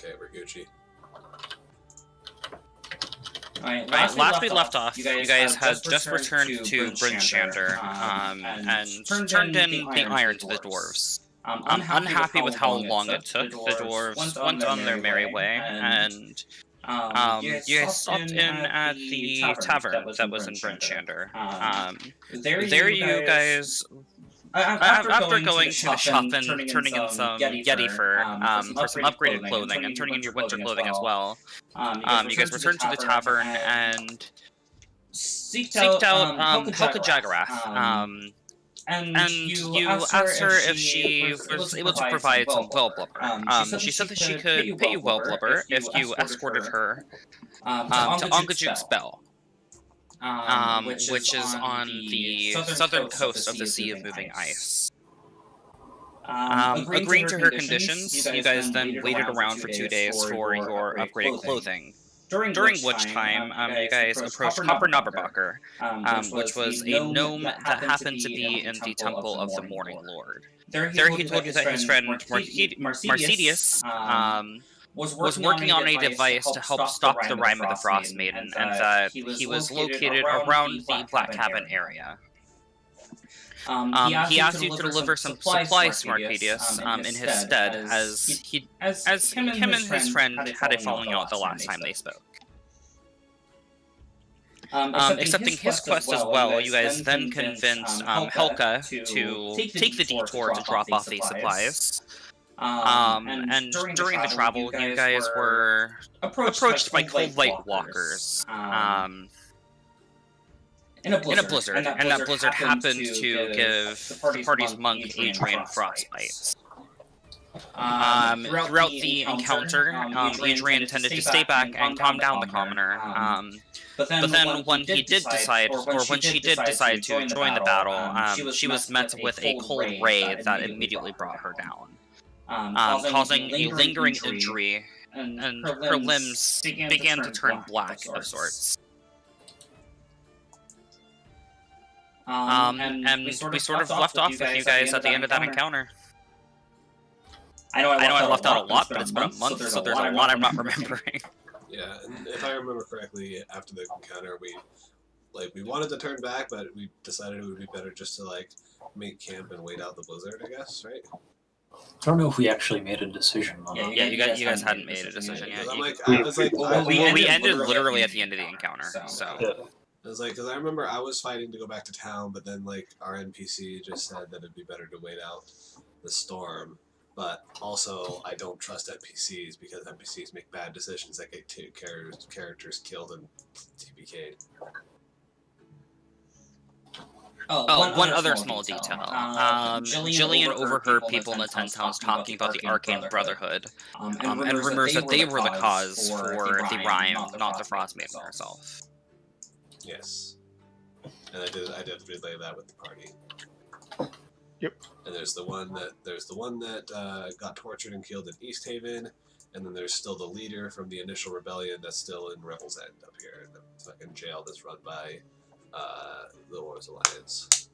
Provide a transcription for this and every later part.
Okay, we're Gucci. Alright, last we left off, you guys had just returned to Bryn Shander, and turned in the iron to the dwarves. Unhappy with how long it took, the dwarves went on their merry way, and you guys stopped in at the tavern that was in Bryn Shander. There you guys, after going to the shop and turning in some Yeti fur for some upgraded clothing, and turning in your winter clothing as well, you guys returned to the tavern and seeked out Helka Jagarath, and you asked her if she was able to provide some well blubber. She said that she could pay you well blubber if you escorted her to Ongajuk's Bell, which is on the southern coast of the Sea of Moving Ice. Agreeing to her conditions, you guys then waited around for 2 days for your upgraded clothing. During which time, you guys approached Copper Knobberbacher, which was a gnome that happened to be in the Temple of the Morning Lord. There he told you that his friend Marcedius was working on a device to help stop the Rime of the Frost Maiden, and that he was located around the Black Cabin area. He asked you to deliver some supplies to Marcedius in his stead, as him and his friend had a falling out the last time they spoke. Accepting his quest as well, you guys then convinced Helka to take the detour to drop off these supplies. And during the travel, you guys were approached by cold light walkers. In a blizzard, and that blizzard happened to give the party's monk Adrian frostbite. Throughout the encounter, Adrian tended to stay back and calm down the commoner. But then when he did decide, or when she did decide to join the battle, she was met with a cold ray that immediately brought her down, causing a lingering injury, and her limbs began to turn black of sorts. And we sort of left off with you guys at the end of that encounter. I know I left out a lot, but it's been a month, so there's a lot I'm not remembering. Yeah, and if I remember correctly, after the encounter, we wanted to turn back, but we decided it would be better just to make camp and wait out the blizzard, I guess, right? I don't know if we actually made a decision on that. Yeah, you guys hadn't made a decision yet. We ended literally at the end of the encounter, so. Yeah. It was because I remember I was fighting to go back to town, but then our NPC just said that it'd be better to wait out the storm. But also, I don't trust NPCs because NPCs make bad decisions that get two characters killed and TPK'd. One other small detail. Jillian overheard people in the 10 towns talking about the Arcane Brotherhood, and rumors that they were the cause for the Rime, not the Frost Maiden herself. Yes, and I did relay that with the party. Yep. And there's the one that got tortured and killed in East Haven, and then there's still the leader from the initial rebellion that's still in Rebel's End up here in the fucking jail that's run by the Wars Alliance.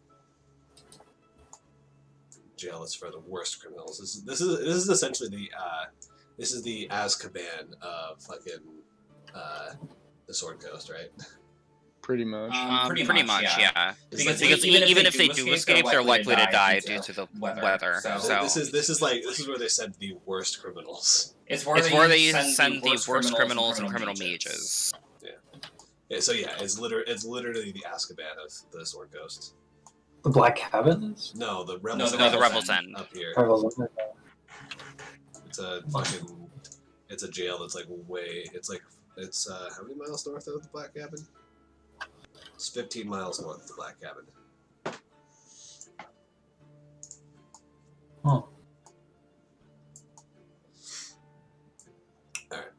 Jail is for the worst criminals. This is essentially the Azkaban of fucking the Sword Coast, right? Pretty much. Pretty much, yeah. Because even if they do escape, they're likely to die due to the weather. So this is where they send the worst criminals. It's where they send the worst criminals and criminal mages. Yeah. So yeah, it's literally the Azkaban of the Sword Coast. The Black Cabins? No, the Rebels. No, the Rebels End up here. It's a jail that's it's how many miles north of the Black Cabin? It's 15 miles north of the Black Cabin. Huh. Alright.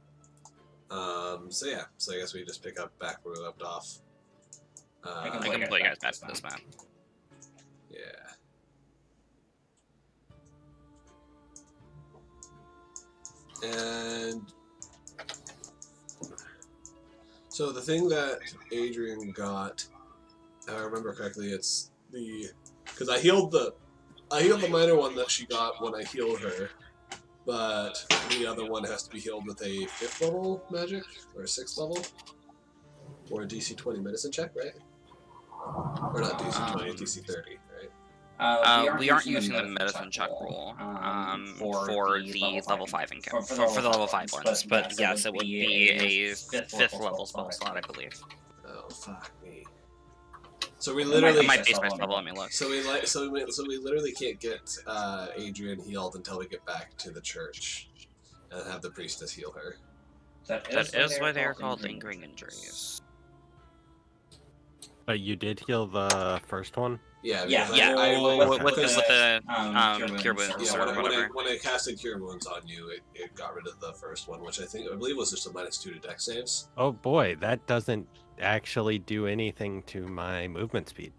So yeah. So I guess we just pick up back where we left off. I can play you guys back to this map. Yeah. And so the thing that Adrian got, if I remember correctly, it's because I healed the minor one that she got when I healed her, but the other one has to be healed with a 5th level magic or a 6th level, or a DC 20 medicine check, right? Or not DC 20, DC 30, right? We aren't using the medicine check rule for the level 5 encounter, for the level 5 ones, but yes, it would be a 5th level spell slot, I believe. Oh fuck me! So we literally it might be 5th level. Let me look. So we literally can't get Adrian healed until we get back to the church and have the priestess heal her. That is why they are called lingering injuries. But you did heal the first one? Yeah. With the cure wounds or whatever. When I casted cure wounds on you, it got rid of the first one, which I believe was just a -2 to dex saves. Oh boy, that doesn't actually do anything to my movement speed.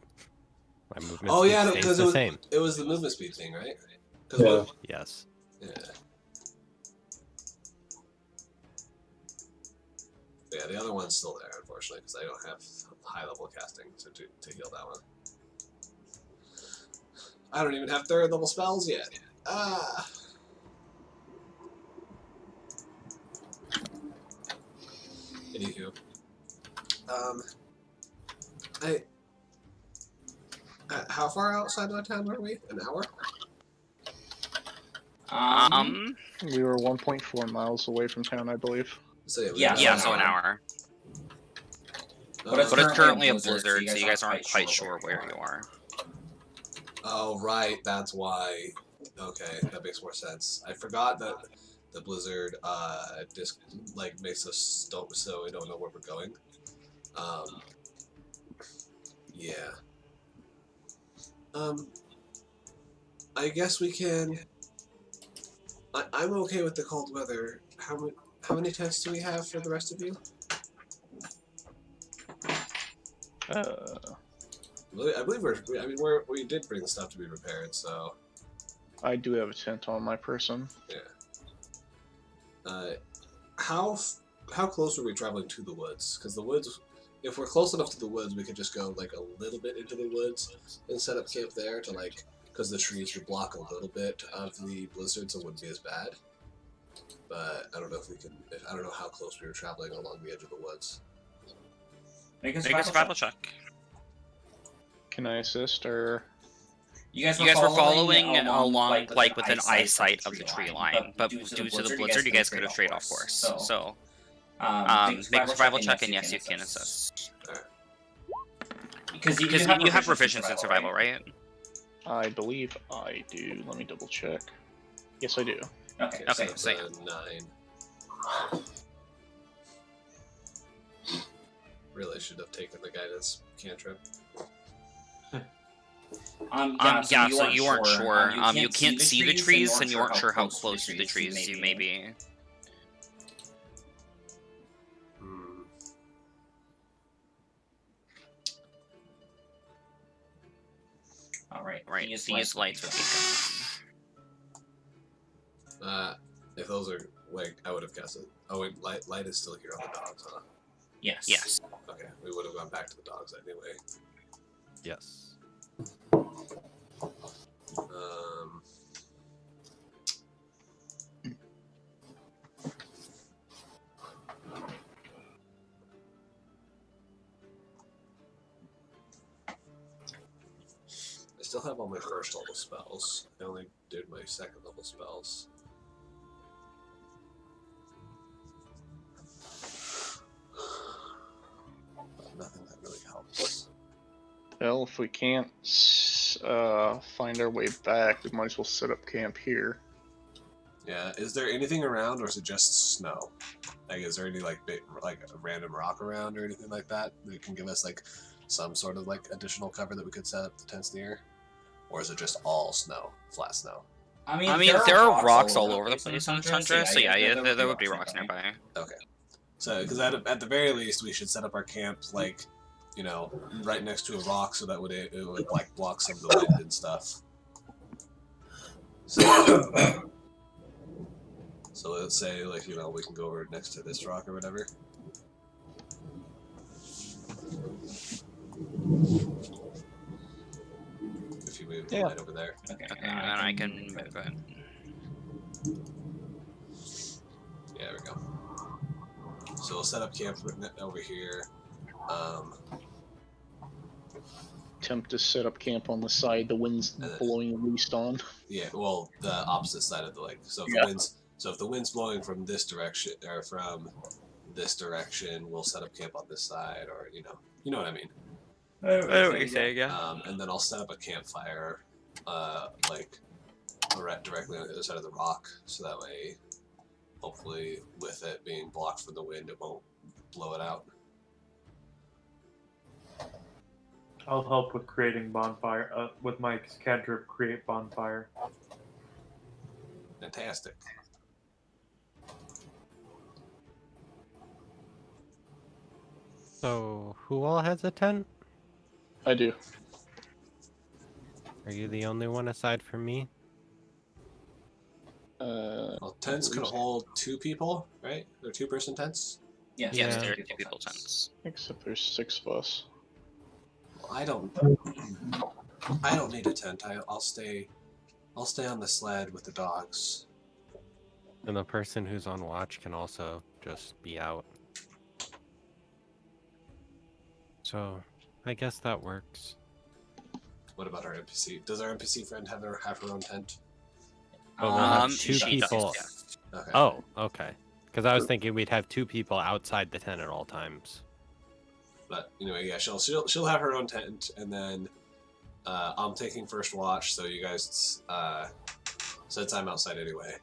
My movement speed stays the same. It was the movement speed thing, right? Yeah. Yes. Yeah. Yeah, the other one's still there, unfortunately, because I don't have high-level casting to heal that one. I don't even have 3rd level spells yet. Ah. Anywho. How far outside of town were we? An hour? We were 1.4 miles away from town, I believe. So so an hour. But it's currently a blizzard, so you guys aren't quite sure where you are. Oh, right, that's why. Okay, that makes more sense. I forgot that the blizzard makes us stop, so we don't know where we're going. Yeah. I guess we can. I'm okay with the cold weather. How many tents do we have for the rest of you? I believe we did bring the stuff to be repaired, so. I do have a tent on my person. Yeah. How close are we traveling to the woods? Because the woods, if we're close enough to the woods, we could just go like a little bit into the woods and set up camp there to because the trees would block a little bit of the blizzard, so it wouldn't be as bad. But I don't know if we can. I don't know how close we were traveling along the edge of the woods. Make a survival check. Can I assist, or? You guys were following along within eyesight of the tree line, but due to the blizzard, you guys could have strayed off course. So, make a survival check, and yes, you can assist. Because you have proficiency in survival, right? I believe I do. Let me double check. Yes, I do. Okay, so 9. Really should have taken the guidance cantrip. So you weren't sure. You can't see the trees, and you weren't sure how close to the trees you may be. Right. These lights would be gone. If those are I would have guessed it. Oh wait, light is still here on the dogs, huh? Yes. Okay, we would have gone back to the dogs anyway. Yes. I still have all my 1st level spells. I only did my 2nd level spells. Nothing that really helps. Well, if we can't find our way back, we might as well set up camp here. Yeah, is there anything around, or is it just snow? Is there any a random rock around or anything like that that can give us some sort of additional cover that we could set up the tents near, or is it just all snow, flat snow? I mean, there are rocks all over the place on the tundra, so yeah, there would be rocks nearby. Okay, so because at the very least we should set up our camp right next to a rock, so that it would block some of the wind and stuff. So let's say we can go over next to this rock or whatever. If you move the light over there. Okay, and I can move it. So we'll set up camp over here. Attempt to set up camp on the side the wind's blowing least on. Yeah, well, the opposite side of the lake. So if the wind's blowing from this direction or from this direction, we'll set up camp on this side, or you know what I mean. I know what you're saying, yeah. And then I'll set up a campfire, like directly on the other side of the rock, so that way, hopefully, with it being blocked from the wind, it won't blow it out. I'll help with creating bonfire. With Mike's cantrip, create bonfire. Fantastic. So, who all has a tent? I do. Are you the only one aside from me? Well, tents can hold 2 people, right? They're 2-person tents. Yes, Yeah. there are 2 people tents. Except there's 6 of us. Well, I don't need a tent. I'll stay on the sled with the dogs. And the person who's on watch can also just be out. So, I guess that works. What about our NPC? Does our NPC friend have her own tent? Oh, we'll have 2 she people. does, yeah. Okay. Oh, okay. Because I was thinking we'd have 2 people outside the tent at all times. But anyway, yeah, she'll have her own tent, and then I'm taking first watch. So you guys, since I'm outside anyway,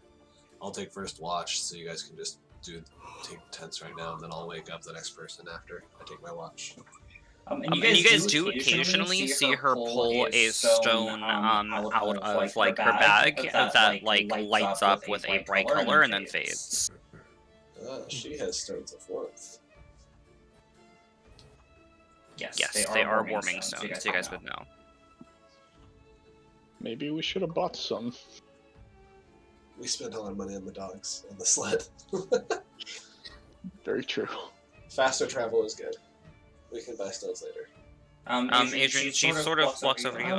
I'll take first watch. So you guys can just take tents right now, and then I'll wake up the next person after I take my watch. And you guys do occasionally see her pull a stone out of like her bag that like lights up with a bright color and then fades. She has stones of warmth. Yes, they are warming stones, so you guys would know. Maybe we should have bought some. We spent a lot of money on the dogs on the sled. Very true. Faster travel is good. We can buy stones later. Adrian, she sort of walks over to you.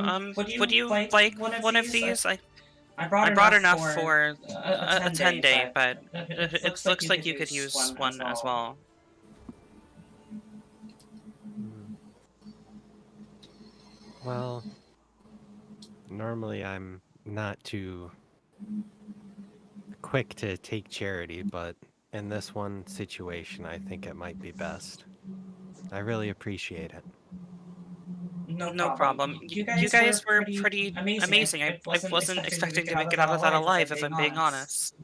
Would you like one of these? I brought enough for a 10-day, but it looks like you could use one as well. Well, normally I'm not too quick to take charity, but in this one situation, I think it might be best. I really appreciate it. No problem. You guys were pretty amazing. I wasn't expecting to make it out of that alive, if I'm being honest.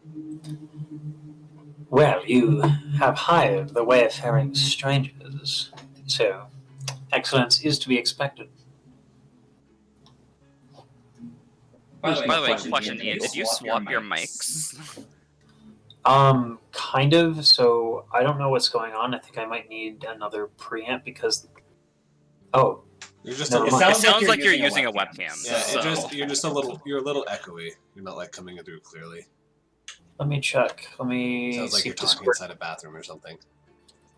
Well, you have hired the wayfaring strangers, so excellence is to be expected. By the way, question, Ian, did you swap your mics? Kind of, so I don't know what's going on. I think I might need another preamp because... Oh. You're just it sounds like you're using a webcam. Yeah, so. you're a little echoey. You're not like coming through clearly. Let me check. Let me Sounds like see you're if talking Discord... inside a bathroom or something.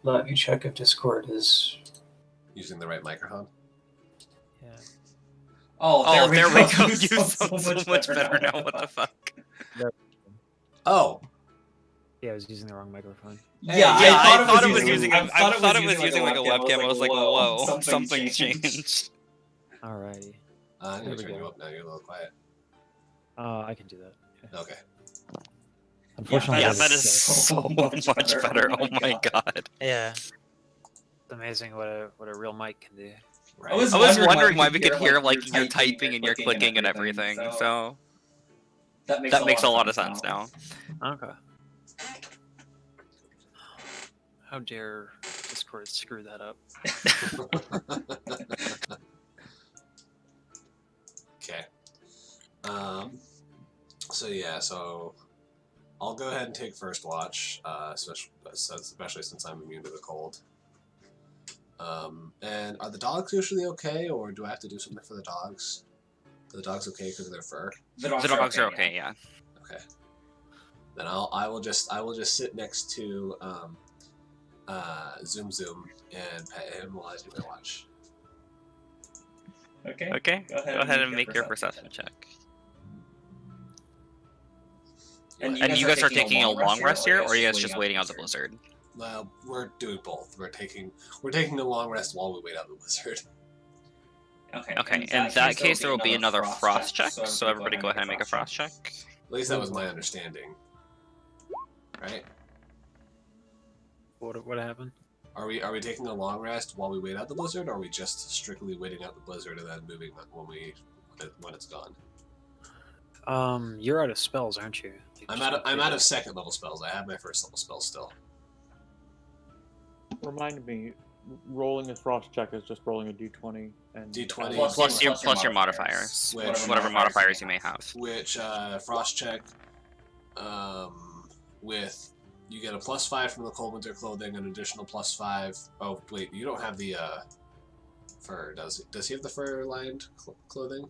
Let me check if Discord is... Using the right microphone? Yeah. Oh, there we go. You sound so much better now. What the fuck? Oh. Yeah, I was using the wrong microphone. Yeah, I thought it was using like a webcam. I was like, whoa, something changed. Alrighty. I'm gonna turn you up now. You're a little quiet. I can do that. Okay. Unfortunately, yeah, that is so much better. Oh my god. Yeah. It's amazing what a real mic can do. Right. I was wondering why we could hear like your typing and your clicking and everything. So that makes a lot of sense now. Okay. How dare Discord screw that up? Okay. So yeah, so I'll go ahead and take first watch, especially since I'm immune to the cold. And are the dogs usually okay, or do I have to do something for the dogs? Are the dogs okay because of their fur? The dogs are okay, yeah. Okay. Then I will just sit next to Zoom and pet him while I do my watch. Okay. Go ahead and make your perception check. And you guys are taking a long rest here, or are you guys just waiting out the blizzard? Well, we're doing both. We're taking a long rest while we wait out the blizzard. Okay, in that case, there will be another frost check, so everybody go ahead and make a frost check. At least that was my understanding. Right? What happened? Are we taking a long rest while we wait out the blizzard, or are we just strictly waiting out the blizzard and then moving when it's gone? You're out of spells, aren't you? I'm out of second level spells. I have my first level spells still. Remind me, rolling a frost check is just rolling a d20 and D20 plus your modifiers, whatever modifiers you may have. Which frost check, with you get a +5 from the cold winter clothing, an additional +5. Oh wait, you don't have the fur. Does he have the fur lined clothing?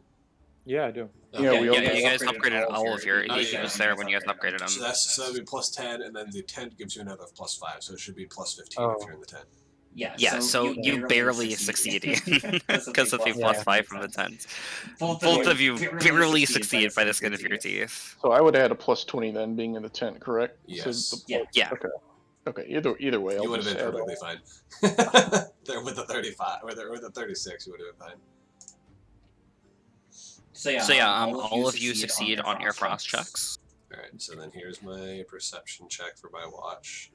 Yeah, I do. Okay. Yeah, you guys upgraded all of your. He was there when you guys upgraded him. So that'd be +10, and then the tent gives you another +5, so it should be +15 if you're in the tent. Yeah, so you barely succeeded because of the +5 from the tent. Both of you barely succeed by the skin of your teeth. So I would add a +20 then, being in the tent, correct? Yes. So Yeah. Okay. Either way, You I'll would have just been add perfectly fine. There with the 35 or the 36, you would have been fine. So yeah, all of you succeed on your frost checks. All right. So then here's my perception check for my watch.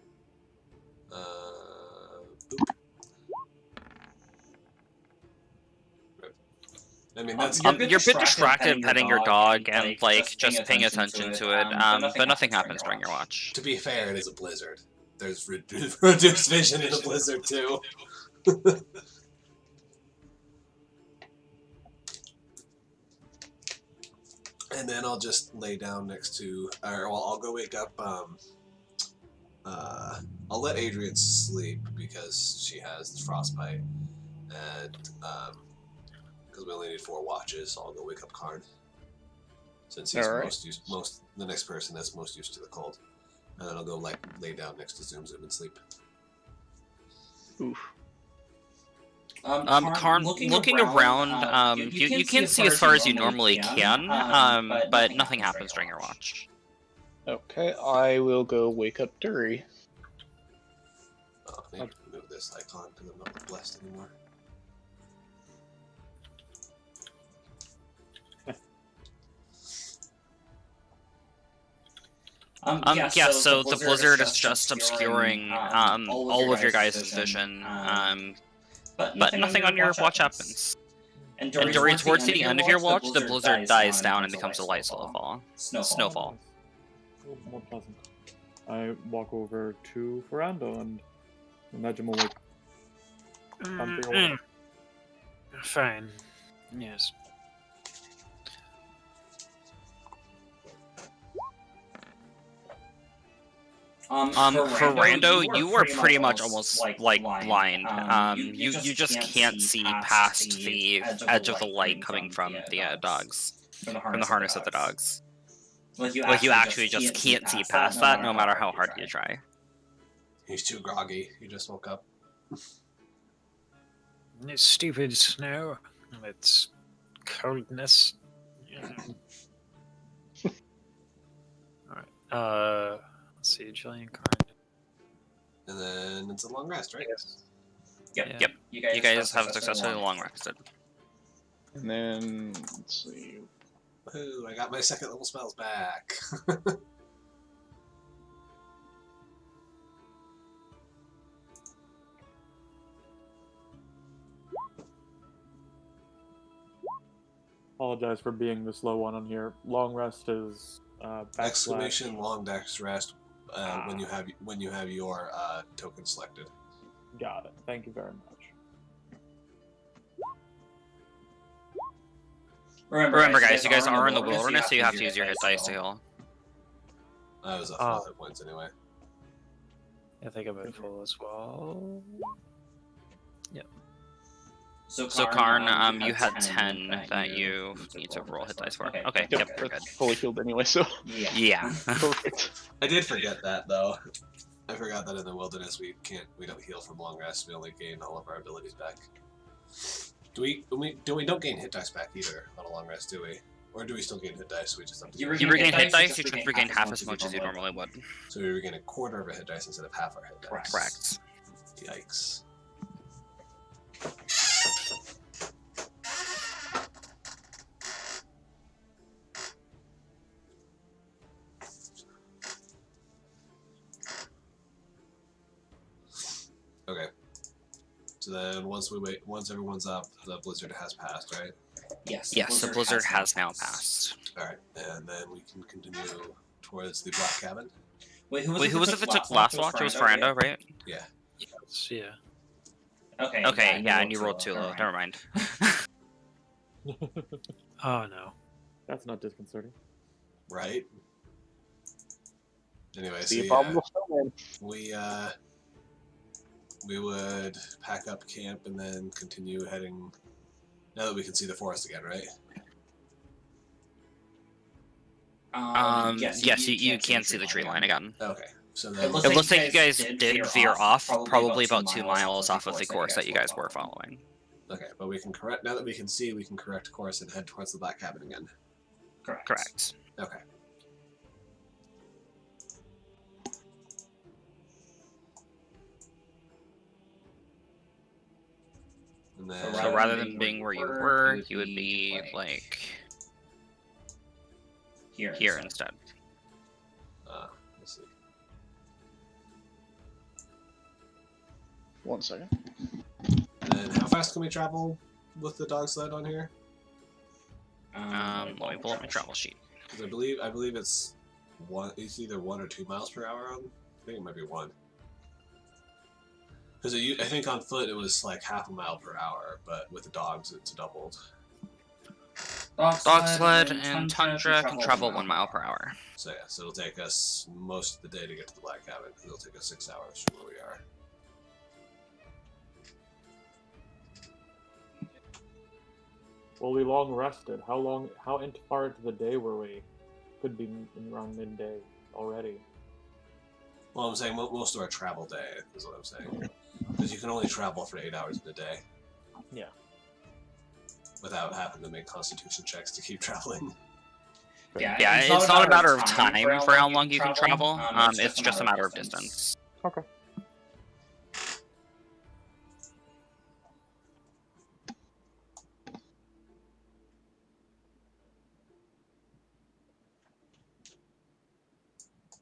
Boop. I mean, that's you're a bit distracted petting your dog and like just paying attention to it, but nothing happens during your watch. To be fair, it is a blizzard. There's reduced vision in a blizzard too. And then I'll just lay down next to, or well, I'll go wake up. I'll let Adrian sleep because she has frostbite, and because we only need 4 watches, so I'll go wake up Karn, since he's the next person that's most used to the cold, and then I'll go lay down next to Zoom and sleep. Oof. Karn, looking around, you can't see as far as you normally can, but nothing happens during your watch. Okay, I will go wake up Dury. Oh, I need to remove this icon because I'm not blessed anymore. So the blizzard is just obscuring all of your guys' vision, but nothing on your watch happens. And during towards the end of your watch, the blizzard dies down and becomes a light snowfall. More pleasant. I walk over to Ferrando and imagine we'll wake something over. Fine. Yes. For Rando, you are pretty much almost like blind. You just can't see past the edge of the light coming from the dogs, from the harness of the dogs. Like you actually just can't see past that, no matter how hard you try. He's too groggy. He just woke up. It's stupid snow. It's coldness. Alright. Let's see, Jillian, Karn. And then it's a long rest, right? Yes. Yep. You guys have successfully long rested. And then, let's see. Ooh, I got my second level spells back. Apologize for being the slow one on here. Long rest is exclamation long dash rest when you have your token selected. Got it. Thank you very much. Remember, guys, you guys are in the wilderness, so you have to use your hit dice to heal. I was at 4 hit points anyway. I think I'm at full as well. Yep. So Karn, you had 10 that you need to roll hit dice for. Okay, yep, we're good. Fully healed anyway, so. Yeah. Perfect. I did forget that though. I forgot that in the wilderness we don't heal from long rest. We only gain all of our abilities back. We don't gain hit dice back either on a long rest, do we? Or do we still gain hit dice? We just have to You regain hit dice, you just regain half as much as you normally would. So we regain a quarter of a hit dice instead of half our hit dice. Correct. Yikes. Okay. So then once everyone's up, the blizzard has passed, right? Yes, the blizzard has now passed. Alright, and then we can continue towards the black cabin. Wait, who was it that took last watch? It was Ferrando, right? Yeah. Yes, yeah. Okay, yeah, and you rolled too low. Never mind. Oh no. That's not disconcerting. Right? Anyway, so The yeah, abominable snowman. we would pack up camp and then continue heading, now that we can see the forest again, right? Yes, you can see the tree line again. Okay. So then It looks like you guys did veer off, probably about 2 miles off of the course that you guys were following. okay, but we can correct, now that we can see, we can correct course and head towards the black cabin again. Correct. Okay. And then, So rather than being where you were, you would be like here instead. let's see. 1 second. And then how fast can we travel with the dog sled on here? Let me pull up my travel sheet. Because I believe it's either 1 or 2 miles per hour on. I think it might be 1. Because I think on foot it was like half a mile per hour, but with the dogs it's doubled. Dog sled and tundra can travel 1 mile per hour. So yeah, so it'll take us most of the day to get to the black cabin. It'll take us 6 hours from where we are. Well, we long rested. How far into the day were we? Could be around midday already. Well, I'm saying most of our travel day is what I'm saying. Because you can only travel for 8 hours in a day. Yeah. Without having to make constitution checks to keep traveling. Yeah, it's not a matter of time for how long you can travel. It's just a matter of distance. Okay.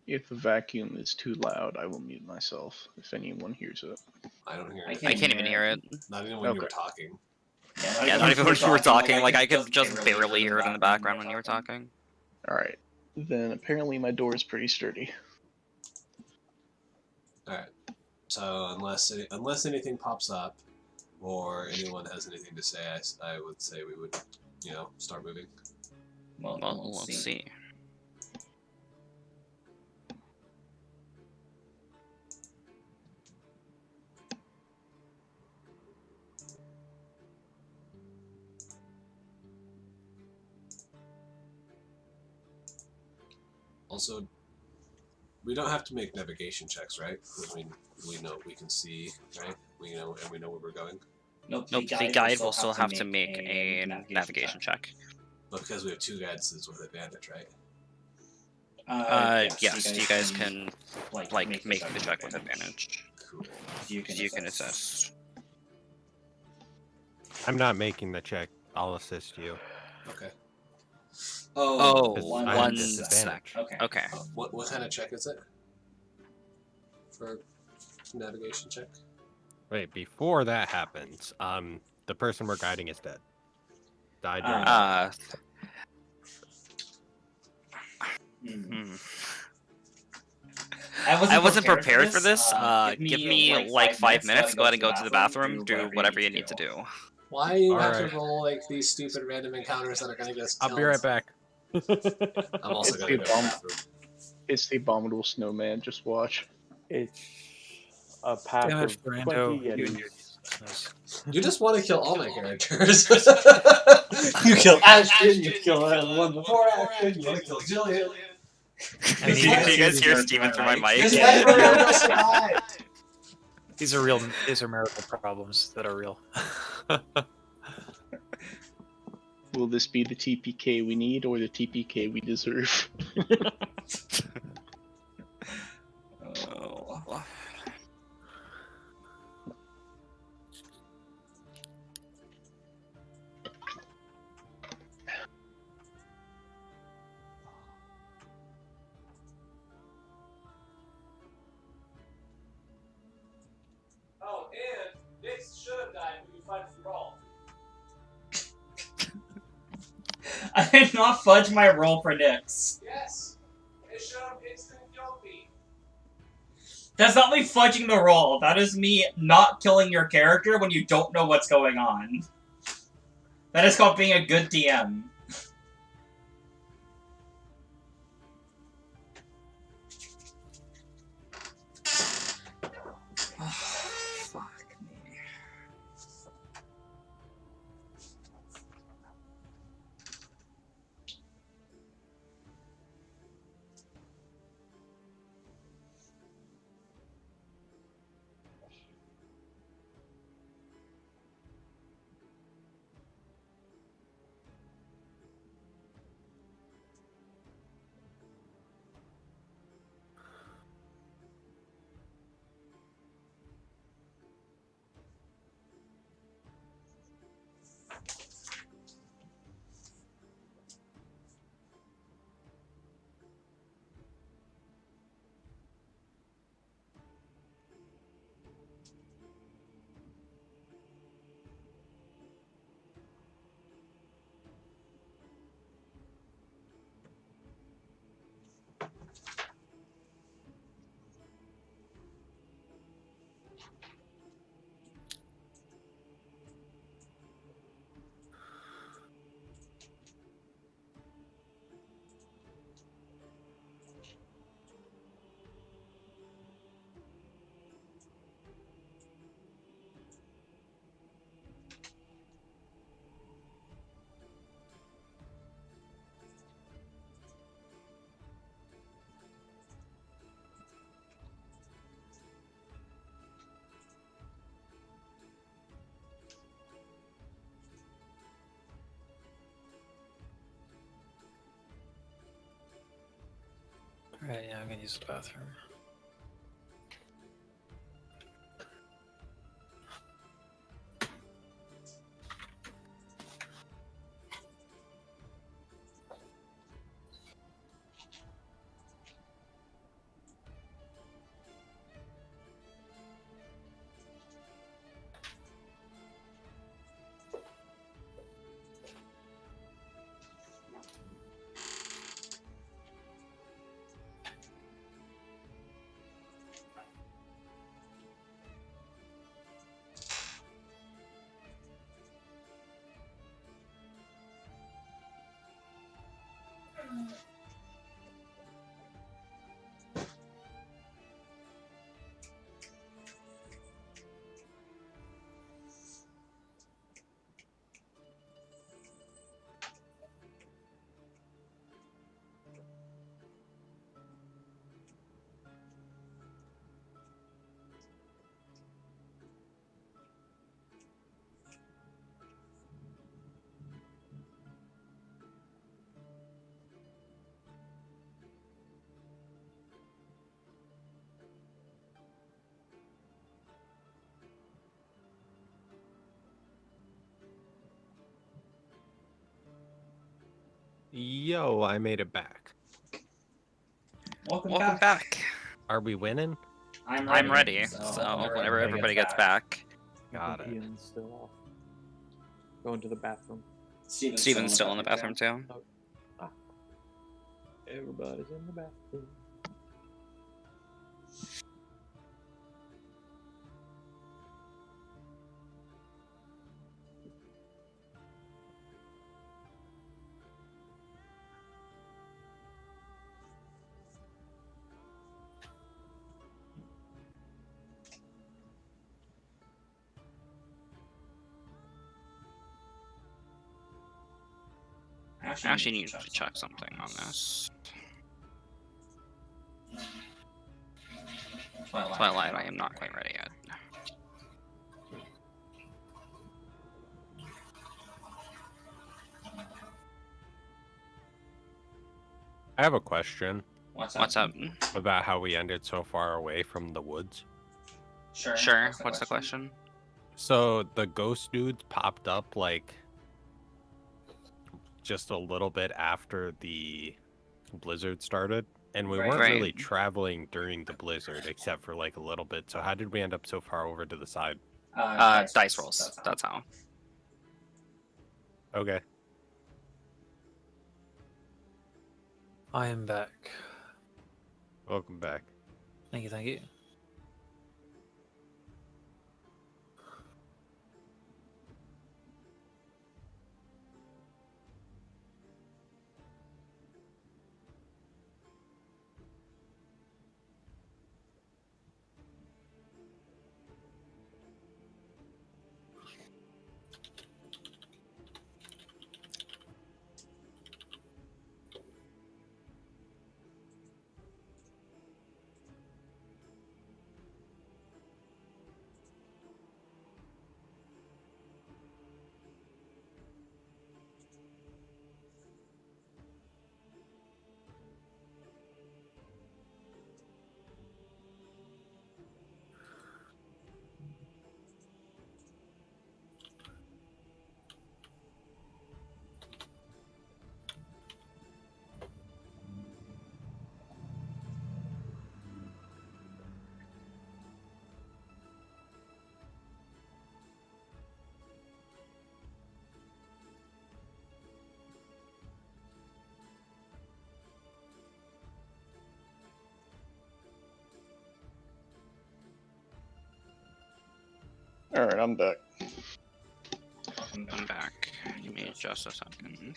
If the vacuum is too loud, I will mute myself if anyone hears it. I don't hear I it. can't even hear it. Not even when you were talking. Yeah, not even when you were talking. Like, I could just barely hear it in the background when you were talking. Alright. Then apparently my door is pretty sturdy. Alright. So unless anything pops up, or anyone has anything to say, I would say we would, start moving. Well, we'll see. Also, we don't have to make navigation checks, right? I mean, we know we can see, right? We know where we're going. Nope, the guide will still have to make a navigation check. But because we have 2 guides, it's with advantage, right? Yes, you guys can make the check with advantage. Cool. You can assist. I'm not making the check. I'll assist you. Okay. Oh, I have one disadvantage. sec. Okay. What kind of check is it? For navigation check? Wait, before that happens, the person we're guiding is dead. Died during I wasn't prepared for this. Give me like 5 minutes. Go ahead and go to the bathroom. Do whatever you need to do. Why do you have Alright. to roll like these stupid random encounters that are gonna get us killed? I'll be right back. I'm also It's gonna the go to the bathroom. It's the abominable snowman, just watch. It's a pack Damn it, of Brando. 20 Yetis. You just want to kill all my characters. You kill Ashton, you kill the one before Ashton, you want to kill Jillian. Do you guys hear Steven through my mic? Just everyone will survive. These are real. These are marital problems that are real. Will this be the TPK we need or the TPK we deserve? Oh. Oh, and Nix should have died when you fudged the roll. I did not fudge my roll for Nix. Yes, it should have instant killed me. That's not me fudging the roll. That is me not killing your character when you don't know what's going on. That is called being a good DM. Fuck me. Alright, yeah, I'm gonna use the bathroom. Yo, I made it back. Welcome back. Are we winning? I'm ready. So whenever everybody gets back. Got it. Ian's still off. Going to the bathroom. Steven's still in the bathroom too. Everybody's in the bathroom. I actually need to check something on this. Twilight, I am not quite ready yet. I have a question. What's up? About how we ended so far away from the woods. Sure. What's the question? So the ghost dudes popped up like just a little bit after the blizzard started, and we weren't really traveling during the blizzard except for like a little bit. So how did we end up so far over to the side? Dice rolls. That's how. Okay. I am back. Welcome back. Thank you, thank you. Alright, I'm back. I'm back. Give me just a second.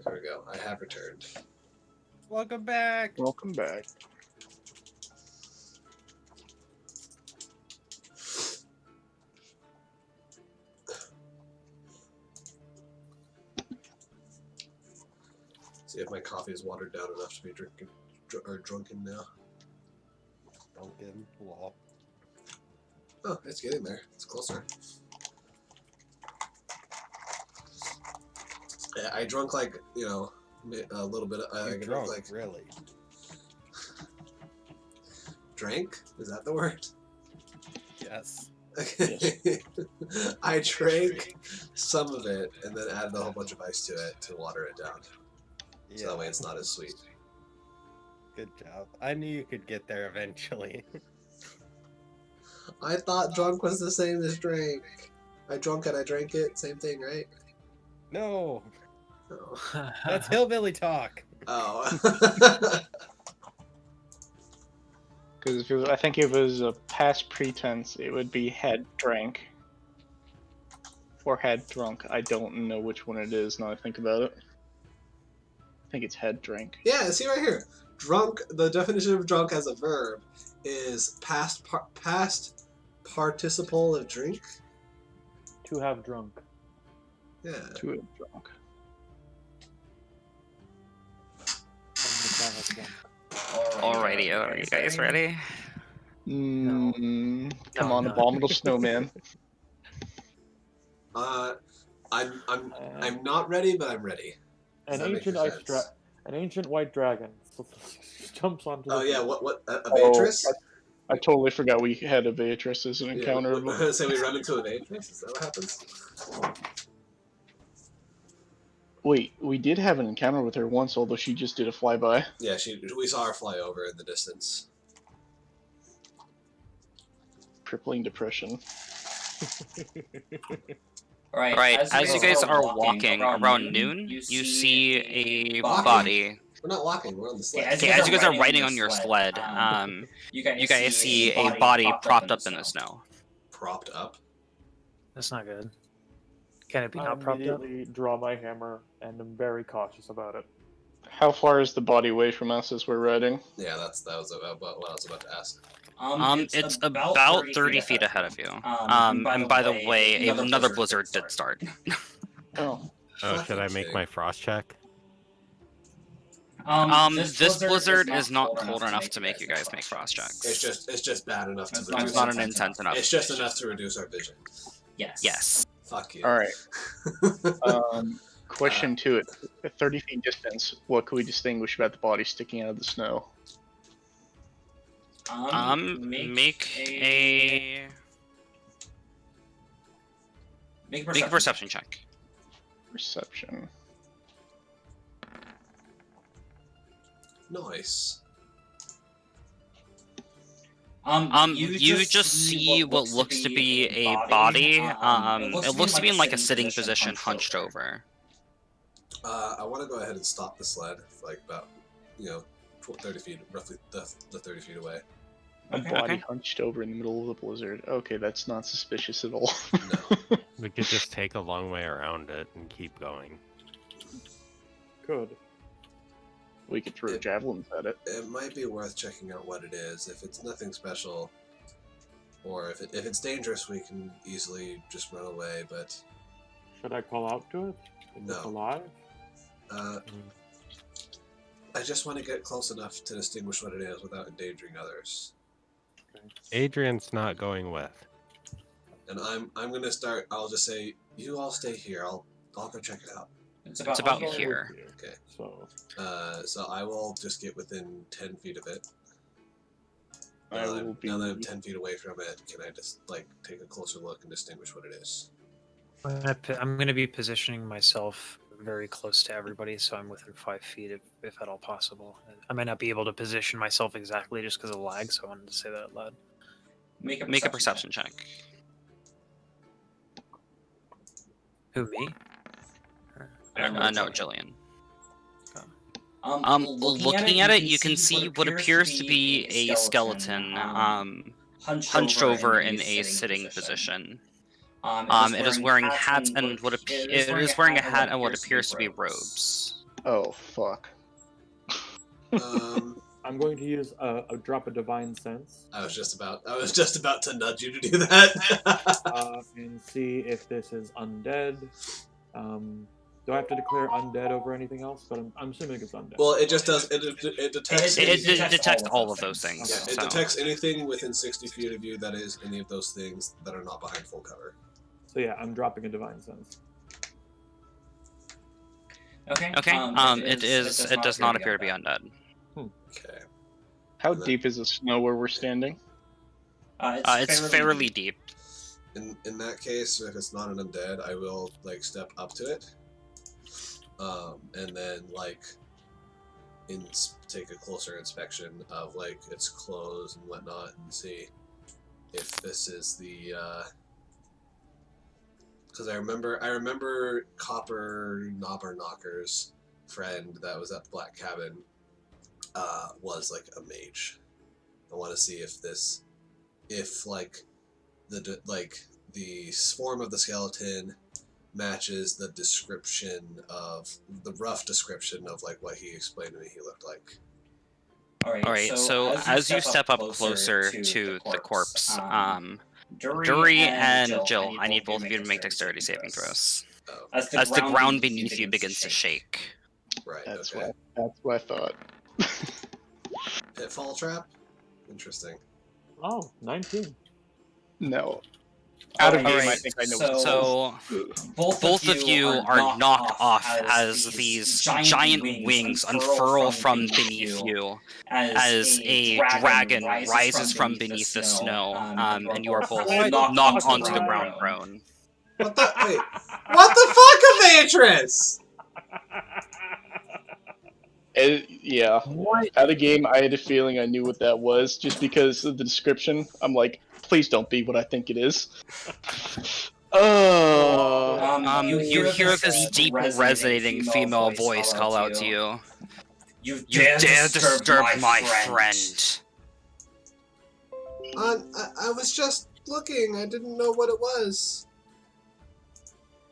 There we go. I have returned. Welcome back. Welcome back. See if my coffee is watered down enough to be drunken now. Drunken law. Oh, it's getting there. It's closer. Yeah, I drunk like, a little bit. You drunk, like, really? Drank? Is that the word? Yes. I drank some of it and then added a whole bunch of ice to it to water it down. So that way it's not as sweet. Good job. I knew you could get there eventually. I thought drunk was the same as drink. I drunk and I drank it, same thing, right? No. Oh. That's hillbilly talk. Oh. Because I think if it was a past pretense, it would be had drank. Or had drunk. I don't know which one it is now I think about it. I think it's had drank. Yeah, see right here. Drunk, the definition of drunk as a verb is past participle of drink. To have drunk. Yeah. To have drunk. Alrighty, are you guys ready? Come on, No. abominable snowman. I'm not ready, but I'm ready. An ancient white dragon jumps onto. Oh the yeah, field. what a Beatrice? I totally forgot we had a Beatrice as an encounter. So we run into a Beatrice. Is that what happens? Wait, we did have an encounter with her once, although she just did a flyby. Yeah, we saw her fly over in the distance. Crippling depression. Right, as you guys are walking around noon, you see a body. We're not walking, we're on the sled. Okay, as you guys are riding on your sled, you guys see a body propped up in the snow. Propped up? That's not good. Can it be I not propped up? immediately draw my hammer and I'm very cautious about it. How far is the body away from us as we're riding? Yeah, that was about what I was about to ask. It's about 30 feet ahead of you. And by the way, another blizzard did start. Oh. Oh, should I make my frost check? This blizzard is not cold enough to make you guys make frost checks. It's just bad enough to reduce. It's not an intense enough. It's just enough to reduce our vision. Yes. Fuck you. Alright. Question 2. At 30 feet distance, what can we distinguish about the body sticking out of the snow? Make a perception check. Perception. Nice. You just see what looks to be a body. It looks to be in like a sitting position, hunched over. I want to go ahead and stop the sled, like about, 30 feet, roughly the 30 feet away. A body hunched over in the middle of the blizzard. Okay, that's not suspicious at all. No. We could just take a long way around it and keep going. Could. We could throw javelins at it. It might be worth checking out what it is. If it's nothing special, or if it's dangerous, we can easily just run away. But Should I call out to it? Is No. it alive? I just want to get close enough to distinguish what it is without endangering others. Adrian's not going with. And I'm gonna start. I'll just say, you all stay here. I'll go check it out. It's about I'll go here. with you. Okay. So So I will just get within 10 feet of it. I will be... Now that I'm 10 feet away from it, can I just take a closer look and distinguish what it is? I'm going to be positioning myself very close to everybody, so I'm within 5 feet if at all possible. I might not be able to position myself exactly just because of lag, so I wanted to say that out loud. Make a perception check. Who, me? No, Jillian. Looking at it, you can see what appears to be a skeleton, hunched over in a sitting position. It is wearing hats and what appears to be robes. Oh, fuck. I'm going to use a drop of divine sense. I was just about to nudge you to do that. And see if this is undead. Do I have to declare undead over anything else? But I'm assuming it's undead. Well, it just does. It detects. It detects all of those things. Yeah, it detects anything within 60 feet of you that is any of those things that are not behind full cover. So yeah, I'm dropping a divine sense. Okay. It does not appear to be undead. Okay. How deep is the snow where we're standing? It's fairly deep. in that case, if it's not an undead, I will like step up to it, and then like take a closer inspection of like its clothes and whatnot, and see if this is the. Because I remember Copper Knobberknocker's friend that was at the Black Cabin was like a mage. I want to see if like the form of the skeleton matches the description of the rough description of like what he explained to me he looked like. All right. So as you step up closer to the corpse, Dury and Jill, I need both of you to make dexterity saving throws. Oh. As the ground beneath you begins to shake. Right. That's okay. what I thought. Pitfall trap. Interesting. Oh, 19. No. Out of game, right. I think I know. So both of you are knocked off as these giant wings unfurl from beneath you, as a dragon rises from beneath the snow, and you are both knocked onto the ground prone. What the? Wait. What the fuck, Beatrice? Yeah. What? Out of game, I had a feeling I knew what that was, just because of the description. I'm like, please don't be what I think it is. You hear this deep, resonating female voice call out to you. You dare disturb my friend. I was just looking. I didn't know what it was.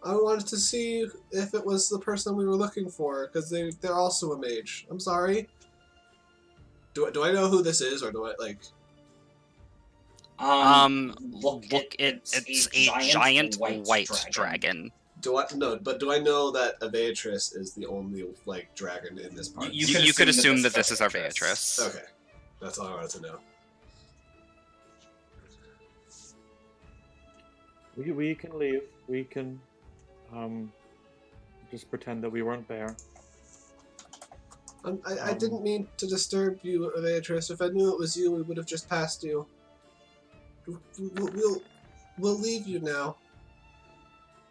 I wanted to see if it was the person we were looking for, because they're also a mage. I'm sorry. Do I know who this is, or do I like? Look, it's a giant white dragon. Do I know that a Beatrice is the only like dragon in this part? You could assume that this is our Beatrice. Okay, that's all I wanted to know. We can leave. We can just pretend that we weren't there. I didn't mean to disturb you, Beatrice. If I knew it was you, we would have just passed you. We'll leave you now.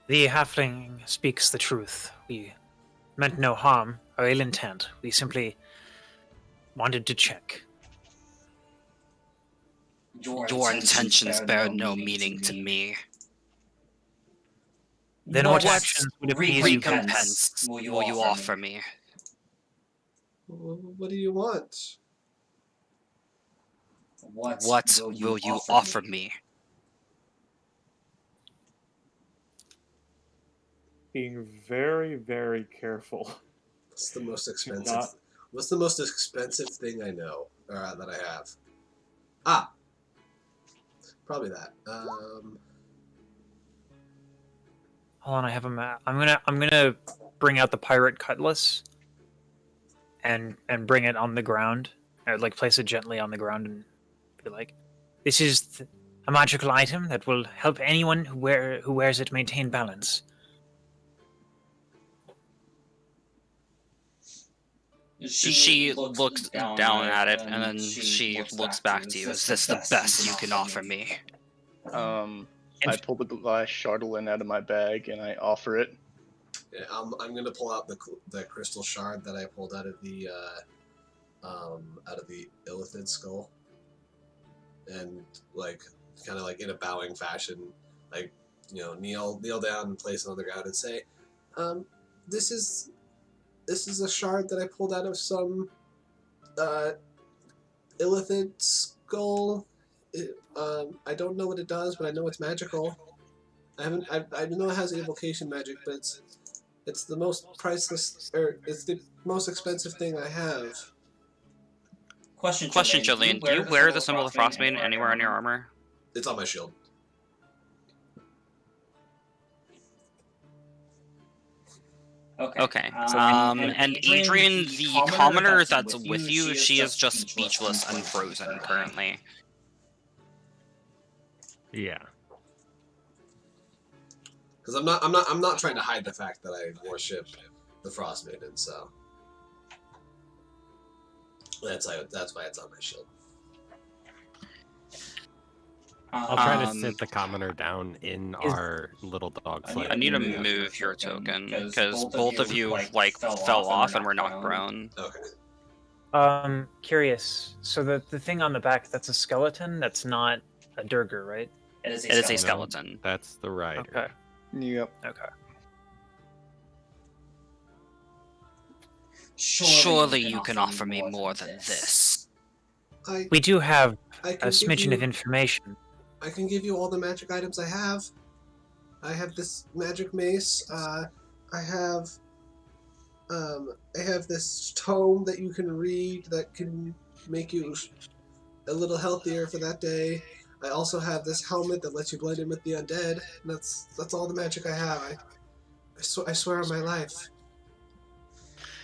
The halfling speaks the truth. We meant no harm or ill intent. We simply wanted to check. Your intentions bear no meaning to me. Then what actions would appease you? Recompense will you offer me? What do you want? What will you offer me? Being very, very careful. What's the most expensive? What's the most expensive thing I know that I have? Ah, probably that. Hold on, I have a map. I'm gonna bring out the pirate cutlass and bring it on the ground. I would like place it gently on the ground and be like, "This is a magical item that will help anyone who wears it maintain balance." She looks down at it, and then she looks back to you. Is this the best you can offer me? I pull the glass chandelier out of my bag and I offer it. Yeah, I'm gonna pull out the crystal shard that I pulled out of the illithid skull, and like kind of like in a bowing fashion, like kneel down and place it on the ground and say, this is a shard that I pulled out of some illithid skull. I don't know what it does, but I know it's magical. I know it has evocation magic, but it's the most priceless, or it's the most expensive thing I have. Question, Jillian. Do you wear the symbol of Frostbane anywhere on your armor? It's on my shield. Okay. And Adrian, the commoner that's with you, she is just speechless and frozen currently. Yeah. Because I'm not trying to hide the fact that I worship the Frost Maiden, so that's why it's on my shield. I'll try to sit the commoner down in our little dog sled. I need to move your token because both of you like fell off and were knocked prone. Okay. Curious. So the thing on the back, that's a skeleton. That's not a Durger, right? It is a skeleton. No, that's the rider. Okay. Yep. Okay. Surely you can offer me more than this. We do have I a can give smidgen you- of information. I can give you all the magic items I have. I have this magic mace. I have this tome that you can read that can make you a little healthier for that day. I also have this helmet that lets you blend in with the undead. And that's all the magic I have. I swear on my life.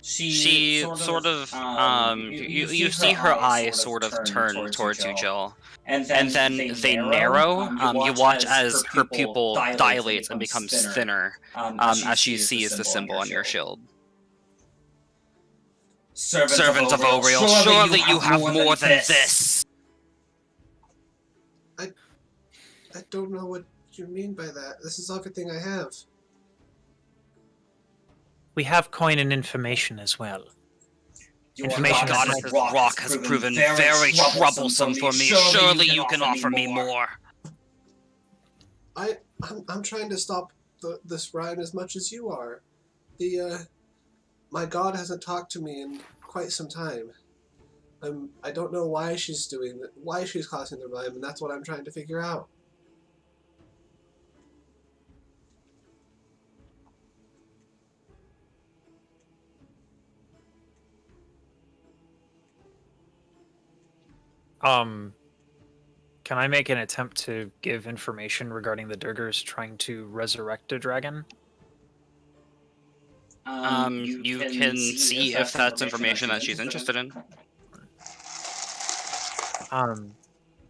She sort of you see her eyes sort of turn towards you, Jill, and then they narrow. You watch as her pupil dilates and becomes thinner as she sees the symbol on your shield. Servants of Oriel, surely you have more than this. I don't know what you mean by that. This is everything I have. We have coin and information as well. Information Goddess's rock has proven very troublesome for me. Surely you can offer me more. I'm trying to stop this ride as much as you are. My god hasn't talked to me in quite some time. I don't know why she's doing that, why she's causing the rhyme, and that's what I'm trying to figure out. Can I make an attempt to give information regarding the Durgers trying to resurrect a dragon? You can see if that's information that she's interested in.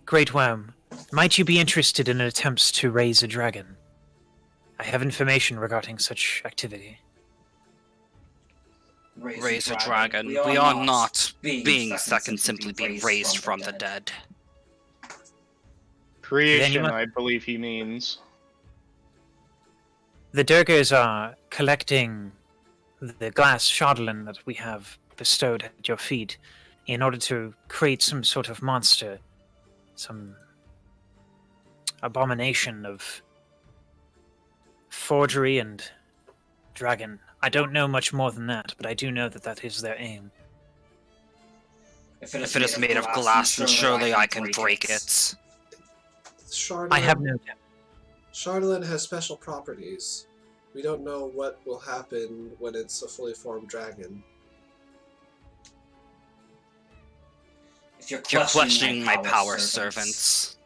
Great Worm, might you be interested in attempts to raise a dragon? I have information regarding such activity. Raise a dragon. We are not beings that can simply be raised from the dead. Creation, I believe he means. The Durgers are collecting the glass chandelier that we have bestowed at your feet in order to create some sort of monster, some abomination of forgery and dragon. I don't know much more than that, but I do know that that is their aim. If it is made of glass, then surely I can break it. Chandelier, I have no doubt. Chandelier has special properties. We don't know what will happen when it's a fully formed dragon. If you're questioning my power, servants,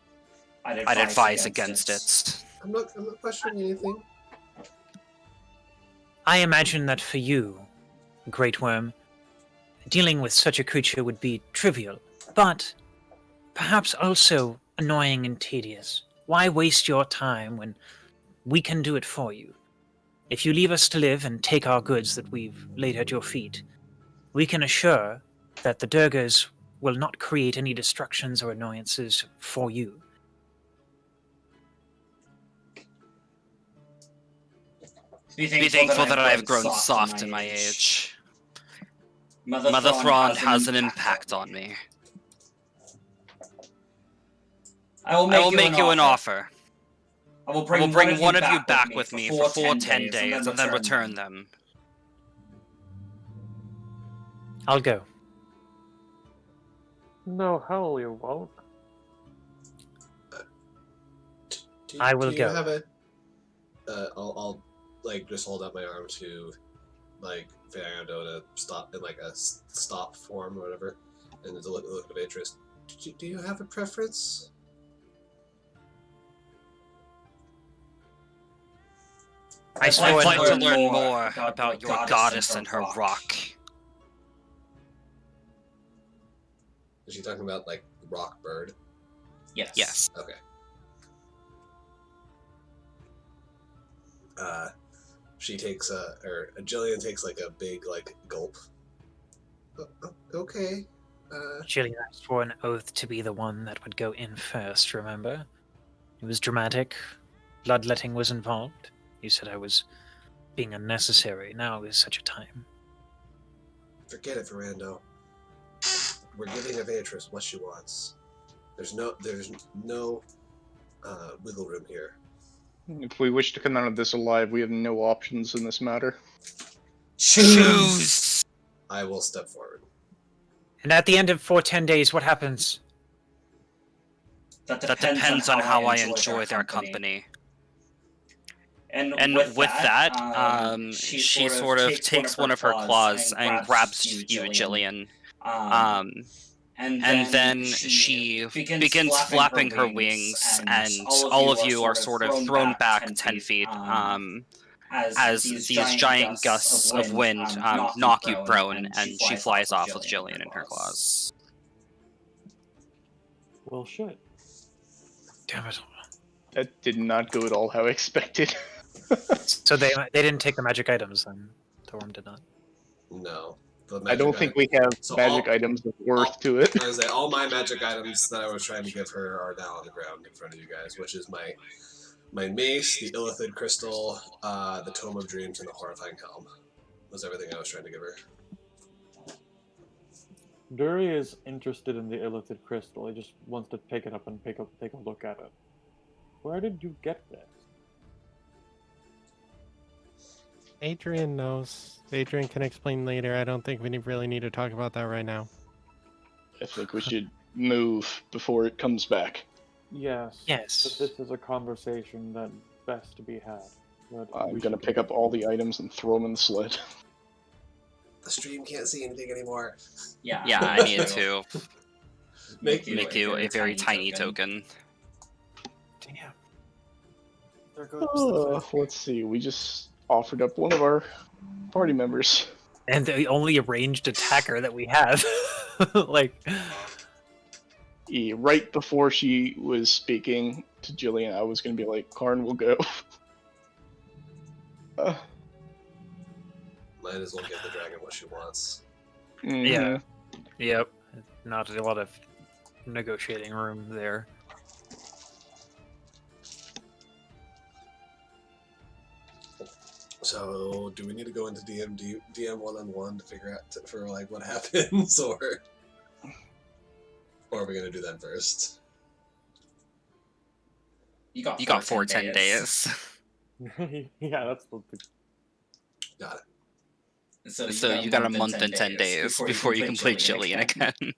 I'd advise against it. I'm not questioning anything. I imagine that for you, Great Worm, dealing with such a creature would be trivial, but perhaps also annoying and tedious. Why waste your time when we can do it for you? If you leave us to live and take our goods that we've laid at your feet, we can assure that the Durgers will not create any destructions or annoyances for you. Be thankful that I have grown soft in my age. Mother Thrawn has an impact on me. I will make you an offer. I will bring one of you back with me for 10 days and then return them. I'll go. No, hell you won't. I will do you go. Have a, I'll like just hold up my arm to like Fernando to stop in like a stop form or whatever, and there's a look of interest. Do you have a preference? I'd like to learn more about your goddess and her rock. Is she talking about like rock bird? Yes. Okay. She takes or Jillian takes like a big like gulp. Okay. Jillian swore an oath to be the one that would go in first, remember? It was dramatic. Bloodletting was involved. You said I was being unnecessary. Now is such a time. Forget it, Ferrando. We're giving Beatrice what she wants. There's no wiggle room here. If we wish to come out of this alive, we have no options in this matter. Choose! I will step forward. And at the end of 10 days, what happens? That depends on how I enjoy their company. And with that, she sort of takes one of her claws and grabs you, Jillian. And then she begins flapping her wings, and all of you are sort of thrown back 10 feet as these giant gusts of wind knock you prone, and she flies off with Jillian in her claws. Well, shit. Damn it. That did not go at all how expected. So they didn't take the magic items then? Thorm did not? No. I don't think we have magic items of worth to it. I was like, all my magic items that I was trying to give her are now on the ground in front of you guys, which is my mace, the illithid crystal, the Tome of Dreams, and the horrifying helm. Was everything I was trying to give her. Dury is interested in the illithid crystal. He just wants to pick it up and take a look at it. Where did you get this? Adrian knows. Adrian can explain later. I don't think we really need to talk about that right now. I think we should move before it comes back. Yes. Yes. But this is a conversation that best to be had. I'm gonna pick up all the items and throw them in the sled. The stream can't see anything anymore. Yeah, I need to make you a very tiny token. Damn. There goes Let's see, we just offered up one of our party members. And the only ranged attacker that we have. Like... Right before she was speaking to Jillian, I was going to be like, Karn will go. Might as well give the dragon what she wants. Mm-hmm. Yeah. Yep. Not a lot of negotiating room there. So, do we need to go into DM one-on-one to figure out for like what happens, or are we gonna do that first? You got 10 days. Yeah, that's the. Got it. So you got a month and 10 days before you complete Jillian again.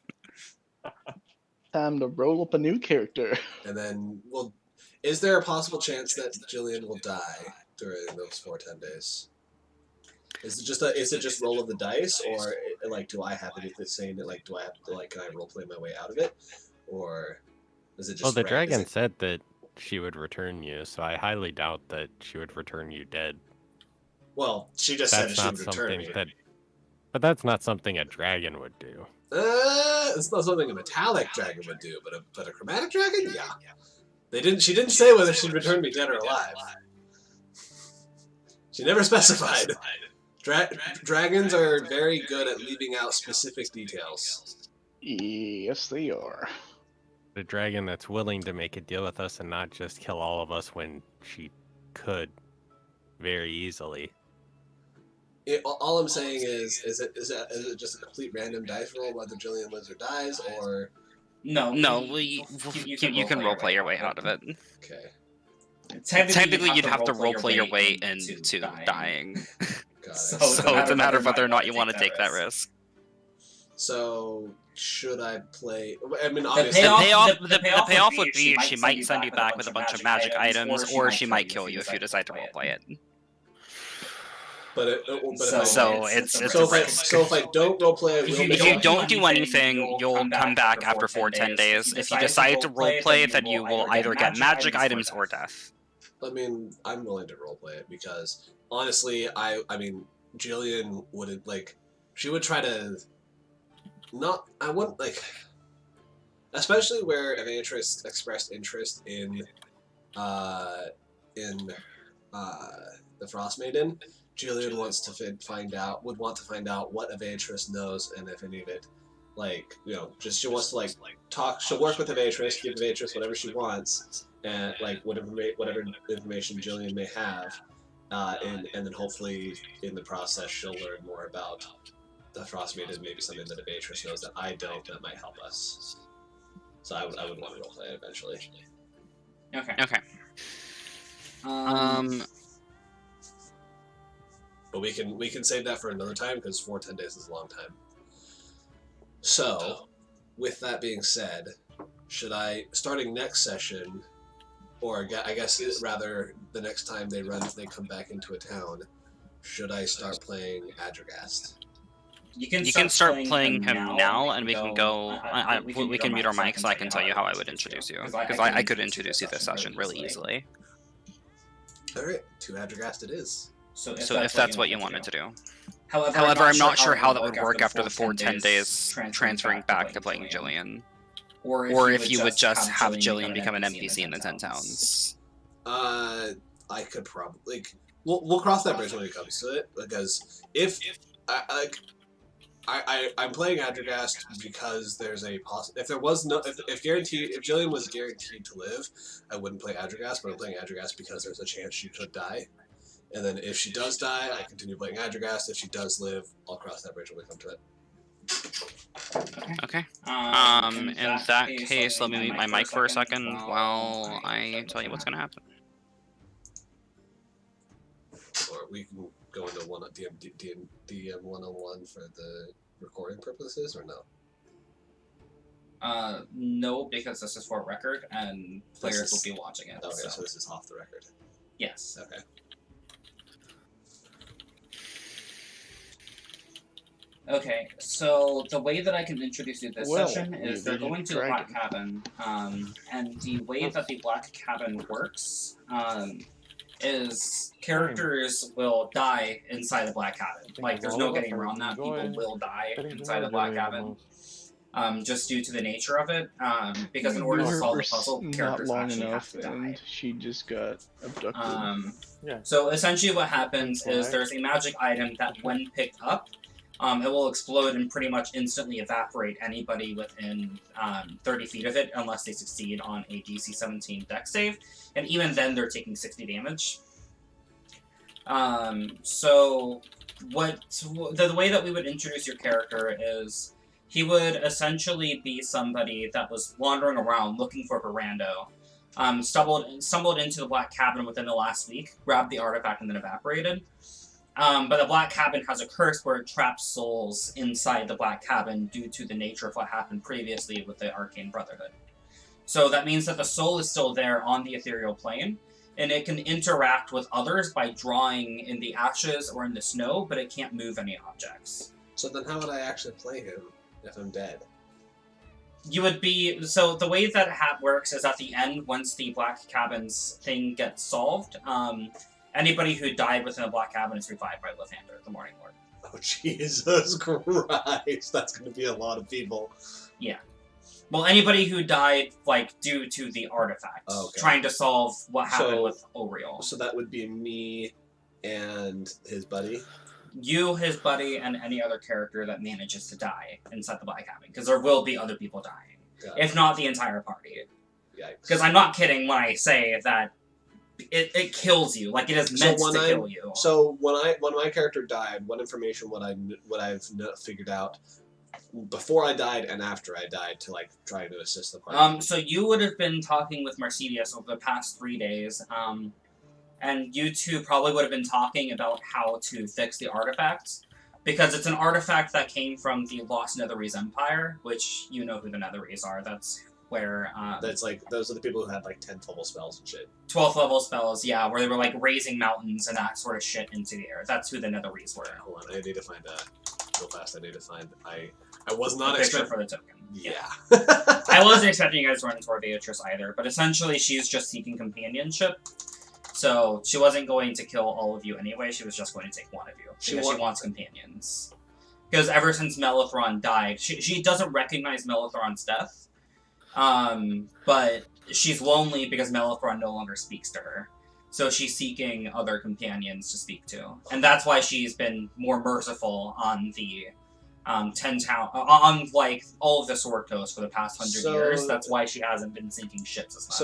Time to roll up a new character. And then, well, is there a possible chance that Jillian will die during those 10 days? Is it just roll of the dice, or like do I have anything saying that like do I have to like can I roleplay my way out of it, or is it just? Well, the dragon said that she would return you, so I highly doubt that she would return you dead. Well, she just said she would return me. But that's not something a dragon would do. It's not something a metallic dragon would do, but a chromatic dragon, yeah. She didn't say whether she'd return me dead or alive. She never specified. Dragons are very good at leaving out specific details. Yes, they are. The dragon that's willing to make a deal with us and not just kill all of us when she could very easily. All I'm saying is it just a complete random dice roll whether Jillian lives or dies, or... No, you can roleplay your way out of it. Okay. Technically, you'd have to roleplay your way into dying. Got it. So it's a matter of whether or not you want to take that risk. So, should I play... I mean, obviously... The payoff would be she might send you back with a bunch of magic items, or she might kill you if you decide to roleplay it. But if I don't roleplay it... If you don't do anything, you'll come back after 10 days. If you decide to roleplay, then you will either get magic items or death. I mean, I'm willing to roleplay it because, honestly, I mean, Jillian wouldn't, like... She would try to... I wouldn't, like... Especially where Beatrice expressed interest in the Frost Maiden, Jillian would want to find out what Beatrice knows and if any of it like, you know, just she wants to like talk. She'll work with the Evatris, give the Evatris whatever she wants, and like whatever information Jillian may have, and then hopefully in the process she'll learn more about the Frostmaiden, maybe something that Evatris knows that I don't, that might help us. So I would want to roleplay it eventually. Okay. But we can save that for another time because 10 days is a long time. So, with that being said, should I, starting next session, or I guess rather the next time they come back into a town, should I start playing Adregast? You can start playing him now, and we can go. We can mute our mics, so I can tell you how I would introduce you, because I could introduce you this session really easily. All right, to Adregast it is. So if that's what you wanted to do. However, I'm not sure how that would work after the 10 days transferring back to playing Jillian. Or if you would just have Jillian become an NPC in the 10 towns. I could probably... We'll cross that bridge when it comes to it, because if I'm playing Adregast because there's a if Jillian was guaranteed to live, I wouldn't play Adregast, but I'm playing Adregast because there's a chance she could die. And then if she does die, I continue playing Adregast. If she does live, I'll cross that bridge when we come to it. Okay. In that case, let me mute my mic for a second while I tell you what's gonna happen. Or we can go into DM 101 for the recording purposes, or no? No, because this is for record, and players will be watching it. Okay, so this is off the record. Yes. Okay. Okay, so the way that I can introduce you this session is they're going to the Black Cabin, and the way that the Black Cabin works is characters will die inside the Black Cabin. Like, there's no getting around that. People will die inside the Black Cabin, just due to the nature of it, because in order to solve the puzzle, characters actually have to die. And she just got abducted. So essentially what happens is there's a magic item that when picked up, it will explode and pretty much instantly evaporate anybody within 30 feet of it unless they succeed on a DC 17 dex save, and even then they're taking 60 damage. So the way that we would introduce your character is he would essentially be somebody that was wandering around looking for a rando, stumbled into the Black Cabin within the last week, grabbed the artifact, and then evaporated. But the Black Cabin has a curse where it traps souls inside the Black Cabin due to the nature of what happened previously with the Arcane Brotherhood. So that means that the soul is still there on the ethereal plane, and it can interact with others by drawing in the ashes or in the snow, but it can't move any objects. So then how would I actually play him if I'm dead? You would be... So the way that hat works is at the end, once the Black Cabin's thing gets solved, anybody who died within the Black Cabin is revived by Lathander, the Morning Lord. Oh, Jesus Christ. That's going to be a lot of people. Yeah. Well, anybody who died, like, due to the artifact. Okay. Trying to solve what happened with Oriel. So that would be me and his buddy? You, his buddy, and any other character that manages to die inside the Black Cabin. Because there will be other people dying. If not the entire party. Because I'm not kidding when I say that it kills you, like it is meant to kill you. So when my character died, what information would I've figured out before I died and after I died to like try to assist the party? So you would have been talking with Mercedes over the past 3 days, and you two probably would have been talking about how to fix the artifacts, because it's an artifact that came from the Lost Netherese Empire, which you know who the Netherese are. That's where that's like those are the people who had like 10th level spells and shit. 12th level spells, yeah, where they were like raising mountains and that sort of shit into the air. That's who the Netherese were. Okay, hold on, I need to find real fast. I need to find. I was not expecting for the token. Yeah. I wasn't expecting you guys to run toward Beatrice either, but essentially she's just seeking companionship. So she wasn't going to kill all of you anyway. She was just going to take one of you because she wants companions. Because ever since Melithron died, she doesn't recognize Melithron's death. But she's lonely because Melithron no longer speaks to her. So she's seeking other companions to speak to. And that's why she's been more merciful on the on like all of the Sword Coast for the past 100 years. That's why she hasn't been sinking ships as much.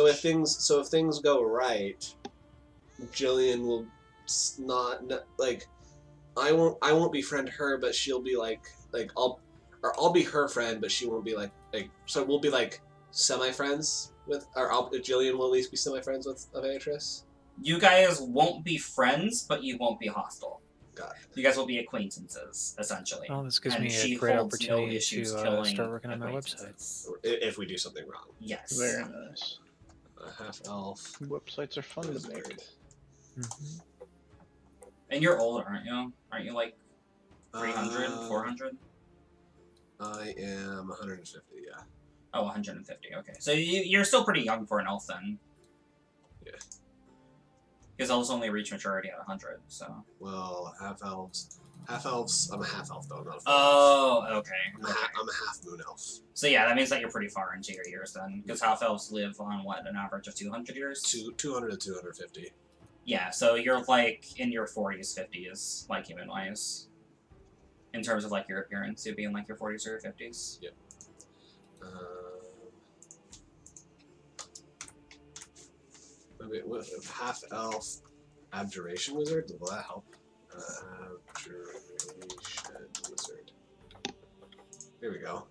So if things go right, Jillian will not like. I won't befriend her, but she'll be like I'll be her friend, but she won't be like so we'll be like semi-friends with, or Jillian will at least be semi-friends with Beatrice. You guys won't be friends, but you won't be hostile. Got it. You guys will be acquaintances, essentially. Oh, this gives and me a great opportunity to start working on my website. If we do something wrong. Yes. Very nice. Half elf. Websites are fun to make. Mm-hmm. And you're old, aren't you? Aren't you like 300, 400? I am 150, yeah. Oh, 150, okay. So you're still pretty young for an elf then. Yeah. Because elves only reach maturity at 100, so... Well, half elves, I'm a half elf though, not a full elf. Oh, okay. I'm a half moon elf. So yeah, that means that you're pretty far into your years then. Because half elves live on, what, an average of 200 years? 200 to 250. Yeah, so you're like in your 40s, 50s, like human-wise. In terms of like your appearance, you'd be in like your 40s or your 50s. Yep. What half elf abjuration wizard? Will that help? Abjuration wizard. Here we go.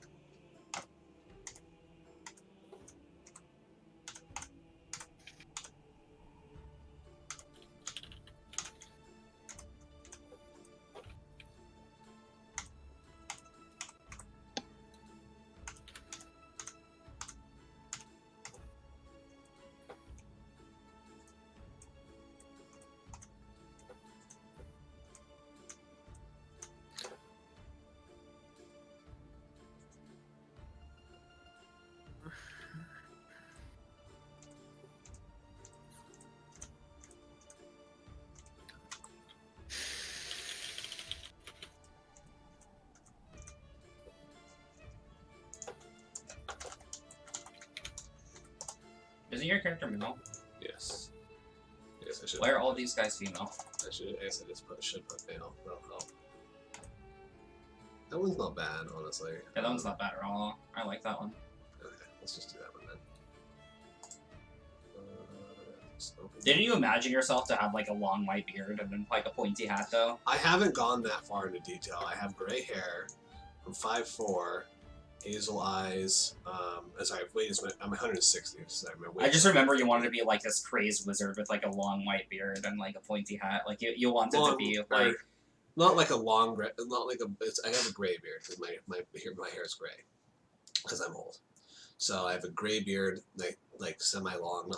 Isn't your character male? Yes. Yes, I should. Why are all these guys female? I guess I just should put male. That'll help. That one's not bad, honestly. Yeah, that one's not bad at all. I like that one. Okay, let's just do that one then. Didn't you imagine yourself to have like a long white beard and then like a pointy hat though? I haven't gone that far into detail. I have gray hair. I'm 5'4", hazel eyes. Sorry, weight is I'm 160. Sorry, my weight. I just remember you wanted to be like this crazy wizard with like a long white beard and like a pointy hat. Like you wanted to be like not like a long gray, not like a. I have a gray beard because my hair is gray because I'm old. So I have a gray beard, like semi-long,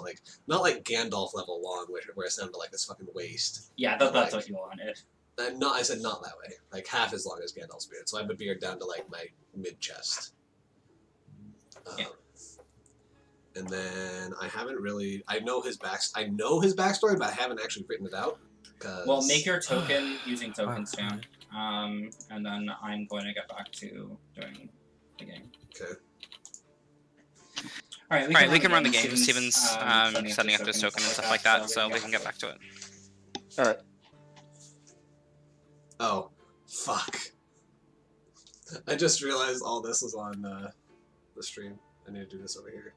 not like Gandalf level long, where it's down to like this fucking waist. Yeah, that's what you wanted. I said not that way. Like half as long as Gandalf's beard. So I have a beard down to like my mid chest. Yeah. And then I haven't really. I know his backstory, but I haven't actually written it out. Well, make your token using token stone. And then I'm going to get back to doing the game. Okay. Alright, we can run the game. Steven's setting up his token and stuff like that, so we can get back to it. Alright. Oh, fuck. I just realized all this was on the stream. I need to do this over here.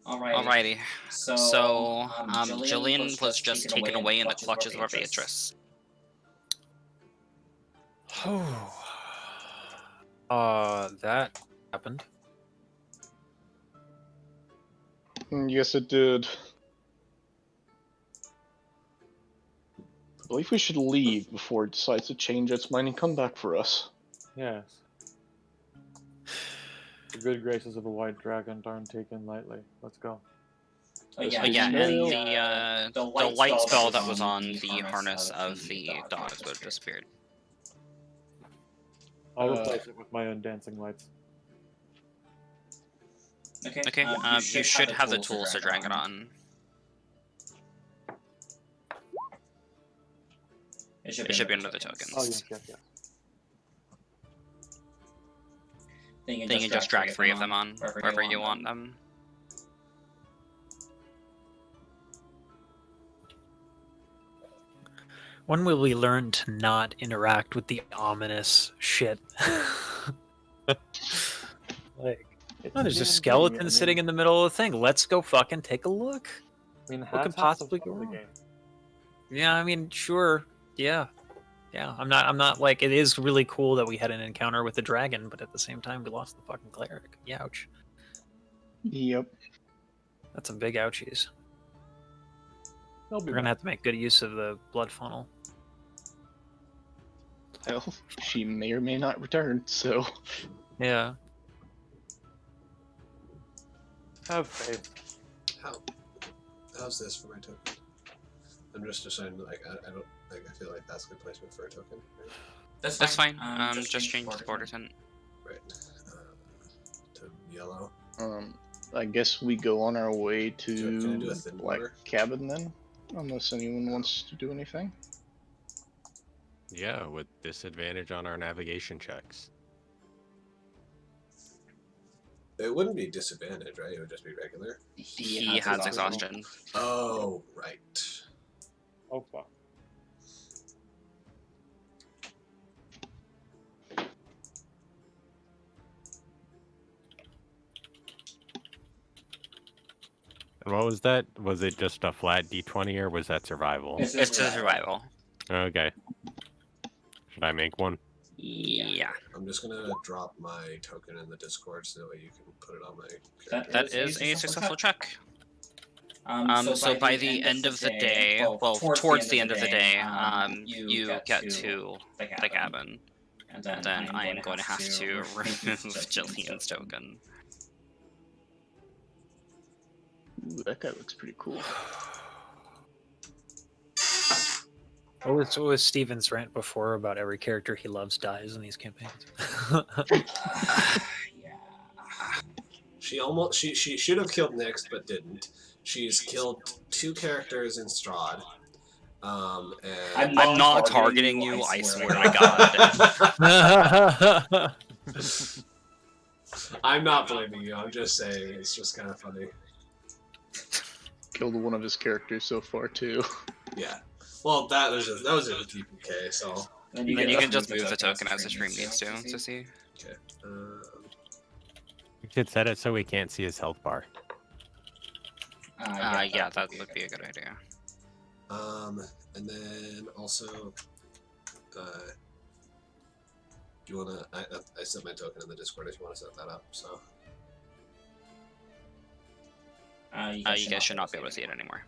Alrighty. So Jillian was just taken away in the clutches of Beatrice. That happened. Yes, it did. I believe we should leave before it decides to change its mind and come back for us. Yes. The good graces of a white dragon aren't taken lightly. Let's go. Yeah, and the light spell that was on the harness of the dogs would have disappeared. I'll replace it with my own dancing lights. Okay, you should have the tools to drag it on. It should be under the tokens. Oh, yes. then you can just drag 3 of them on wherever you want them. When will we learn to not interact with the ominous shit? Like, oh, there's a skeleton sitting in the middle of the thing. Let's go fucking take a look. I mean, what could possibly go wrong? Yeah, I mean, sure. Yeah. I'm not like, it is really cool that we had an encounter with the dragon, but at the same time we lost the fucking cleric. Yeah, ouch. Yep. That's some big ouchies. We're gonna have to make good use of the blood funnel. Well, she may or may not return, so... Yeah. Have faith. How's this for my token? I'm just deciding, like, I don't, like, I feel like that's a good placement for a token. Right? That's fine. Just change the border tint. Right. To yellow. I guess we go on our way to Can I do a thin Black border? Cabin then? Unless anyone wants to do anything. Yeah, with disadvantage on our navigation checks. It wouldn't be disadvantage, right? It would just be regular. He has exhaustion. Oh, right. Oh, fuck. And what was that? Was it just a flat D20 or was that survival? It's a survival. Okay. Should I make one? Yeah. I'm just gonna drop my token in the Discord so that way you can put it on my character. That is a successful check. So by the end of the day, well, towards the end of the day, you get to the cabin. And then I am going to have to remove Jillian's token. Ooh, that guy looks pretty cool. What was Steven's rant before about every character he loves dies in these campaigns? She should have killed Nyx, but didn't. She's killed 2 characters in Strahd. And I'm not targeting you, I swear to God. I'm not blaming you, I'm just saying, it's just kind of funny. Killed one of his characters so far, too. Yeah. Well, that was a DPK, so... Then you can just move the token as the stream needs to see. Okay. You could set it so we can't see his health bar. Yeah, that would be a good idea. And then also, do you wanna? I set my token in the Discord if you want to set that up. So. You guys should not be able to see it anymore.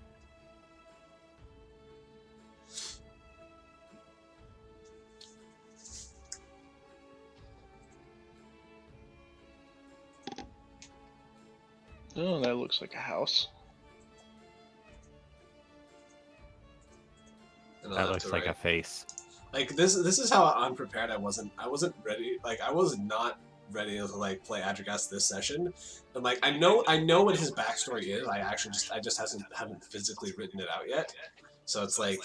Oh, that looks like a house. That looks like a face. Like this is how unprepared I wasn't. I wasn't ready. Like I was not ready to like play Adrigast this session. And like I know what his backstory is. I just haven't physically written it out yet. So it's like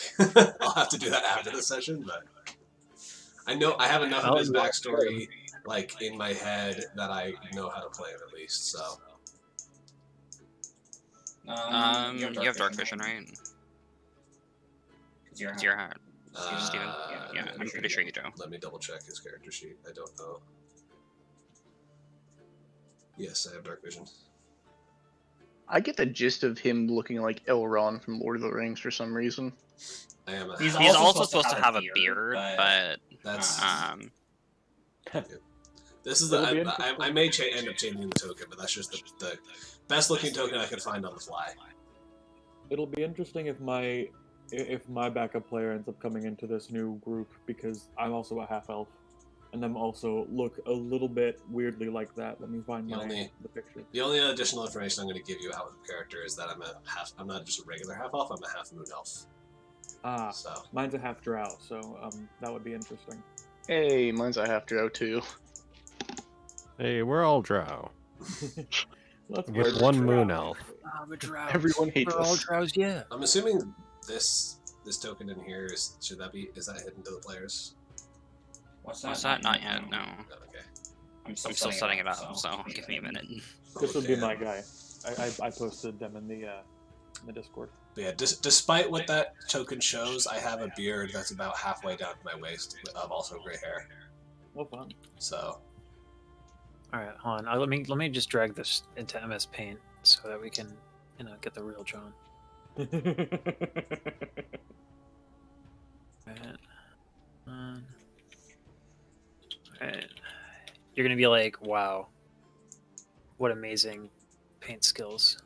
I'll have to do that after the session. But I know I have enough of his backstory like in my head that I know how to play it at least. So. You have dark vision, right? It's your hat. Steven? Yeah, I'm pretty sure you do. Let me double check his character sheet. I don't know. Yes, I have dark vision. I get the gist of him looking like Elrond from Lord of the Rings for some reason. I am. He's also supposed to have a beard, but that's. This is the. I may end up changing the token, but that's just the best looking token I could find on the fly. It'll be interesting if my backup player ends up coming into this new group, because I'm also a half elf, and them also look a little bit weirdly like that. Let me find the picture. The only additional information I'm going to give you about the character is that I'm not just a regular half elf. I'm a half moon elf. Ah, so mine's a half drow, so that would be interesting. Hey, mine's a half drow too. Hey, we're all drow. With one moon elf. I'm a drow. Everyone hates We're all us. drows, yeah. I'm assuming this token in here is that hidden to the players? What's that? Not yet. No. Okay. I'm still setting it up, so give me a minute. This would be my guy. I posted them in the Discord. But yeah, despite what that token shows, I have a beard that's about halfway down to my waist of also gray hair. Oh, fun. So. All right, hold on. Let me just drag this into MS Paint so that we can, get the real John. Alright. You're gonna be like, wow, what amazing paint skills.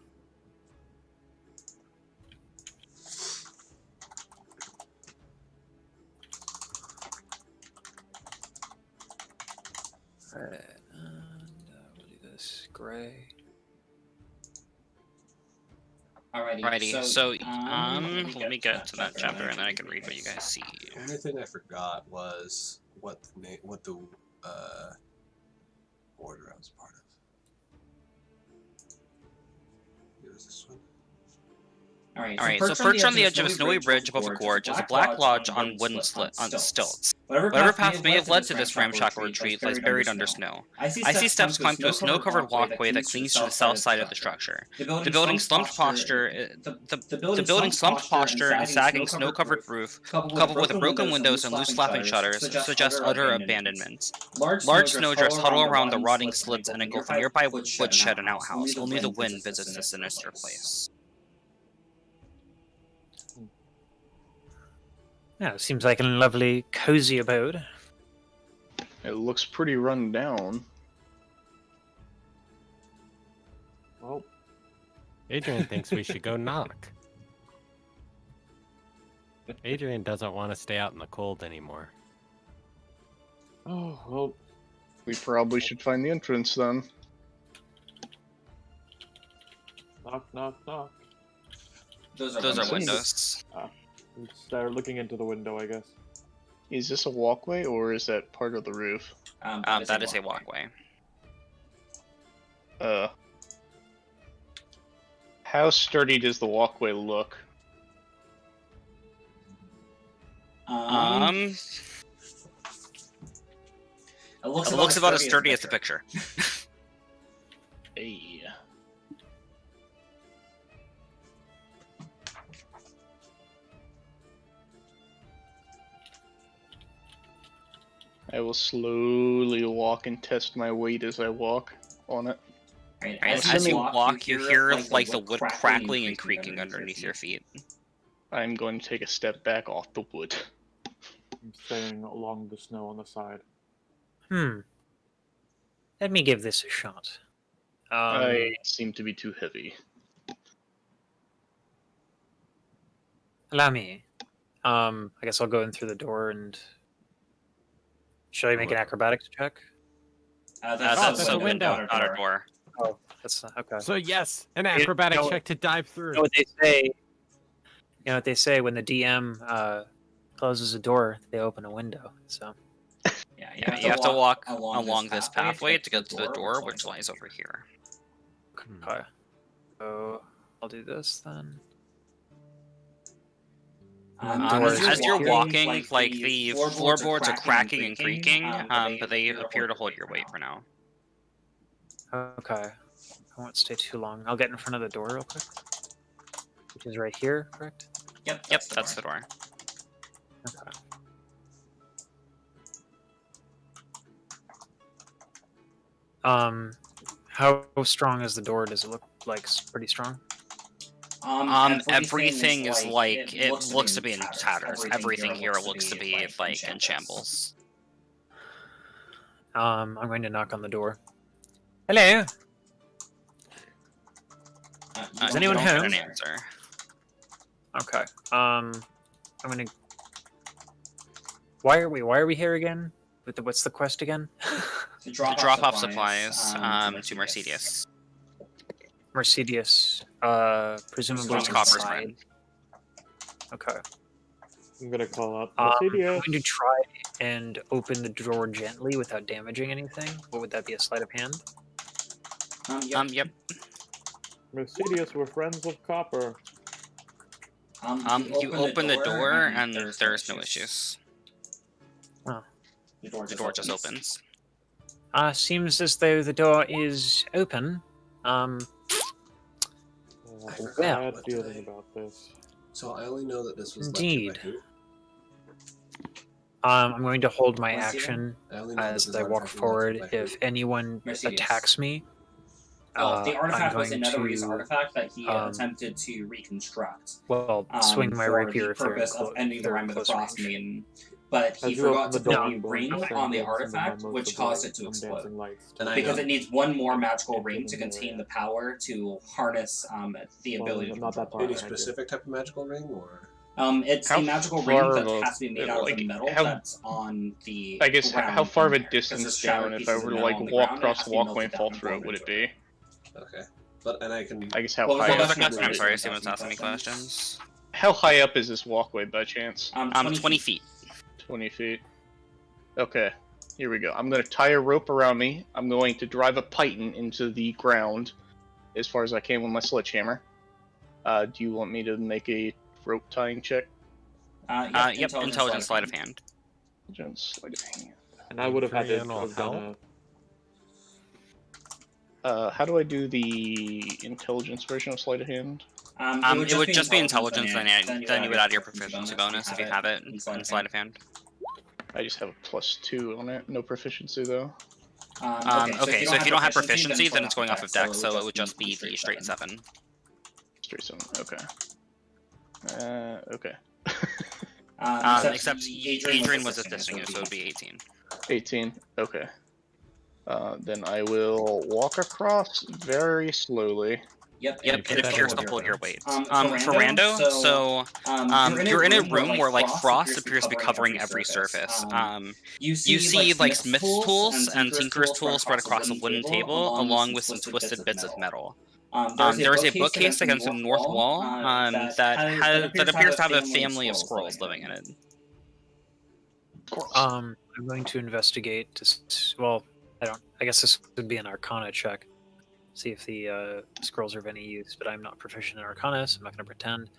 Alright, and we'll do this gray. Alrighty, so let me get to that chapter and then I can read what you guys see. The only thing I forgot was what the order I was part of. Here's this one. Alright, so perched on the edge of a snowy bridge above a gorge is a black lodge on wooden stilts. Whatever path may have led to this ramshackle retreat lies buried under snow. I see steps climb to a snow-covered walkway that clings to the south side of the structure. The building's slumped posture and sagging snow-covered roof, coupled with broken windows and loose flapping shutters, suggest utter abandonment. Large snowdrifts huddle around the rotting slits and engulf a nearby woodshed and outhouse. Only the wind visits this sinister place. Yeah, it seems like a lovely, cozy abode. It looks pretty run down. Well, Adrian thinks we should go knock. Adrian doesn't want to stay out in the cold anymore. oh, well, We probably should find the entrance then. knock, knock, knock. Those are windows. We start looking into the window, I guess. Is this a walkway or is that part of the roof? That is a walkway. How sturdy does the walkway look? It looks about as sturdy as the picture. Hey. I will slowly walk and test my weight as I walk on it. As you walk, you hear like the wood crackling and creaking underneath your feet. I'm going to take a step back off the wood. I'm staying along the snow on the side. Let me give this a shot. I seem to be too heavy. Allow me. I guess I'll go in through the door and... Shall I make an acrobatics check? That's a window, not a door. Oh, that's not... Okay. So yes, an acrobatics check to dive through. You know what they say? You know what they say when the DM closes a door, they open a window. So yeah, you have to walk along this pathway to get to the door, which lies over here. Okay. So I'll do this then. As you're walking, like the floorboards are cracking and creaking, but they appear to hold your weight for now. Okay. I won't stay too long. I'll get in front of the door real quick. Which is right here, correct? Yep, that's the door. Okay. How strong is the door? Does it look like it's pretty strong? Everything is like, it looks to be in tatters. Everything here looks to be like in shambles. I'm going to knock on the door. Hello? Is anyone home? An answer. Okay. I'm gonna... Why are we here again? What's the quest again? To drop off supplies to Mercedes. Mercedes, presumably Copper's inside. friend. Okay. I'm gonna call up I'm Mercedes. going to try and open the door gently without damaging anything. What would that be, a sleight of hand? Yep. Mercedes, we're friends of Copper. You open the door and there's no issues. Oh. The door just opens. Seems as though the door is open. I have a Well, bad feeling about this. So I only know that this was Indeed. lectured by who? I'm going to hold my Marcia? action I only know as this I walk artifact was forward. lectured by who? If anyone Mercedes. attacks me, Oh, the artifact I'm was going Netherese to, artifact that he attempted to reconstruct. swing my for rapier the through purpose of ending the Rime of the Frost range. Maiden. But he As you forgot open to the put door, a I'm ring going to on the send artifact, most which of caused the it to lights, some explode. dancing lights to And I Because know. it needs one more magical Can't ring get to in there contain yet. the power to harness the Well, ability to not that control far Any it. ahead. specific type of magical ring, or It's How a magical far ring that of a- has to be made out of the like, metal how- that's on the I guess ground how far of a in there, 'cause there's distance shattered down, if I pieces of were to metal like on the walk ground, it across has the to be walkway melted and fall down through it, and would it formed into be? okay, but and I can. I guess how What was high the up? question? I'm sorry, Asking Steven's asking me questions. questions. How high up is this walkway by chance? 20 feet. 20 feet. Okay, here we go. I'm going to tie a rope around me. I'm going to drive a python into the ground as far as I can with my sledgehammer. Do you want me to make a rope tying check? Yep, intelligence sleight of hand. Intelligence sleight of hand. And I would have had to Adrian will have done help. How do I do the intelligence version of sleight of hand? It would just be intelligence, then you would add your proficiency bonus if you have it in sleight of hand. I just have a +2 on it. No proficiency though. Okay, so if you don't have proficiency, then it's going off of dex, so it would just be the straight 7. Straight 7. Okay. Okay. Except Adrian was assisting you, so it would be 18. 18. Okay. Then I will walk across very slowly. Yep, you it put that appears in to your hold your book. weight. For For Rando, so, you're in a room where like frost appears to be covering every surface. You see like smith's tools and tinker's tools spread across a wooden table, along with some twisted bits of metal. There is a bookcase against the north wall that appears to have a family of squirrels living in it. I'm going to investigate. Well, I guess this would be an Arcana check. See if the scrolls are of any use, but I'm not proficient in Arcana, so I'm not going to pretend.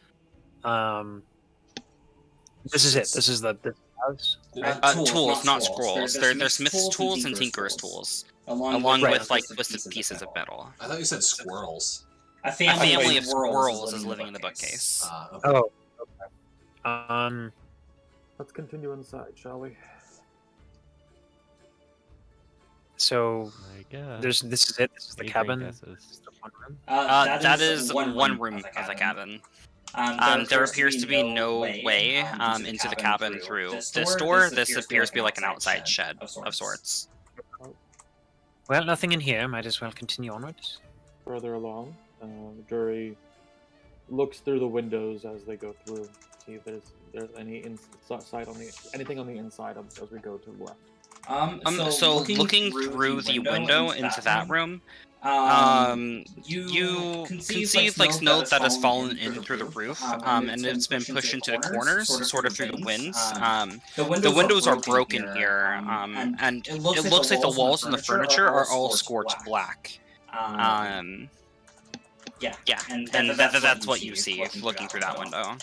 This is it. This is the house. Tools, not scrolls. They're smith's tools and tinker's tools, along with like twisted pieces of metal. I thought you said squirrels. A A family of squirrels is living in the bookcase. Okay. Oh, okay. Let's continue inside, shall we? So I guess. this is it. This is the cabin. Guesses. This is the one room. That is one room of the cabin. There appears to be no way into the cabin through this door. This appears to be like an outside shed of sorts. Well, nothing in here. Might as well continue onwards. Further along, Jury looks through the windows as they go through, see if there's any anything on the inside as we go to the left. So looking through the window into that room, you can see like snow that has fallen in through the roof, and it's been pushed into the corners, sort of through the winds. The windows are broken here, and it looks like the walls and the furniture are all scorched black. Yeah, and that's what you see looking through that window.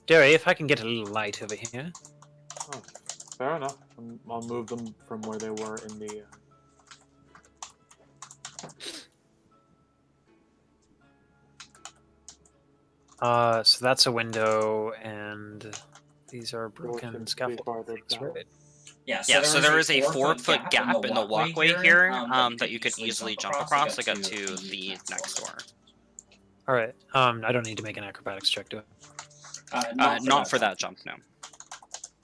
Derry, if I can get a little light over here. Oh, fair enough. I'll move them from where they were in the. So that's a window, and these are broken scaffoldings, right? Yeah, so there is a 4-foot gap in the walkway here that you could easily jump across to get to the next door. All right. I don't need to make an acrobatics check, do I? Not for that jump, no.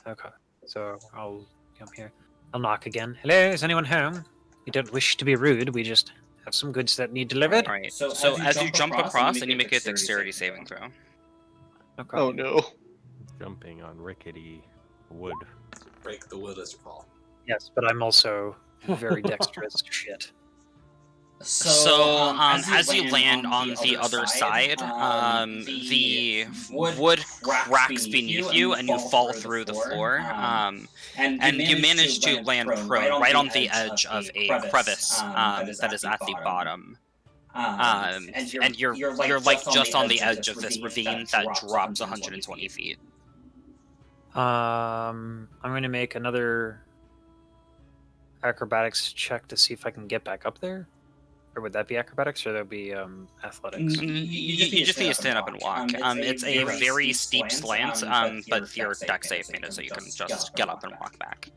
Okay. So I'll come here. I'll knock again. Hello, is anyone home? We don't wish to be rude. We just have some goods that need delivered. All right. So as you jump across, and you make a dexterity saving throw. Okay. Oh no. Jumping on rickety wood. Break the wood as you fall. Yes, but I'm also very dexterous shit. So as you land on the other side, the wood cracks beneath you, and you fall through the floor. And you manage to land prone right on the edge of a crevice that is at the bottom. And you're like just on the edge of this ravine that drops 120 feet. I'm going to make another acrobatics check to see if I can get back up there. Or would that be acrobatics, or that would be athletics? You just need to stand up and walk. It's a very steep slant, but your deck save made it so you can just get up and walk back.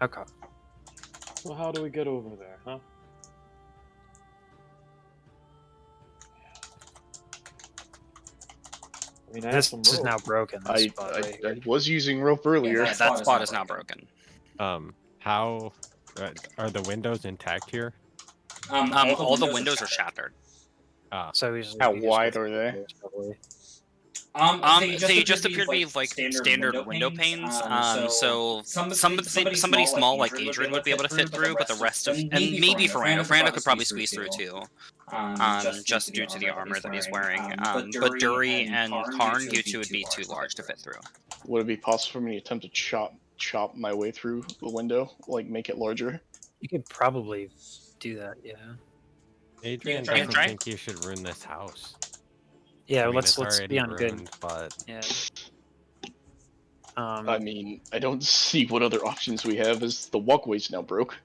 Okay. So how do we get over there, huh? I mean, This is now broken. I was using rope earlier. Yeah, that spot is now broken. How are the windows intact here? All the windows are shattered. So how wide are they? They just appear to be like standard window panes. So somebody small like Adrian would be able to fit through, but the rest of, and maybe Ferrando could probably squeeze through too. Just due to the armor that he's wearing. But Dury and Karn, you two would be too large to fit through. Would it be possible for me to attempt to chop my way through the window, like make it larger? You could probably do that, yeah. Adrian doesn't think you should ruin this house. Yeah, I mean, let's be on ruined, good. But Yeah. I mean, I don't see what other options we have, as the walkway's now broke.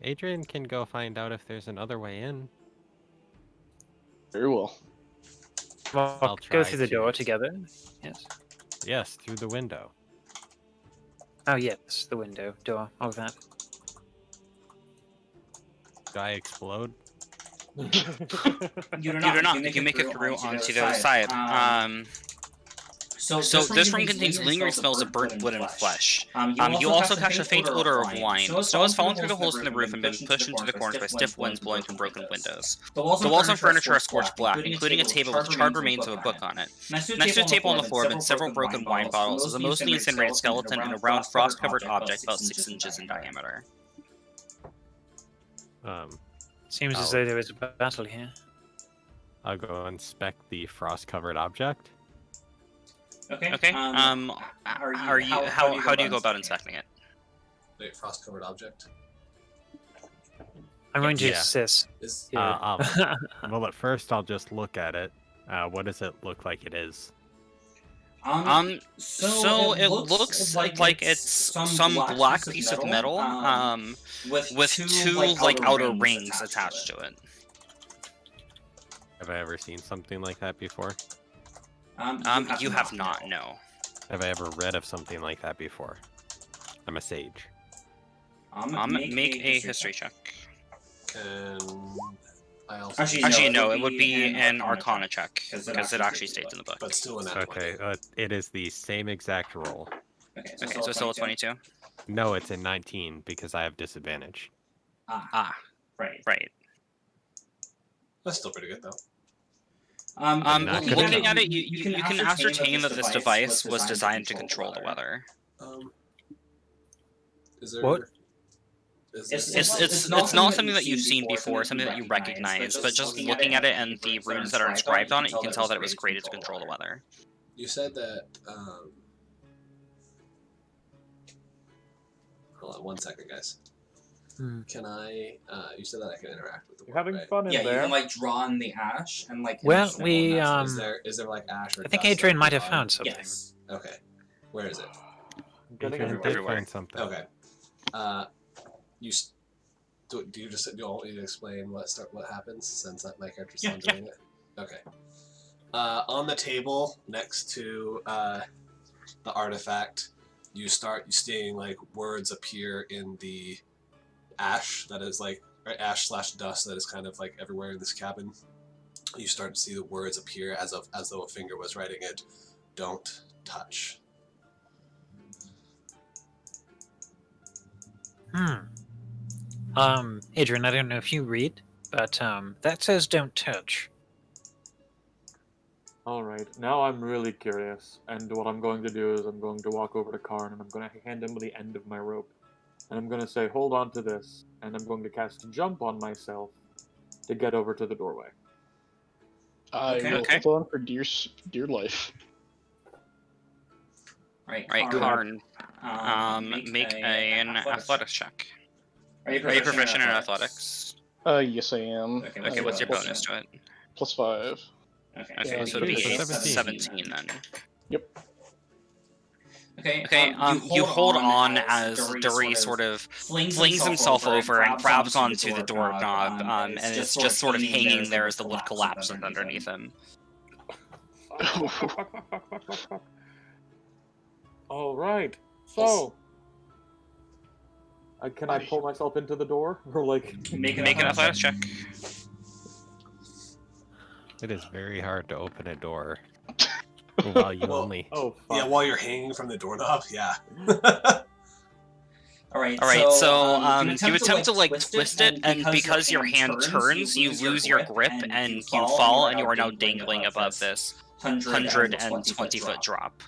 Adrian can go find out if there's another way in. Very well. Well, go through the door together. Yes. Yes, through the window. Oh yes, the window door. All of that. Do I explode? You do not. You make it through onto the other side. So this room contains lingering smells of burnt wood and flesh. You also catch a faint odor of wine. Snow has fallen through the holes in the roof and been pushed into the corners by stiff winds blowing from broken windows. The walls and furniture are scorched black, including a table with charred remains of a book on it. Next to the table on the floor have been several broken wine bottles, as a mostly incinerated skeleton and a round frost-covered object about 6 inches in diameter. Seems as though there was a battle here. I'll go inspect the frost-covered object. Okay. How do you go about inspecting it? Wait, frost-covered object? I'm going to assist. Well, at first I'll just look at it. What does it look like it is? So it looks like it's some black piece of metal, with two like outer rings attached to it. Have I ever seen something like that before? You have not, no. Have I ever read of something like that before? I'm a sage. Make a history check. And I also Actually, no, it would be an Arcana check, because it actually states in the book. but still in that Okay, it is the same exact roll. Okay, so still a 22? No, it's a 19, because I have disadvantage. Right. That's still pretty good though. Looking at it, you can ascertain that this device was designed to control the weather. Is there? What? It's not something that you've seen before, something that you recognize, but just looking at it and the runes that are inscribed on it, you can tell that it was created to control the weather. You said that. Hold on 1 second, guys. Can I? You said that I can interact with the You're world, having right? fun in there. Yeah, you can like draw in the ash and like. Well, we Is there like ash or? I think dust Adrian that might have can found something. Yes. Okay, where is it? Adrian did everywhere. find something. Okay. Do you want me to explain what happens since that my character's not doing it? Okay. On the table next to the artifact, you start seeing like words appear in the ash that is like ash/dust that is kind of like everywhere in this cabin. You start to see the words appear as though a finger was writing it. Don't touch. Adrian, I don't know if you read, but that says don't touch. Alright, now I'm really curious, and what I'm going to do is I'm going to walk over to Karn and I'm going to hand him the end of my rope. And I'm going to say, hold on to this, and I'm going to cast Jump on myself to get over to the doorway. I will hold on for dear life. Right, Karn. Make an athletics check. Are you proficient in athletics? Yes I am. Okay, what's your bonus to it? +5. Okay, so it'll be 17 then. Yep. Okay, you hold on as Dury sort of flings himself over and grabs onto the doorknob, and it's just sort of hanging there as the wood collapses underneath him. All right, so can I pull myself into the door, or like make an athletics check? It is very hard to open a door while you only. Oh, fuck. Yeah, while you're hanging from the doorknob. Yeah. All right. So you attempt to like twist it, and because your hand turns, you lose your grip and you fall, and you are now dangling above this 120-foot drop.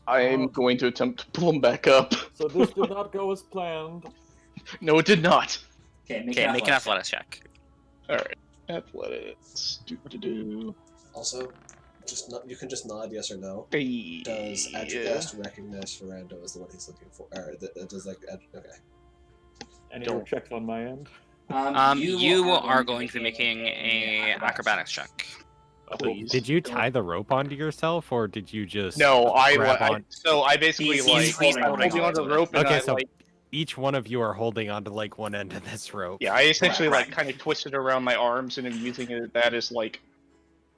I am going to attempt to pull him back up. So this did not go as planned. No, it did not. Okay, make an athletics check. All right, athletics. Also, you can just nod yes or no. Hey, Does Adrigast recognize Ferrando as the one he's looking for? Or does like okay? Any more checks on my end? You are going to be making a acrobatics check. Please. Did you tie the rope onto yourself, or did you just? No, I basically He's holding onto the rope. And okay, so each one of you are holding onto like one end of this rope. Yeah, I essentially like kind of twisted around my arms and am using that as like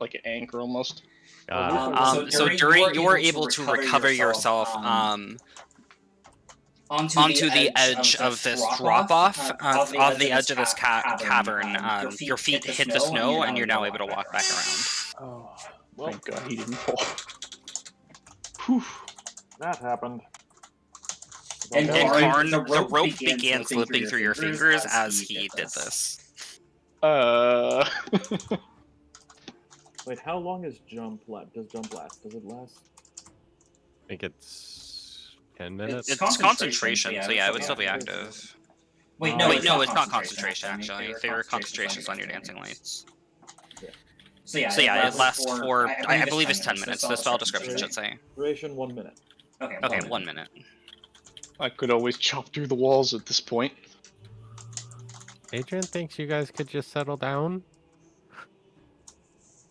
an anchor almost. So during you're able to recover yourself onto the edge of this drop-off, on the edge of this cavern. Your feet hit the snow, and you're now able to walk back around. Oh, well, Thank God he didn't fall. Whew, that happened. And Karn, the rope began slipping through your fingers as he did this. Wait, how long is jump last? Does jump last? Does it last? I think it's 10 minutes. It's concentration, so yeah, it would still be active. Wait, no, it's not concentration, actually. Favorite concentration is on your dancing lights. So yeah, it lasts for, I believe it's 10 minutes. The spell description should say. Duration 1 minute. Okay, 1 minute. I could always chop through the walls at this point. Adrian thinks you guys could just settle down.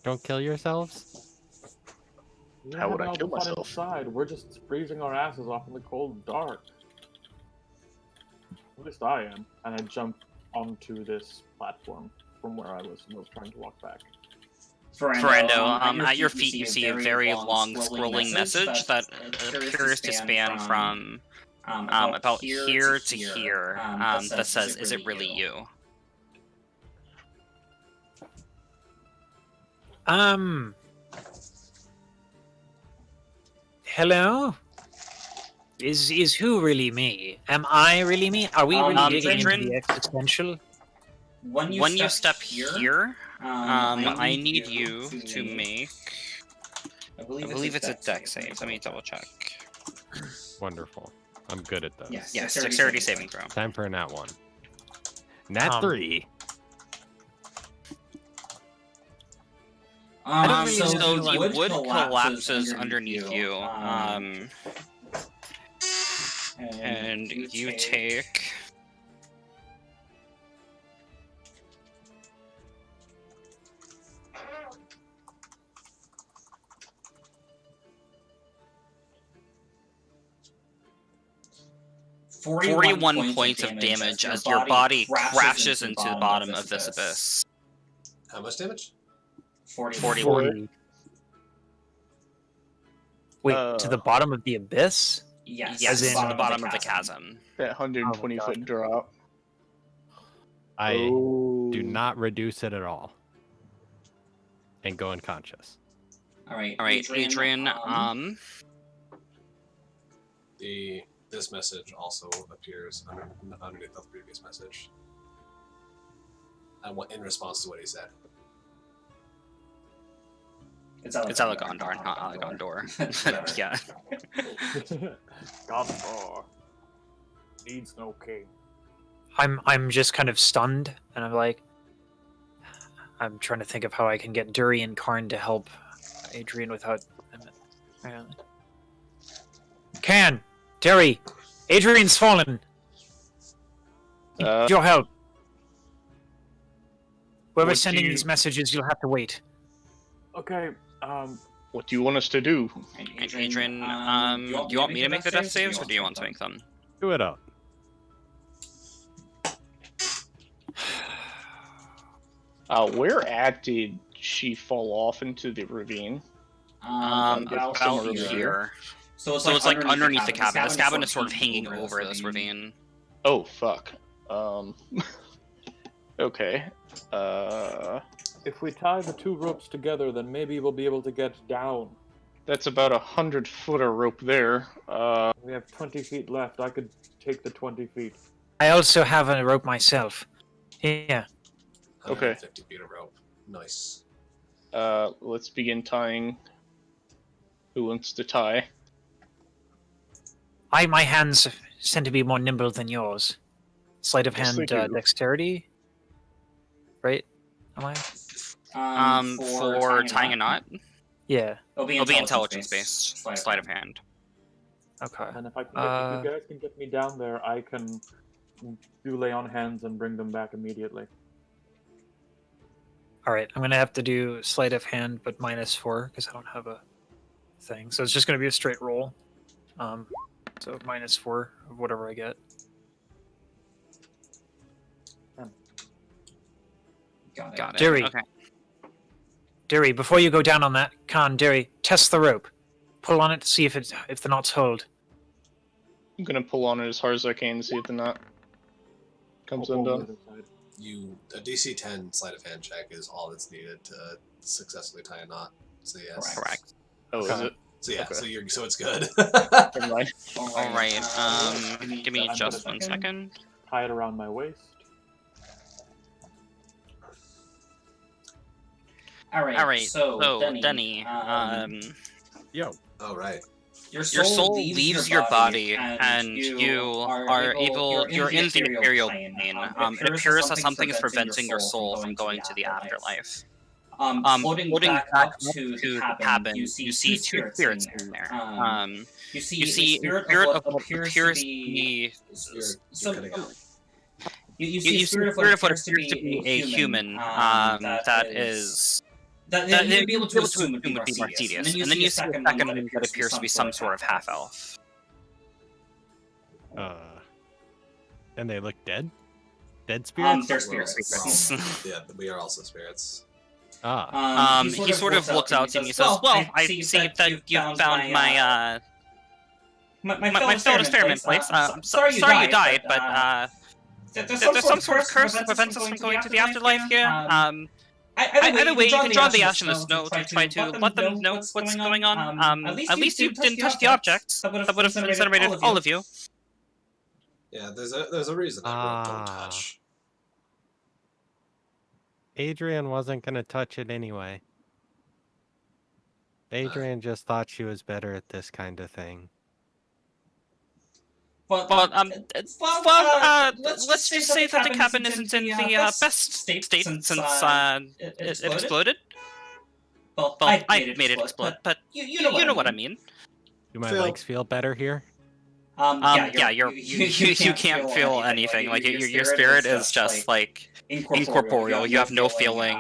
Don't kill yourselves. How would I kill myself? Inside. We're just freezing our asses off in the cold dark. At least I am. And I jump onto this platform from where I was trying to walk back. Ferrando, at your feet you see a very long scrolling message that appears to span from about here to here, that says, "Is it really you?" Hello? Is who really me? Am I really me? Are we really digging into the existential? When you step here, I need you to make, I believe it's a dex save. Let me double check. Wonderful. I'm good at those. Yes, dexterity saving throw. Time for a nat 1. Nat 3. So the wood collapses underneath you, and you take... $41 points of damage as your body crashes into the bottom of this abyss. How much damage? 40. Wait, to the bottom of the abyss? Yes, as in to the bottom of the chasm. That 120-foot drop. I do not reduce it at all. And go unconscious. All right, Adrian. This message also appears underneath the previous message. In response to what he said. It's Alagondar, not Alagondor. Yeah. Gondor needs no king. I'm just kind of stunned, and I'm trying to think of how I can get Dury and Karn to help Adrian without. Dury, Adrian's fallen. Your help. Whoever's sending these messages, you'll have to wait. Okay. What do you want us to do? Adrian, do you want me to make the death saves, or do you want to make them? Do it up. Where at did she fall off into the ravine? About here. So it's like underneath the cabin. This cabin is sort of hanging over this ravine. Oh, fuck. Okay. If we tie the 2 ropes together, then maybe we'll be able to get down. That's about 100-footer rope there. We have 20 feet left. I could take the 20 feet. I also have a rope myself. Yeah. Okay. 50 feet of rope. Nice. Let's begin tying. Who wants to tie? My hands tend to be more nimble than yours. Sleight of hand dexterity. Right? Am I? For tying a knot? Yeah. It'll be intelligence-based. Sleight of hand. Okay. And if you guys can get me down there, I can do lay on hands and bring them back immediately. Alright, I'm gonna have to do sleight of hand, but -4, because I don't have a thing. So it's just gonna be a straight roll. So -4 of whatever I get. Got it. Derry. Okay. Derry, before you go down on that, Derry, test the rope. Pull on it to see if the knots hold. I'm gonna pull on it as hard as I can to see if the knot comes undone. A DC 10 sleight of hand check is all that's needed to successfully tie a knot. So yes. Correct. Oh, is it? So yeah, Okay. so it's good. Never mind. Alright, give me just 1 second. Tie it around my waist. Alright, so Denny, Yo. Oh right. Your soul leaves your body, and you're in the ethereal plane. It appears that something is preventing your soul from going to the afterlife. Floating back up to the cabin, you see 2 spirits in there. You see a spirit of what appears to be you see a spirit of what appears to be a human that you'd be able to assume would be Mercedes. And then you see a second one that appears to be some sort of half-elf. And they look dead? Dead spirits? They're spirits. Yeah, we are also spirits. He sort of looks out to you and he says, well, I see that you found my fellow experiment place. Sorry you died, but there's some sort of curse that prevents us from going to the afterlife here. Either way, you can draw the ash in the snow to try to let them know what's going on. At least you didn't touch the objects. That would have incinerated all of you. Yeah, there's a reason that rope don't touch. Adrian wasn't gonna touch it anyway. Adrian just thought she was better at this kind of thing. Let's just say that the cabin isn't in the best state since it exploded. Well, I made it explode, but you know what I mean. Do my legs feel better here? Yeah, you can't feel anything. Like your spirit is just like incorporeal. You have no feeling.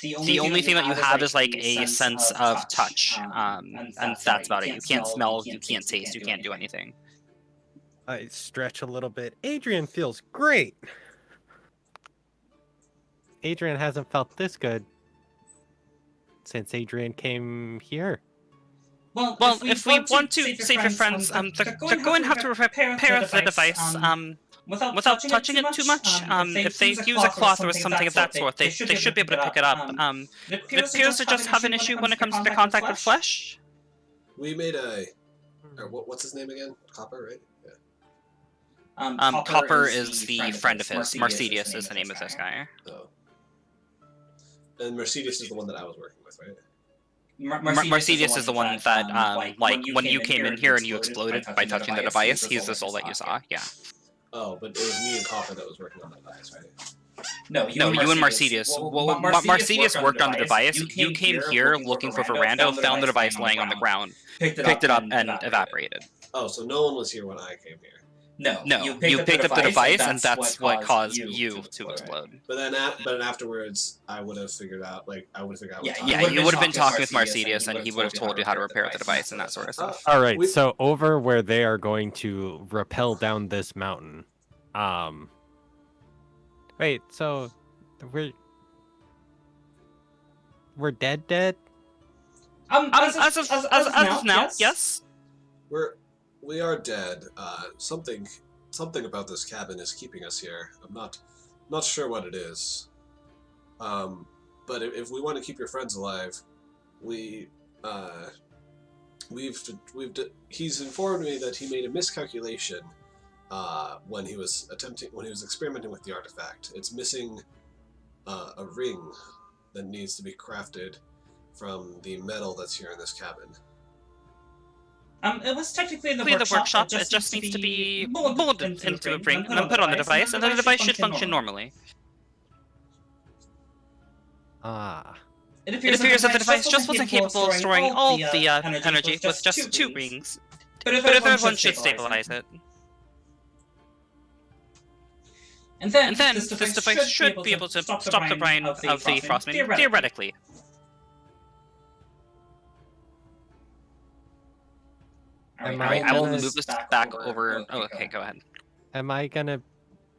The only thing that you have is like a sense of touch, and that's about it. You can't smell, you can't taste, you can't do anything. I stretch a little bit. Adrian feels great. Adrian hasn't felt this good since Adrian came here. Well, if we want to save your friends, they're going to have to repair the device without touching it too much. If they use a cloth or something of that sort, they should be able to pick it up. It appears to just have an issue when it comes to contact with flesh. We made what's his name again? Copper, right? Yeah. Copper is the friend of his. Mercedes is the name of this guy. Oh. And Mercedes is the one that I was working with, right? Mercedes is the one that, like, when you came in here and you exploded by touching the device, he's the soul that you saw, yeah. Oh, but it was me and Copper that was working on the device, right? No, you and Mercedes. Well, Mercedes worked on the device. You came here looking for Verando, found the device laying on the ground, picked it up, and evaporated. Oh, so no one was here when I came here. No, you picked up the device, and that's what caused you to explode. But then afterwards, I would have figured out, Yeah, you would have been talking with Marcidius, and he would have told you how to repair the device and that sort of stuff. All right, so over where they are going to rappel down this mountain. Wait, so we're dead? As of now, yes. We are dead. Something about this cabin is keeping us here. I'm not sure what it is. But if we want to keep your friends alive, he's informed me that he made a miscalculation when he was experimenting with the artifact. It's missing a ring that needs to be crafted from the metal that's here in this cabin. It was technically in the workshop. It just needs to be molded into a ring and then put on the device, and then the device should function normally. It appears that the device just wasn't capable of storing all the energy with just 2 rings, but a third one should stabilize it. And then this device should be able to stop the brine of the frostman, theoretically. Alright, I will move this back over. Oh, okay, go ahead. Am I gonna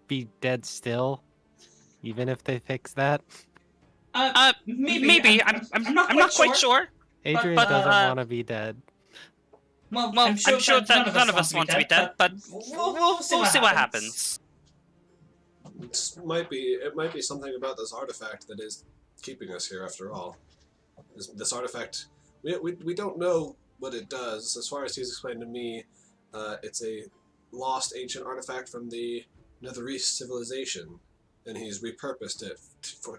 be dead still, even if they fix that? Maybe. I'm not quite sure. Adrian doesn't want to be dead. Well, I'm sure that none of us want to be dead, but we'll see what happens. It might be something about this artifact that is keeping us here after all. This artifact, we don't know what it does. As far as he's explained to me, it's a lost ancient artifact from the Netherese civilization, and he's repurposed it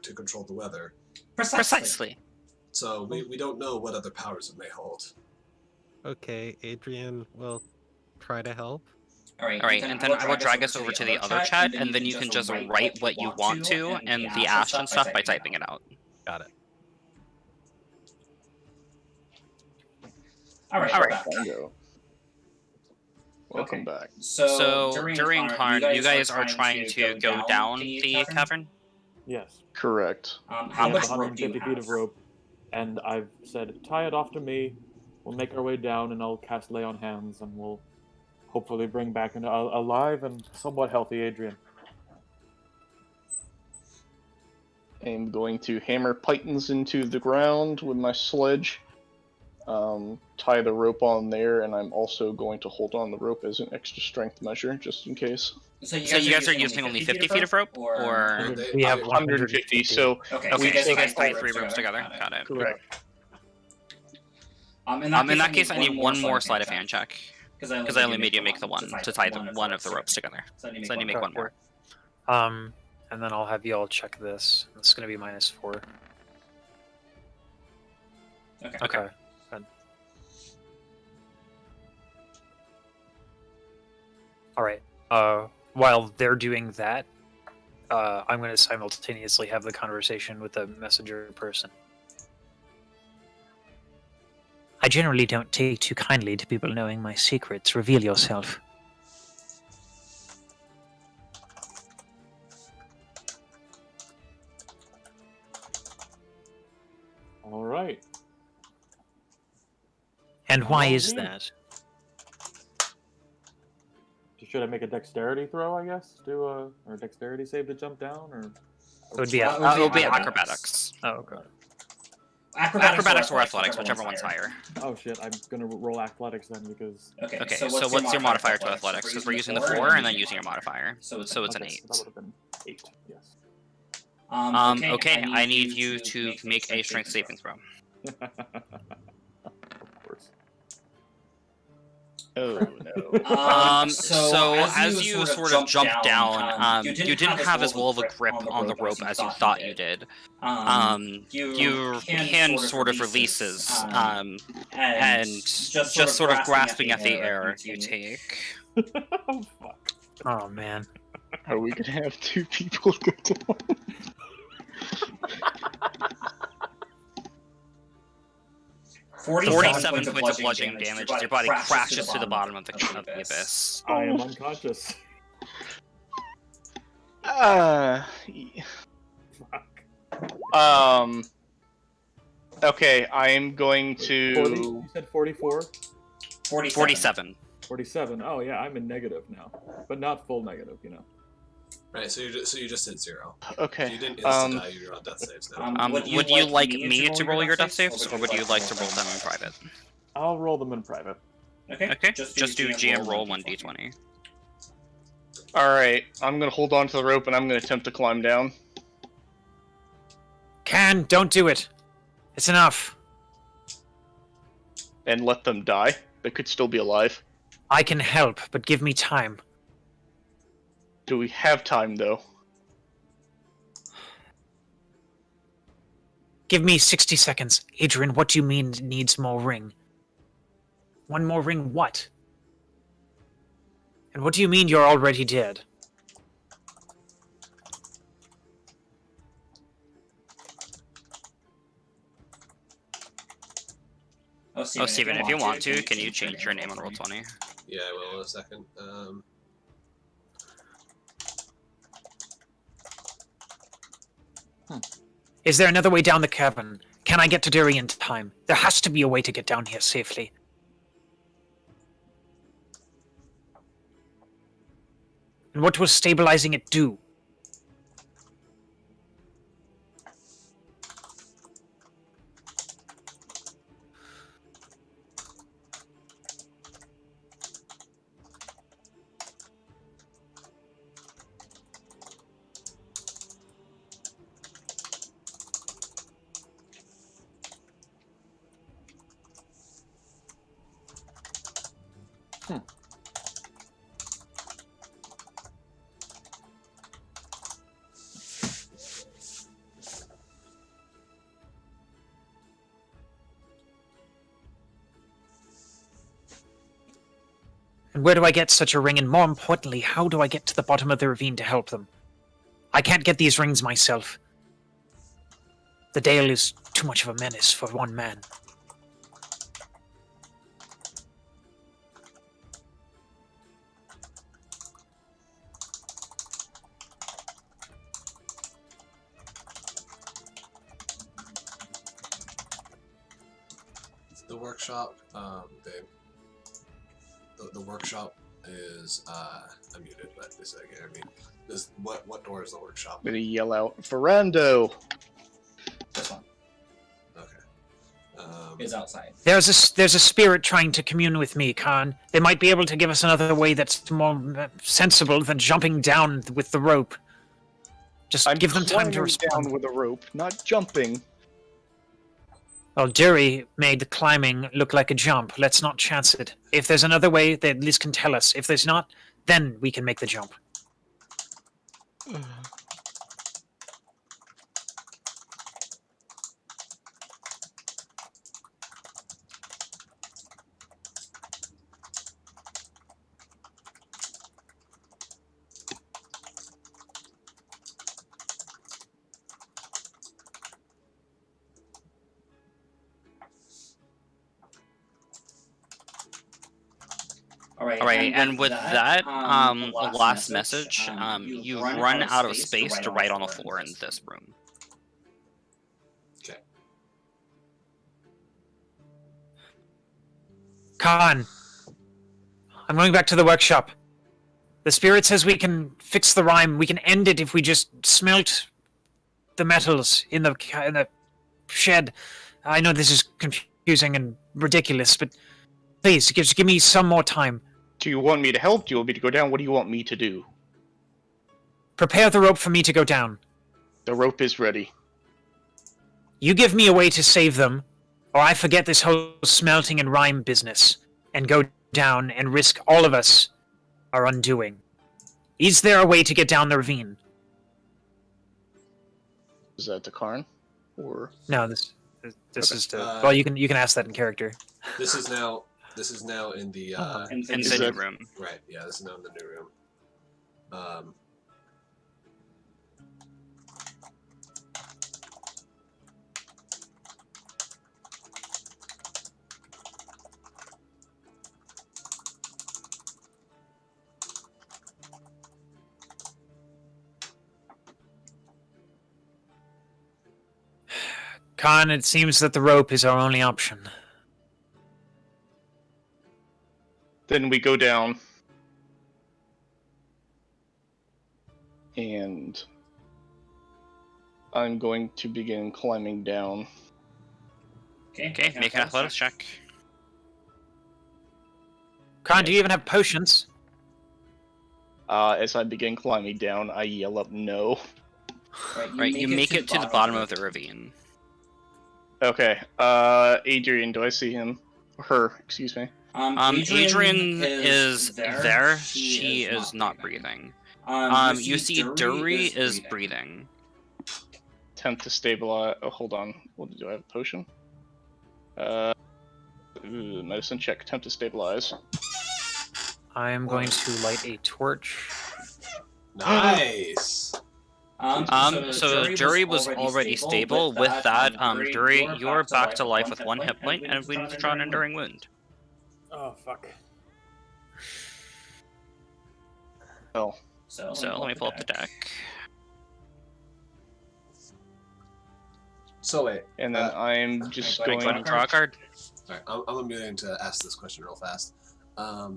to control the weather. Precisely. So we don't know what other powers it may hold. Okay, Adrian will try to help. Alright, and then I will drag us over to the other chat, and then you can just write what you want to and the action stuff by typing it out. Got it. Alright. Welcome back. So during Karn, you guys are trying to go down the cavern? Yes. Correct. How much rope do you 150 feet of rope, and I've said, tie it off to me. We'll make our way down, and I'll cast Lay on Hands, and we'll hopefully bring back an alive and somewhat healthy Adrian. I'm going to hammer pythons into the ground with my sledge. Tie the rope on there, and I'm also going to hold on the rope as an extra strength measure, just in case. So you guys are using only 50 feet of rope, or we have 150? So okay, so you guys tie 3 ropes together. Got it. Correct. In that case, I need one more sleight of hand check, because I only made you make the one to tie one of the ropes together. So I need to make one more. And then I'll have you all check this. It's going to be -4. Okay. Good. All right. While they're doing that, I'm going to simultaneously have the conversation with the messenger person. I generally don't take too kindly to people knowing my secrets. Reveal yourself. All right. And why is that? Should I make a dexterity throw, I guess? Or a dexterity save to jump down? Or it would be acrobatics. Oh, okay. Acrobatics or athletics, whichever one's higher. Oh shit, I'm gonna roll athletics then because... Okay, so what's your modifier to athletics? Because we're using the 4 and then using your modifier. So it's an 8. That would have been 8, yes. Okay, I need you to make a strength saving throw. Of course. Oh no. So as you sort of jump down, you didn't have as well of a grip on the rope as you thought you did. Your hand sort of releases, and just sort of grasping at the air, you take. Oh, fuck. Oh man. Are we gonna have 2 people go down? 47 points of bludgeoning damage as your body crashes to the bottom of the abyss. I am unconscious. Okay, I am going to... 40? You said 44? 47. 47. Oh yeah, I'm in negative now, but not full negative, you know. Right, so you just hit 0. Okay. You didn't insta die, you're on death saves now. Would you like me to roll your death saves, or would you like to roll them in private? I'll roll them in private. Okay. Just do GM roll 1d20. Alright, I'm gonna hold on to the rope and I'm gonna attempt to climb down. Can, don't do it. It's enough. And let them die? They could still be alive. I can help, but give me time. Do we have time, though? Give me 60 seconds. Adrian, what do you mean it needs more ring? One more ring what? And what do you mean you're already dead? Oh, Steven, if you want to, can you change your name on Roll20? Yeah, I will in a second. Is there another way down the cavern? Can I get to Derry in time? There has to be a way to get down here safely. And what was stabilizing it do? And where do I get such a ring? And more importantly, how do I get to the bottom of the ravine to help them? I can't get these rings myself. The Dale is too much of a menace for one man. The workshop, babe. The workshop is I'm muted, but this I mean, this what door is the workshop? I'm gonna yell out, Verando! This one Okay. is outside. There's a spirit trying to commune with me, Khan. They might be able to give us another way that's more sensible than jumping down with the rope. Just give them time to respond. Down with a rope, not jumping. Well, Dury made the climbing look like a jump. Let's not chance it. If there's another way, they at least can tell us. If there's not, then we can make the jump. Alright, and with that, last message, you've run out of space to write on the floor in this room. Okay. Khan, I'm going back to the workshop. The spirit says we can fix the rhyme. We can end it if we just smelt the metals in the shed. I know this is confusing and ridiculous, but please, just give me some more time. Do you want me to help? Do you want me to go down? What do you want me to do? Prepare the rope for me to go down. The rope is ready. You give me a way to save them, or I forget this whole smelting and rhyme business, and go down and risk all of us our undoing. Is there a way to get down the ravine? Is that the Karn? Or No, this Okay. is to. Well, you can ask that in character. This is now in the In the new room. right. Yeah, this is now in the new room. Khan, it seems that the rope is our only option. Then we go down. And I'm going to begin climbing down. Okay, make an athletics check. Khan, do you even have potions? As I begin climbing down, I yell up no. Right, you make it to the bottom of the ravine. Okay, Adrian, do I see him? Her, excuse me. Adrian is there. She is not breathing. You see Dury is breathing. Attempt to stabilize. Oh, hold on. What do I have? A potion? Medicine check. Attempt to stabilize. I am going to light a torch. Nice. So Dury was already stable. With that, Dury, you're back to life with 1 hit point, and we need to draw an enduring wound. Oh, fuck. Oh. So let me pull up the deck. So wait. And then I'm just Go going ahead and draw a card. Sorry, I'm unmuting to ask this question real fast. A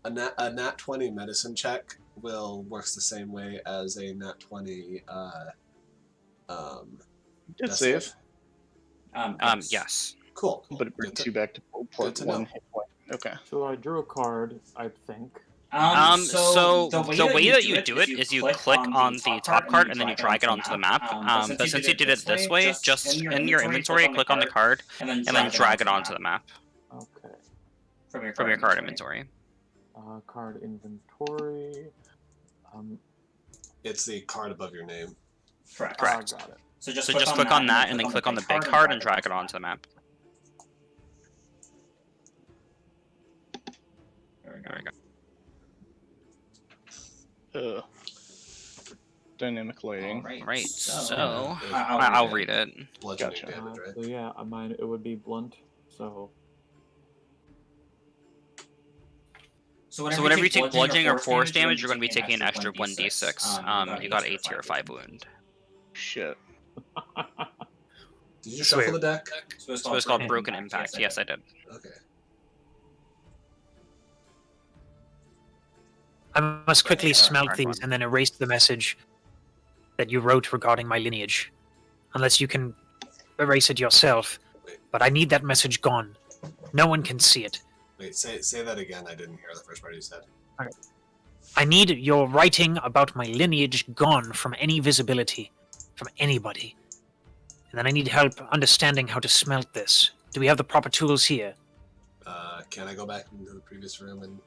nat 20 medicine check works the same way as a nat 20 Death save. Yes. Cool. But it brings you back to plus 1 hit point. Okay. So I drew a card, I think. So the way that you do it is you click on the top card and then you drag it onto the map. But since you did it this way, just in your inventory, click on the card and then drag it onto the map. Okay. From your card inventory. Card inventory. It's the card above your name. Correct. Correct. Got it. So just click on that and then click on the big card and drag it onto the map. There we go. Dynamic lighting. Right. So I'll read it. Bludgeoning Gotcha. damage, right? So yeah, mine it would be blunt. So. So whenever you take bludgeoning or force damage, you're going to be taking an extra 1d6. You got a tier 5 wound. Shit. Did you shuffle the deck? So it's called Broken Impact. Yes, I did. Okay. I must quickly smelt these and then erase the message that you wrote regarding my lineage. Unless you can erase it yourself. But I need that message gone. No one can see it. Wait, say that again. I didn't hear the first part you said. Okay. I need your writing about my lineage gone from any visibility, from anybody. And then I need help understanding how to smelt this. Do we have the proper tools here? Can I go back into the previous room and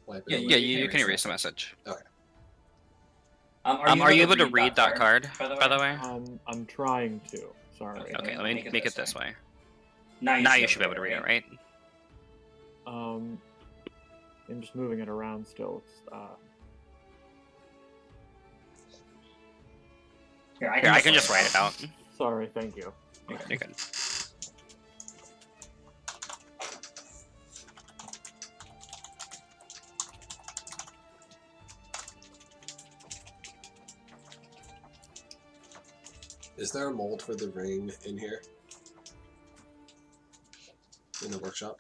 wipe it? Yeah, you can erase the message. Okay. Are you able to read that card, by the way? I'm trying to. Sorry. Okay, let me make it this way. Now you should be able to read it, right? I'm just moving it around still. It's, Here, I can just write it out. Sorry, thank you. You're good. Is there a mold for the ring in here? In the workshop?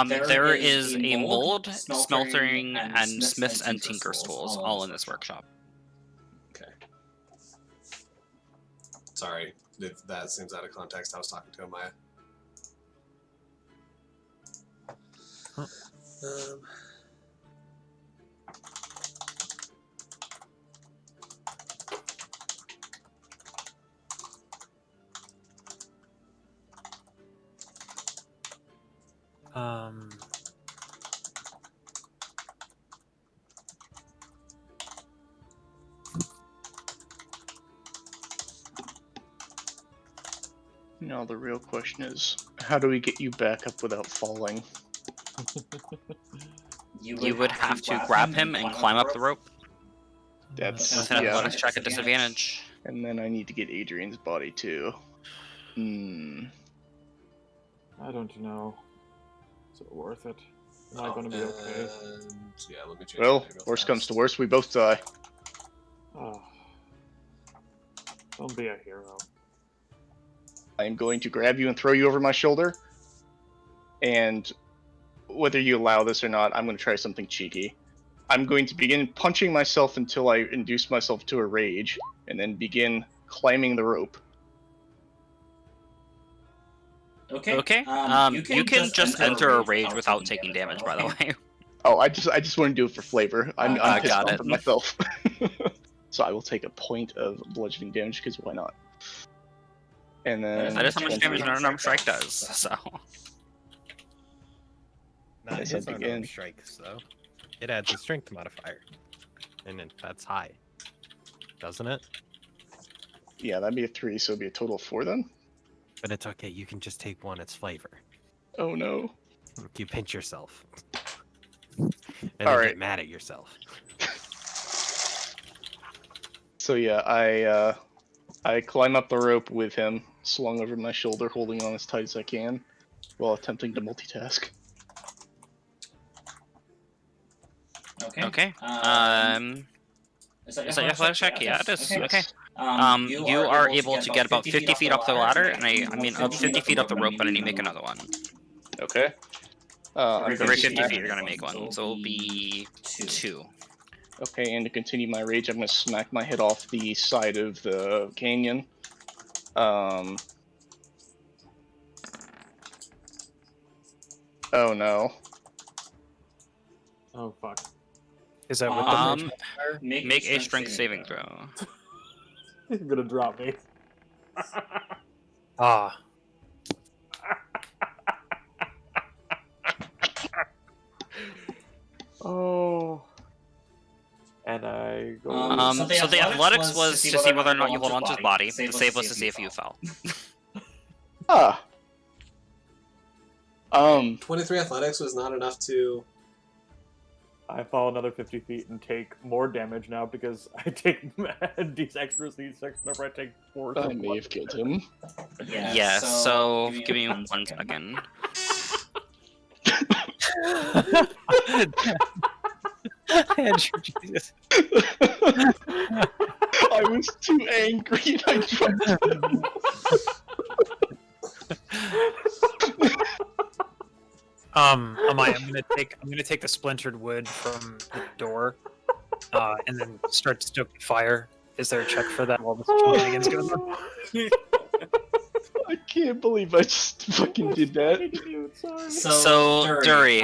There is a mold, smeltering, and smiths and tinkers tools all in this workshop. Okay. Sorry, if that seems out of context. I was talking to Amaya. Now the real question is, how do we get you back up without falling? You would have to grab him and climb up the rope. That's With an athletics check at disadvantage. And then I need to get Adrian's body too. I don't know. Is it worth it? Am I going to be okay? Yeah, let me change Well, worst comes to worst, we both die. Oh. Don't be a hero. I am going to grab you and throw you over my shoulder. And whether you allow this or not, I'm going to try something cheeky. I'm going to begin punching myself until I induce myself to a rage, and then begin climbing the rope. Okay. You can just enter a rage without taking damage, by the way. Oh, I just want to do it for flavor. I'm pissed got off it. at myself. So I will take a point of bludgeoning damage, because why not? And then... That is how much damage an unarmed strike does, so... Not Yes, his I begin. unarmed strikes, though. It adds a strength modifier. And that's high. Doesn't it? Yeah, that'd be a 3, so it'd be a total of 4 then? But it's okay, you can just take one, it's flavor. Oh no. You pinch yourself. And then get mad at yourself. So yeah, I climb up the rope with him, slung over my shoulder, holding on as tight as I can, while attempting to multitask. Okay. Is that your athletics check? Yeah, it is. Okay. You are able to get about 50 feet up the ladder, and I mean, 50 feet up the rope, and then you make another one. Okay. Every 50 feet, you're gonna make one, so it'll be 2. Okay, and to continue my rage, I'm gonna smack my head off the side of the canyon. Oh no. Oh fuck. Is that what the make a strength saving throw. You're gonna drop me. Ah. Oh. And I go. So the athletics was to see whether or not you hold on to his body. The save was to see if you fell. 23 athletics was not enough to... I fall another 50 feet and take more damage now because I take these extras whenever I take 4. I may have killed him. Yeah, so give me 1 second. Andrew, Jesus. I was too angry and I dropped him. I'm gonna take the splintered wood from the door, and then start to stoke the fire. Is there a check for that while this shenanigans going on? I can't believe I just fucking did that. So Dury,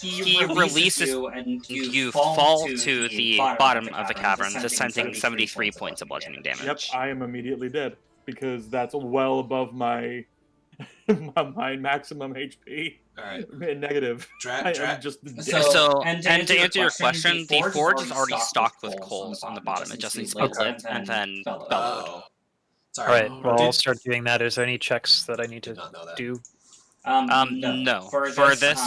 he releases you, and you fall to the bottom of the cavern, descending 73 points of bludgeoning damage. Yep, I am immediately dead because that's well above my my maximum HP. All right. Negative. Just and to answer your question, the forge is already stocked with coals on the bottom. It just needs to be lit and then bellowed. Sorry. All right. Well, I'll start doing that. Is there any checks that I need to do? No. For this,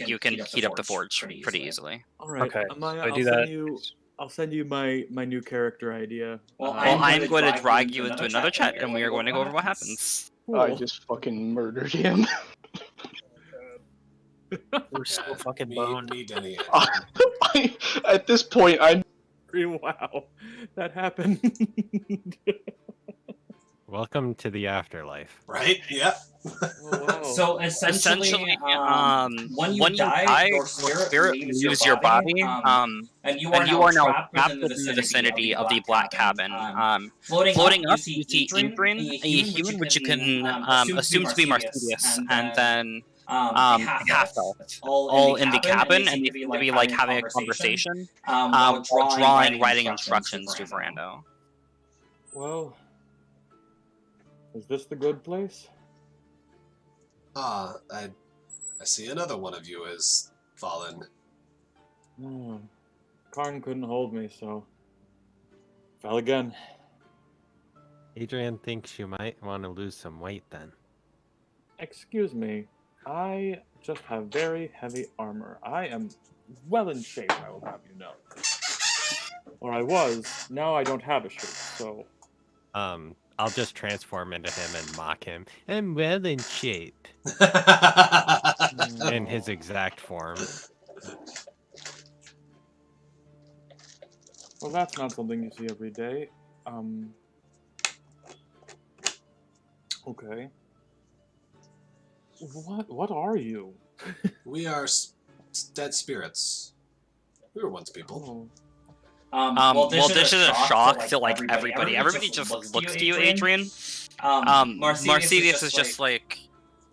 you can heat up the forge pretty easily. All right. Okay. Amaya, I do that. I'll send you my new character idea. Well, I'm going to drag you into another chat, and we are going to go over what happens. Cool. I just fucking murdered him. We're so fucking boned. At this point, I'm... Wow, that happened. Welcome to the afterlife. Right? Yep. So essentially, when you die, your spirit leaves your body, and you are now trapped in the vicinity of the black cabin. Floating up, you see Adrian, a human which you can assume to be Marcidius, and then half-elf, all in the cabin, and they seem to be like having a conversation, while writing instructions to Verando. Well, is this the good place? I see another one of you is fallen. Karn couldn't hold me, so fell again. Adrian thinks you might want to lose some weight then. Excuse me, I just have very heavy armor. I am well in shape, I will have you know. Or I was. Now I don't have a shape, so... I'll just transform into him and mock him. I'm well in shape. In his exact form. Well, that's not something you see every day. Okay. What are you? We are dead spirits. We were once people. Well, this is a shock to like everybody. Everybody just looks to you, Adrian. Marcidius is just like,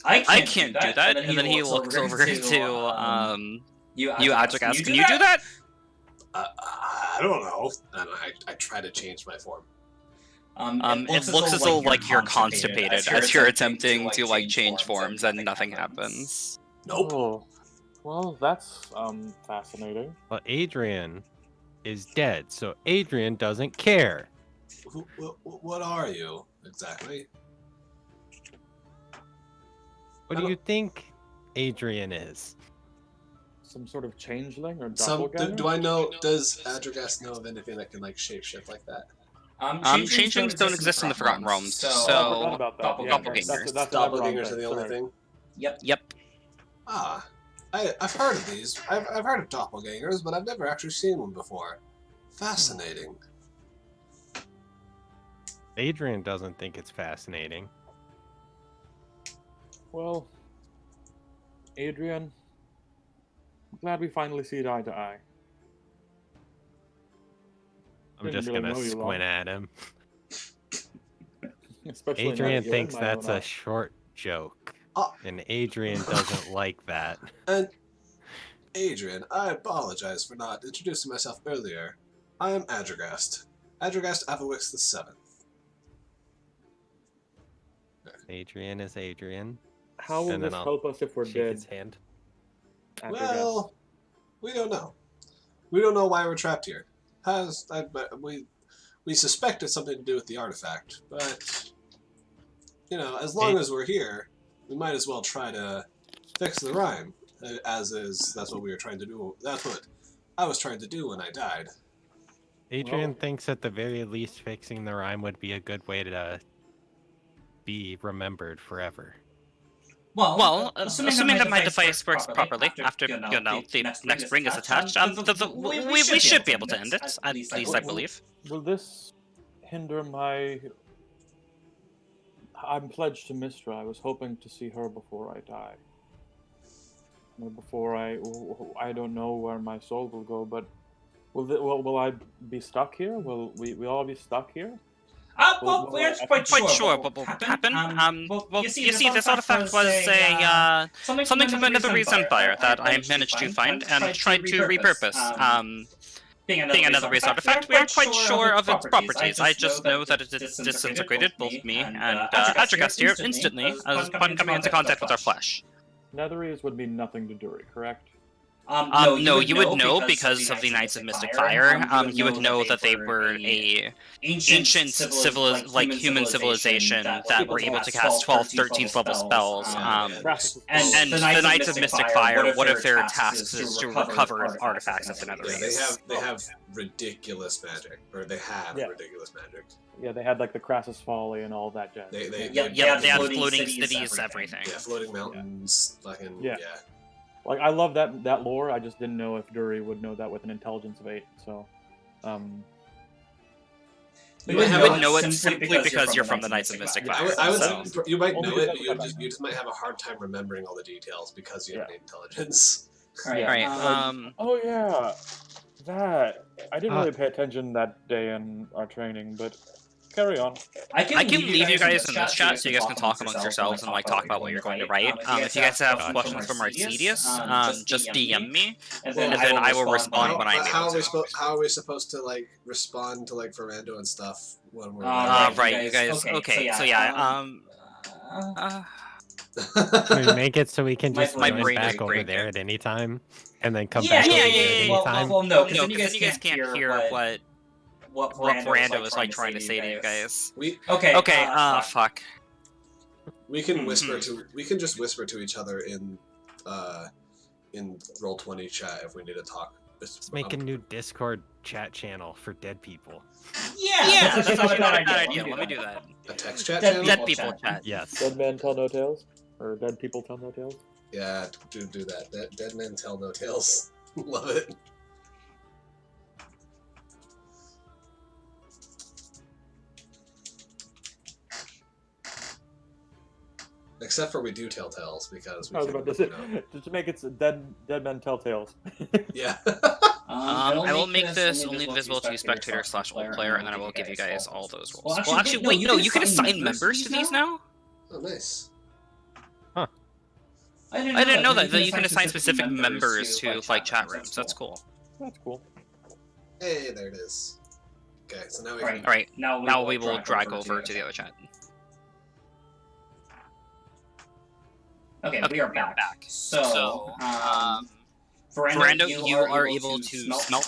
I can't do that. And then he looks over to you, Adrigas. Can you do that? I don't know. And I try to change my form. It looks as though like you're constipated as you're attempting to like change forms and nothing happens. Nope. Oh, well, that's fascinating. Well, Adrian is dead, so Adrian doesn't care. What are you exactly? What do you think Adrian is? Some sort of changeling or doppelganger? Do I know? Does Adrigas know of anything that can like shapeshift like that? Changelings don't exist in the Forgotten Realms, so doppelgangers. Doppelgangers are the only thing. Yep. Ah, I've heard of these. I've heard of doppelgangers, but I've never actually seen one before. Fascinating. Adrian doesn't think it's fascinating. Well, Adrian, I'm glad we finally see eye to eye. I'm just gonna squint at him. Especially Adrian thinks that's a short joke, and Adrian doesn't like that. And Adrian, I apologize for not introducing myself earlier. I am Adrigast. Adrigast Avowix the 7th. Adrian is Adrian. How will this help us if we're dead? His hand. Well, we don't know. We don't know why we're trapped here. We suspect it's something to do with the artifact, but you know, as long as we're here, we might as well try to fix the rhyme. That's what we were trying to do. That's what I was trying to do when I died. Adrian thinks at the very least fixing the rhyme would be a good way to be remembered forever. Well, assuming that my device works properly after, the next ring is attached, we should be able to end it, at least I believe. Will this hinder my... I'm pledged to Mistra. I was hoping to see her before I die. Before I don't know where my soul will go, but will I be stuck here? Will we all be stuck here? Well, we're quite sure what will happen. You see, this artifact was a something from another recent empire that I managed to find and tried to repurpose. Being another race artifact, we aren't quite sure of its properties. I just know that it disintegrated both me and Adrigast here instantly upon coming into contact with our flesh. Netherese would mean nothing to Duri, correct? No, you would know because of the Knights of Mystic Fire. You would know that they were a ancient human civilization that were able to cast 12th, 13th level spells. And the Knights of Mystic Fire, one of their tasks is to recover artifacts of the Netherese. They have ridiculous magic, or they had ridiculous magic. Yeah, they had like the Crassus Folly and all that jazz. They had floating cities, everything. Yeah, floating mountains, fucking yeah. Like, I love that lore, I just didn't know if Duri would know that with an intelligence of 8, so... You would know it simply because you're from the Knights of Mystic Fire. You might know it, but you just might have a hard time remembering all the details because you have the intelligence. Right. Oh yeah, that... I didn't really pay attention that day in our training, but... Carry on. I can leave you guys in this chat so you guys can talk amongst yourselves and like talk about what you're going to write. If you guys have questions from Arcedius, just DM me, and then I will respond when I'm able to. How are we supposed to like respond to like Fernando and stuff when we're right, you guys. Okay, so yeah. Can we make it so we can just join back over there at any time, and then come back over here at any time? Well, no, because then you guys can't hear what Fernando was like trying to say to you guys. Fuck. We can whisper we can just whisper to each other in Roll20 chat if we need to talk. Let's make a new Discord chat channel for dead people. Yeah, that's not a bad idea. Let me do that. A text chat channel? Dead people chat. Yes. Dead men tell no tales? Or dead people tell no tales? Yeah, do that. Dead men tell no tales. Love it. Except for we do tell tales because we I was can, about to say, you know. just to make it dead men tell tales. Yeah. I will make this only visible to spectator/old player, and then I will give you guys all those roles. Well, actually, wait, no, you can assign members to these now? Oh, nice. Huh. I didn't know that you can assign specific members to, like, chat rooms. That's cool. That's cool. Hey, there it is. Okay, so now we Alright, can... Alright, now we will drag over to the other chat. Okay, we are back. So, Veranda, you are able to smelt.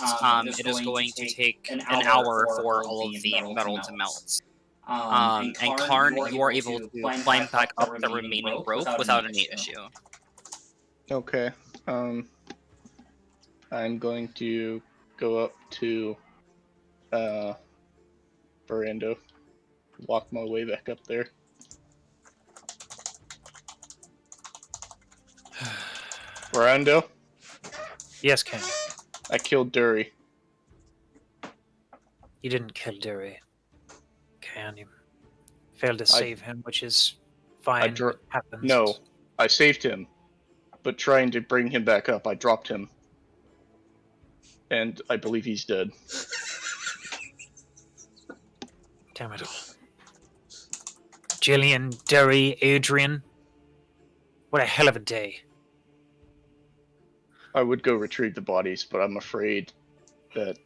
It is going to take an hour for all of the metal to melt. And Karn, you are able to climb back up the remaining rope without any issue. Okay. I'm going to go up to Veranda, walk my way back up there. Veranda? Yes, Ken. I killed Dury. You didn't kill Dury. Ken, you failed to save him, which is fine. Happens. No, I saved him. But trying to bring him back up, I dropped him. And I believe he's dead. Damn it all. Jillian, Dury, Adrian. What a hell of a day. I would go retrieve the bodies, but I'm afraid that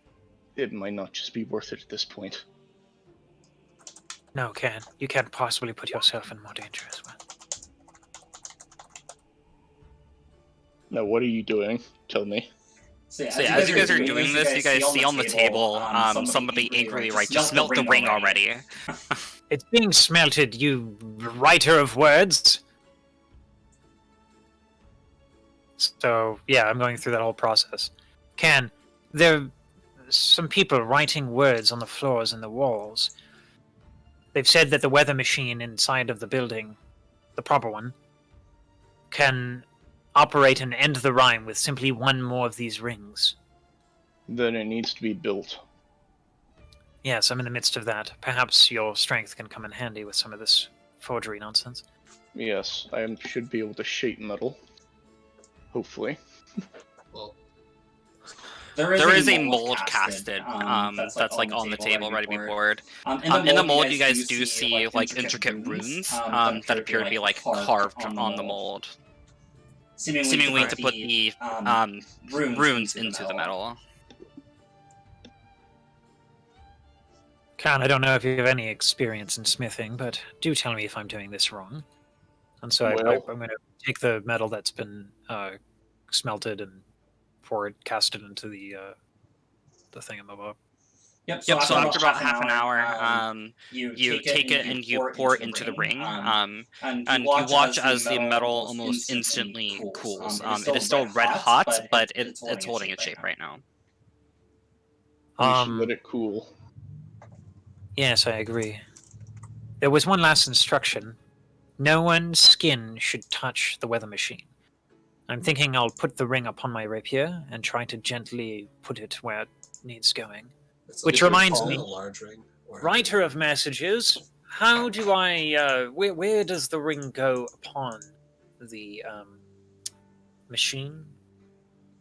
it might not just be worth it at this point. No, Ken. You can't possibly put yourself in more danger as well. Now, what are you doing? Tell me. So yeah, as you guys are doing this, you guys see on the table, somebody angrily writes, just smelt the ring already. It's being smelted, you writer of words! So, yeah, I'm going through that whole process. Ken, there are some people writing words on the floors and the walls. They've said that the weather machine inside of the building, the proper one, can operate and end the rhyme with simply one more of these rings. Then it needs to be built. Yes, I'm in the midst of that. Perhaps your strength can come in handy with some of this forgery nonsense. Yes, I should be able to shape metal. Hopefully. Well, there is a mold casted that's like on the table ready to be poured. In the mold, you guys do see like intricate runes that appear to be like carved on the mold, seemingly to put the runes into the metal. Khan, I don't know if you have any experience in smithing, but do tell me if I'm doing this wrong. And so I'm going to take the metal that's been smelted and cast it into the thingamabob. Yep, so after about half an hour, you take it and you pour it into the ring, and you watch as the metal almost instantly cools. It is still red hot, but it's holding its shape right now. We should let it cool. Yes, I agree. There was one last instruction. No one's skin should touch the weather machine. I'm thinking I'll put the ring upon my rapier and try to gently put it where it needs going. Which reminds me, writer of messages, how do I, where does the ring go upon the machine?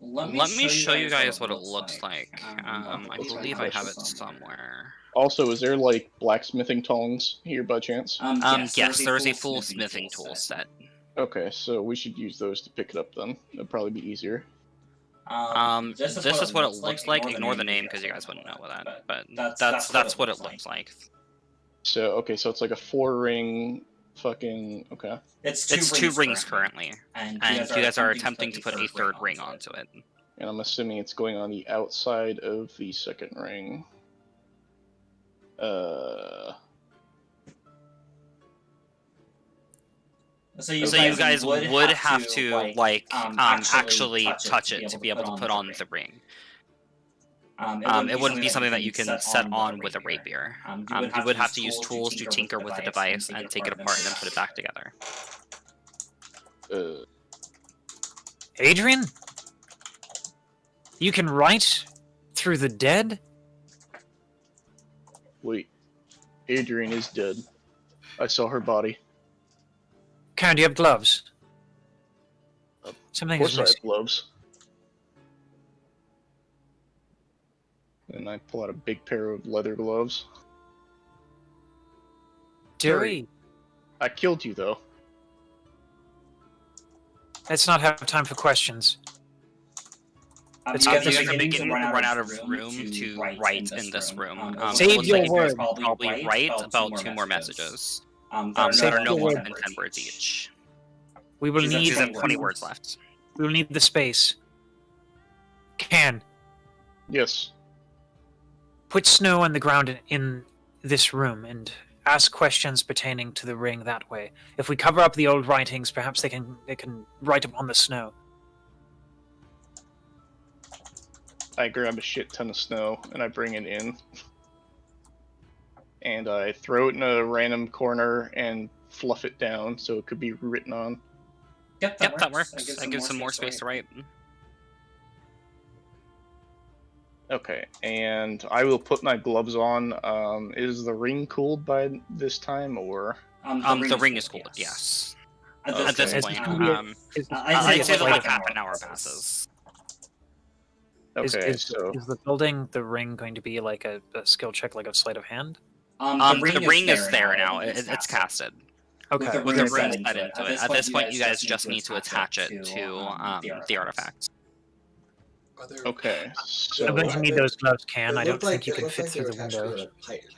Let me show you guys what it looks like. I believe I have it somewhere. Also, is there like blacksmithing tongs here by chance? Yes, there's a full smithing tool set. Okay, so we should use those to pick it up then. It'll probably be easier. This is what it looks like. Ignore the name because you guys wouldn't know that, but that's what it looks like. So okay, so it's like a 4-ring fucking okay. It's two rings currently, and you guys are attempting to put a third ring onto it. And I'm assuming it's going on the outside of the second ring. So you guys would have to like actually touch it to be able to put on the ring. It wouldn't be something that you can set on with a rapier. You would have to use tools to tinker with the device and take it apart and then put it back together. Adrian? You can write through the dead? Wait, Adrian is dead. I saw her body. Karen, do you have gloves? Something Of is course I missing. have gloves. And I pull out a big pair of leather gloves. Dewey, I killed you, though. let's not have time for questions. It's beginning to run out of room to write in this room. Save your words. word. Probably write about 2 more messages. That are no more than 10 words each. We will She's need at 20 words left. We will need the space. Can Yes. put snow on the ground in this room and ask questions pertaining to the ring that way. If we cover up the old writings, perhaps they can write upon the snow. I grab a shit ton of snow and I bring it in. And I throw it in a random corner and fluff it down so it could be written on. Yep, That works. That gives some more space to write. Okay, and I will put my gloves on. Is the ring cooled by this time, or? The ring is cooled, yes. At this point, I'd say like half an hour passes. Okay, Is the building the ring going to be like a skill check, like a sleight of hand? The ring is there now. It's casted. Okay. With the ring set into it. At this point, you guys just need to attach it to the artifact. Okay, so I'm going to need those gloves, Can. I don't think you can fit through the window.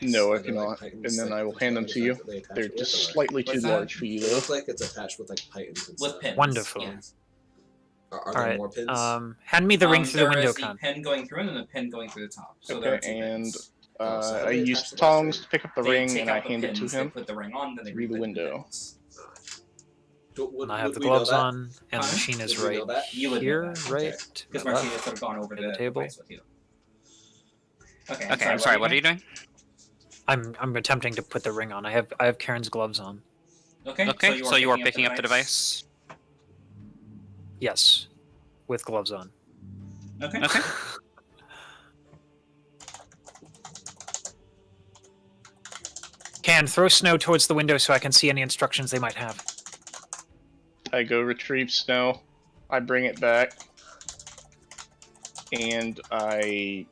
no, I cannot. And then I will hand them to you. They're just slightly too large for you, It though. looks like it's attached with like pythons and With stuff. pins. Wonderful. Yeah. Are there Alright. more pins? Hand me the ring through the window, There is Can. the pin going through and then the pin going through the top. So there are Okay, 2 and pins. So how I do they use attach the tongs rest to pick up the They ring, take and I out the hand it to pins, him. They put the ring on, then they through the repin window. pins. And I have the gloves on, and the machine is Did we know right that? You would know here, that, right? Because my left. Martinez would have gone over to the the table. device with you. Okay, Okay, I'm sorry. What are you doing? I'm attempting to put the ring on. I have Karen's gloves on. Okay, Okay, so you are picking up the device. Yes, with gloves on. Okay. Okay. Can throw snow towards the window so I can see any instructions they might have. I go retrieve snow. I bring it back, and I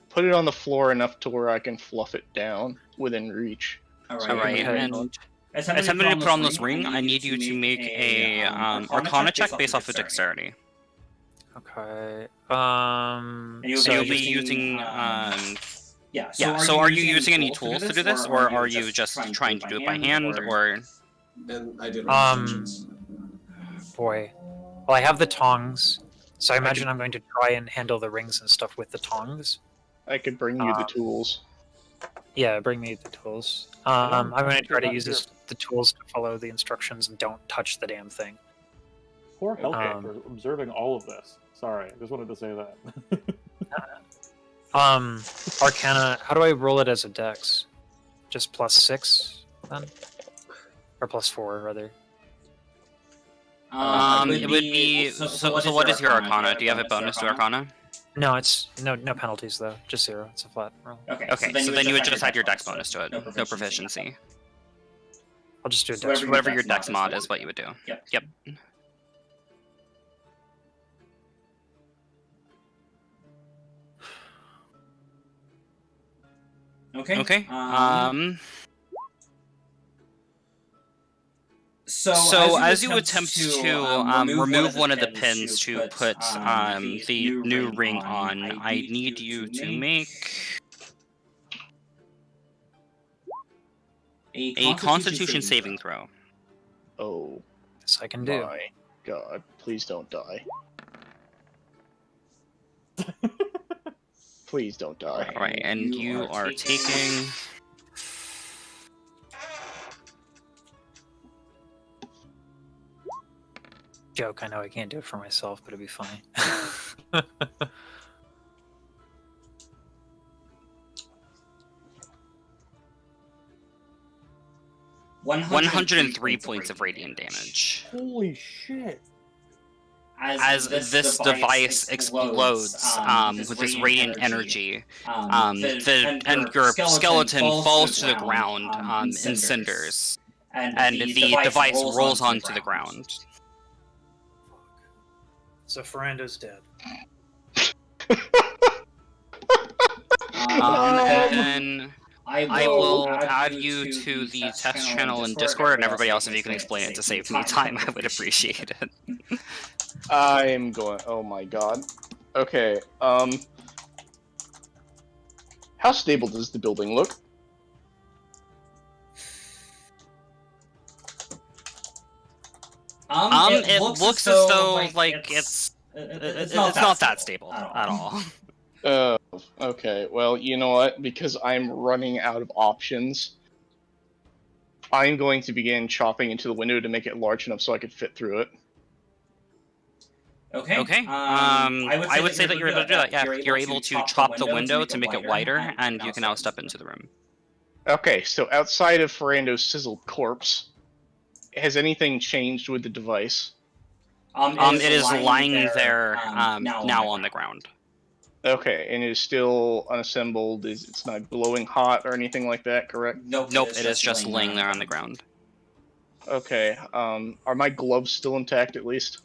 put it on the floor enough to where I can fluff it down within reach. Alright, and as somebody to put on this ring, I need you to make a Arcana check based off of dexterity. Okay. So you'll be using Yeah. So are you using any tools to do this, or are you just trying to do it by hand, or? And I did write instructions. Boy. Well, I have the tongs, so I imagine I'm going to try and handle the rings and stuff with the tongs. I could bring you the tools. Yeah, bring me the tools. I'm going to try to use the tools to follow the instructions and don't touch the damn thing. Poor Hellcat for observing all of this. Sorry, I just wanted to say that. Arcana, how do I roll it as a dex? Just +6 then? Or +4 rather? It would be. So what is your Arcana? Do you have a bonus to Arcana? No, it's no penalties though. Just 0. It's a flat roll. Okay, Okay, so then you would just add your dex bonus to it. No proficiency. I'll just do a dex. Whatever your dex mod is, what you would do. Yep. Okay. Okay. So as you attempt to remove one of the pins to put the new ring on, I need you to make a Constitution saving throw. Oh. Yes, I can do. My God, please don't die. Please don't die. Alright, and you are taking... Joke, I know I can't do it for myself, but it'd be funny. 103 points of radiant damage. Holy shit. As this device explodes with this radiant energy, and your skeleton falls to the ground in cinders. and the device rolls onto the ground. So Ferrando's dead. And then I will add you to the test channel in Discord, and everybody else, if you can explain it to save me time, I would appreciate it. I am going. Oh my god. Okay. How stable does the building look? It looks as though like it's not that stable at all. Okay. Well, you know what? Because I'm running out of options, I'm going to begin chopping into the window to make it large enough so I could fit through it. Okay. I would say that you're able to do that. Yeah, you're able to chop the window to make it wider, and you can now step into the room. Okay, so outside of Ferrando's sizzled corpse, has anything changed with the device? It is lying there now on the ground. Okay, and it is still unassembled. It's not glowing hot or anything like that, correct? Nope, it is just laying there on the ground. Okay, are my gloves still intact at least?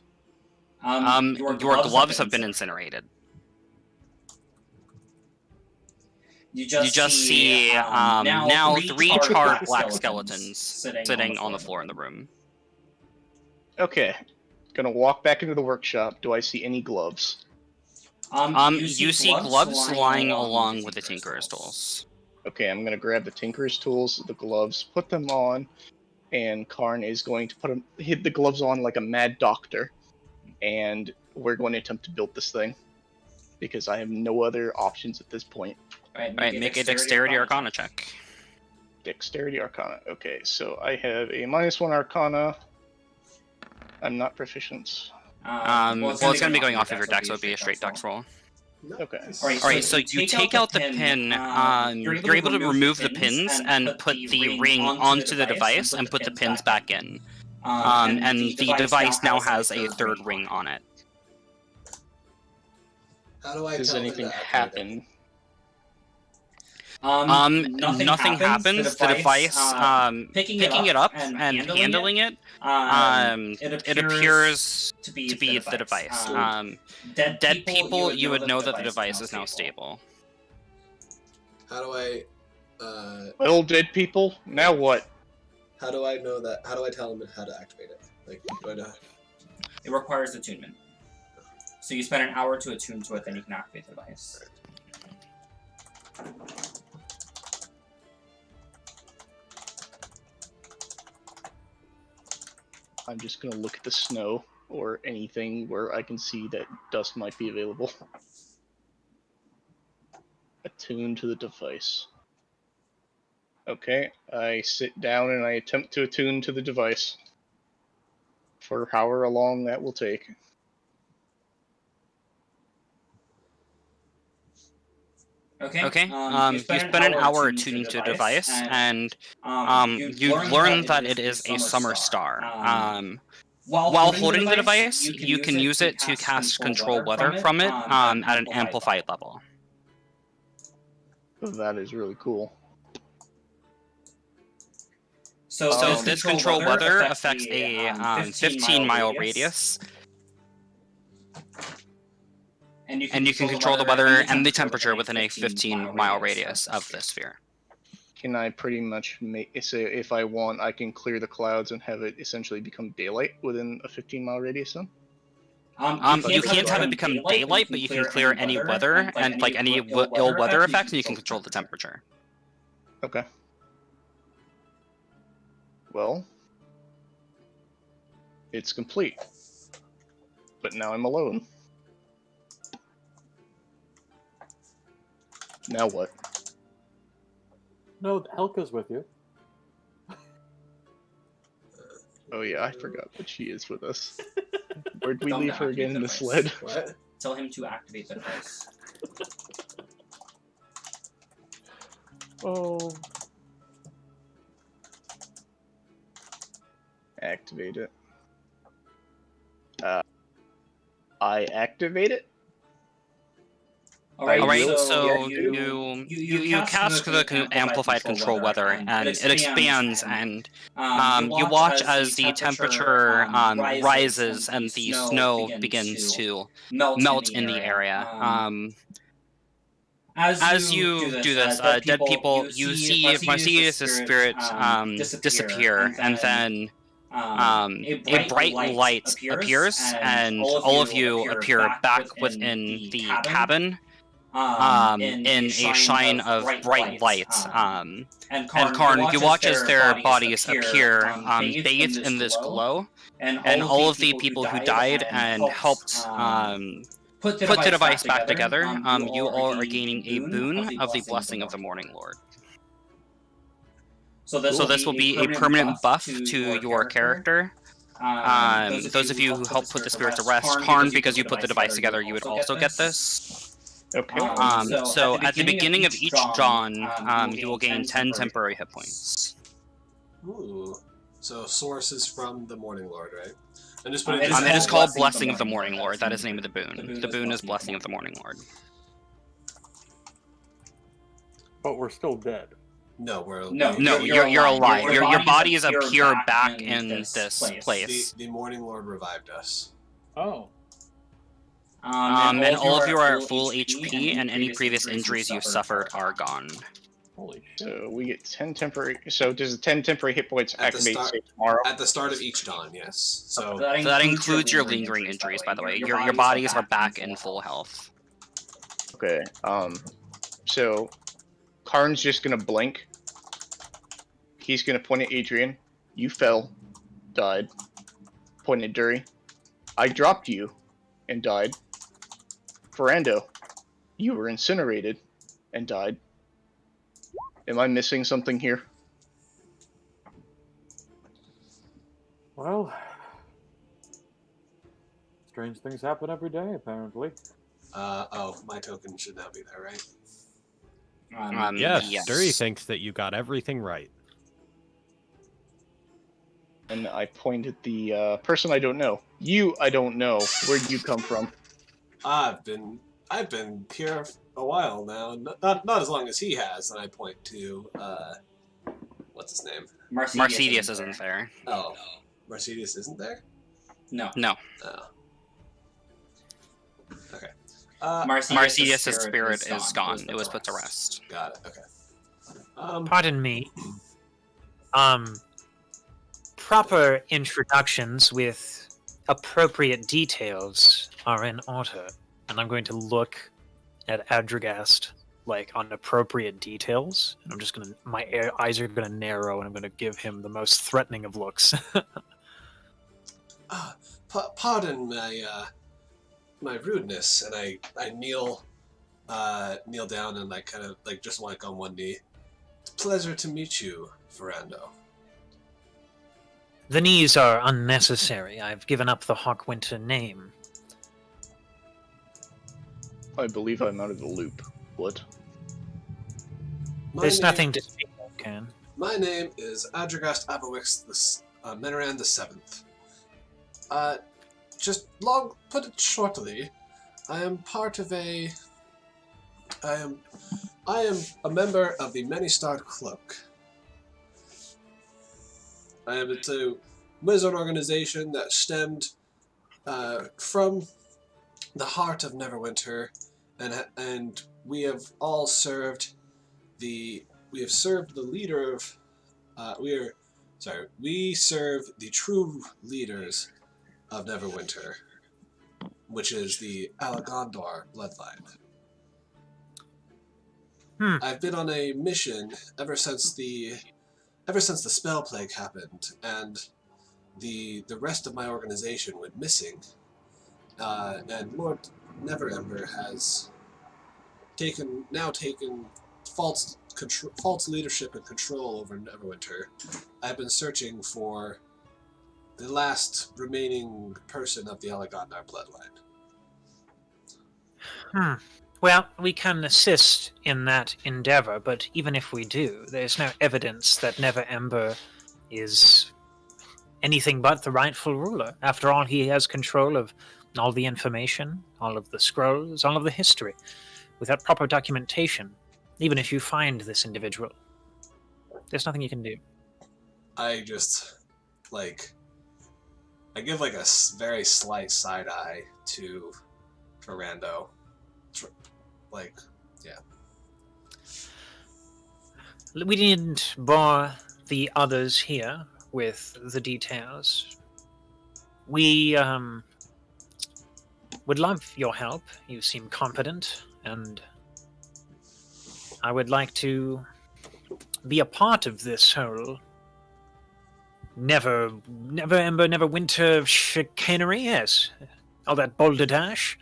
Your gloves have been incinerated. You just see now three charred black skeletons sitting on the floor in the room. Okay, gonna walk back into the workshop. Do I see any gloves? You see gloves lying along with the Tinkerer's tools. Okay, I'm gonna grab the Tinkerer's tools, the gloves, put them on, and Karn is going to hit the gloves on like a mad doctor, and we're going to attempt to build this thing because I have no other options at this point. Alright, make a Dexterity Arcana check. Dexterity Arcana. Okay, so I have a -1 Arcana. I'm not proficient. Well, it's going to be going off of your dex, so it would be a straight dex roll. Okay. Alright, so you take out the pin, you're able to remove the pins and put the ring onto the device and put the pins back in. And the device now has a third ring on it. How do I Does tell anything them to happen? Nothing happens. The device, picking it up and handling it, it appears to be the device. Dead people, you would know that the device is now stable. How do I? Well, dead people. Now what? How do I know that? How do I tell them how to activate it? Like, do I know? It requires attunement. So you spend an hour to attune to it, then you can activate the device. I'm just gonna look at the snow or anything where I can see that dust might be available. Attune to the device. Okay, I sit down and I attempt to attune to the device. For however long that will take. Okay. You spend an hour attuning to the device, and you learn that it is a summer star. While holding the device, you can use it to cast control weather from it at an amplified level. That is really cool. So this control weather affects a 15-mile radius. And you can control the weather and the temperature within a 15-mile radius of the sphere. Can I pretty much say if I want, I can clear the clouds and have it essentially become daylight within a 15-mile radius then? You can't have it become daylight, but you can clear any weather and like any ill weather effects, and you can control the temperature. Okay. Well, it's complete. But now I'm alone. Now what? No, Helka's with you. Oh yeah, I forgot that she is with us. Where'd we leave her again in the sled? What? Tell him to activate the device. Oh. Activate it. I activate it? Alright, so you cast the amplified control weather, and it expands, and you watch as the temperature rises and the snow begins to melt in the area. As you do this, dead people, you see Marcidius' spirit disappear, and then a bright light appears, and all of you appear back within the cabin in a shine of bright light. And Karn, you watch as their bodies appear bathed in this glow, and all of the people who died and helped put the device back together, you all are gaining a boon of the Blessing of the Morning Lord. So this will be a permanent buff to your character. Those of you who helped put the spirit to rest, Karn, because you put the device together, you would also get this. Okay. So at the beginning of each John, you will gain 10 temporary hit points. Ooh. So source is from the Morning Lord, right? I'm just it is called Blessing of the Morning Lord. That is the name of the boon. The boon is Blessing of the Morning Lord. But we're still dead. No, you're alive. Your bodies appear back in this place. The Morning Lord revived us. Oh. And all of you are at full HP, and any previous injuries you've suffered are gone. Holy shit. So we get 10 temporary. So does the 10 temporary hit points activate tomorrow? At the start of each dawn, yes. So that includes your lingering injuries, by the way. Your bodies are back in full health. Okay. So Karn's just gonna blink. He's gonna point at Adrian. You fell, died. Point at Dury. I dropped you, and died. Ferrando, you were incinerated, and died. Am I missing something here? Well, strange things happen every day, apparently. Oh, my token should now be there, right? Yes, Dury thinks that you got everything right. And I point at the person I don't know. You, I don't know. Where'd you come from? I've been here a while now. Not as long as he has. And I point to what's his name? Marcidius isn't there. Oh, Marcidius isn't there? No. Oh. Okay. Marcidius' spirit is gone. It was put to rest. Got it. Okay. Pardon me. Proper introductions with appropriate details are in order, and I'm going to look at Adragast like on appropriate details. And I'm just gonna, my eyes are gonna narrow, and I'm gonna give him the most threatening of looks. Pardon my rudeness, and I kneel down and like kind of like just like on one knee. It's a pleasure to meet you, Ferrando. The knees are unnecessary. I've given up the Hawkwinter name. I believe I'm out of the loop. What? There's nothing to speak of, Can. My name is Adragast Abowix Menaran the Seventh. Put it shortly, I am a member of the Many-Starred Cloak. It's a wizard organization that stemmed from the heart of Neverwinter, and we have all served the leader of we serve the true leaders of Neverwinter, which is the Alagondar bloodline. I've been on a mission ever since the spell plague happened, and the rest of my organization went missing. And Lord Neverember has taken false leadership and control over Neverwinter. I've been searching for the last remaining person of the Alagondar bloodline. Well, we can assist in that endeavor, but even if we do, there's no evidence that Neverember is anything but the rightful ruler. After all, he has control of all the information, all of the scrolls, all of the history. without proper documentation, even if you find this individual, there's nothing you can do. I just, like, I give like a very slight side eye to Rando. Like, yeah. We needn't bore the others here with the details. We would love your help. You seem competent, and I would like to be a part of this whole never winter chicanery. Yes, all that balderdash.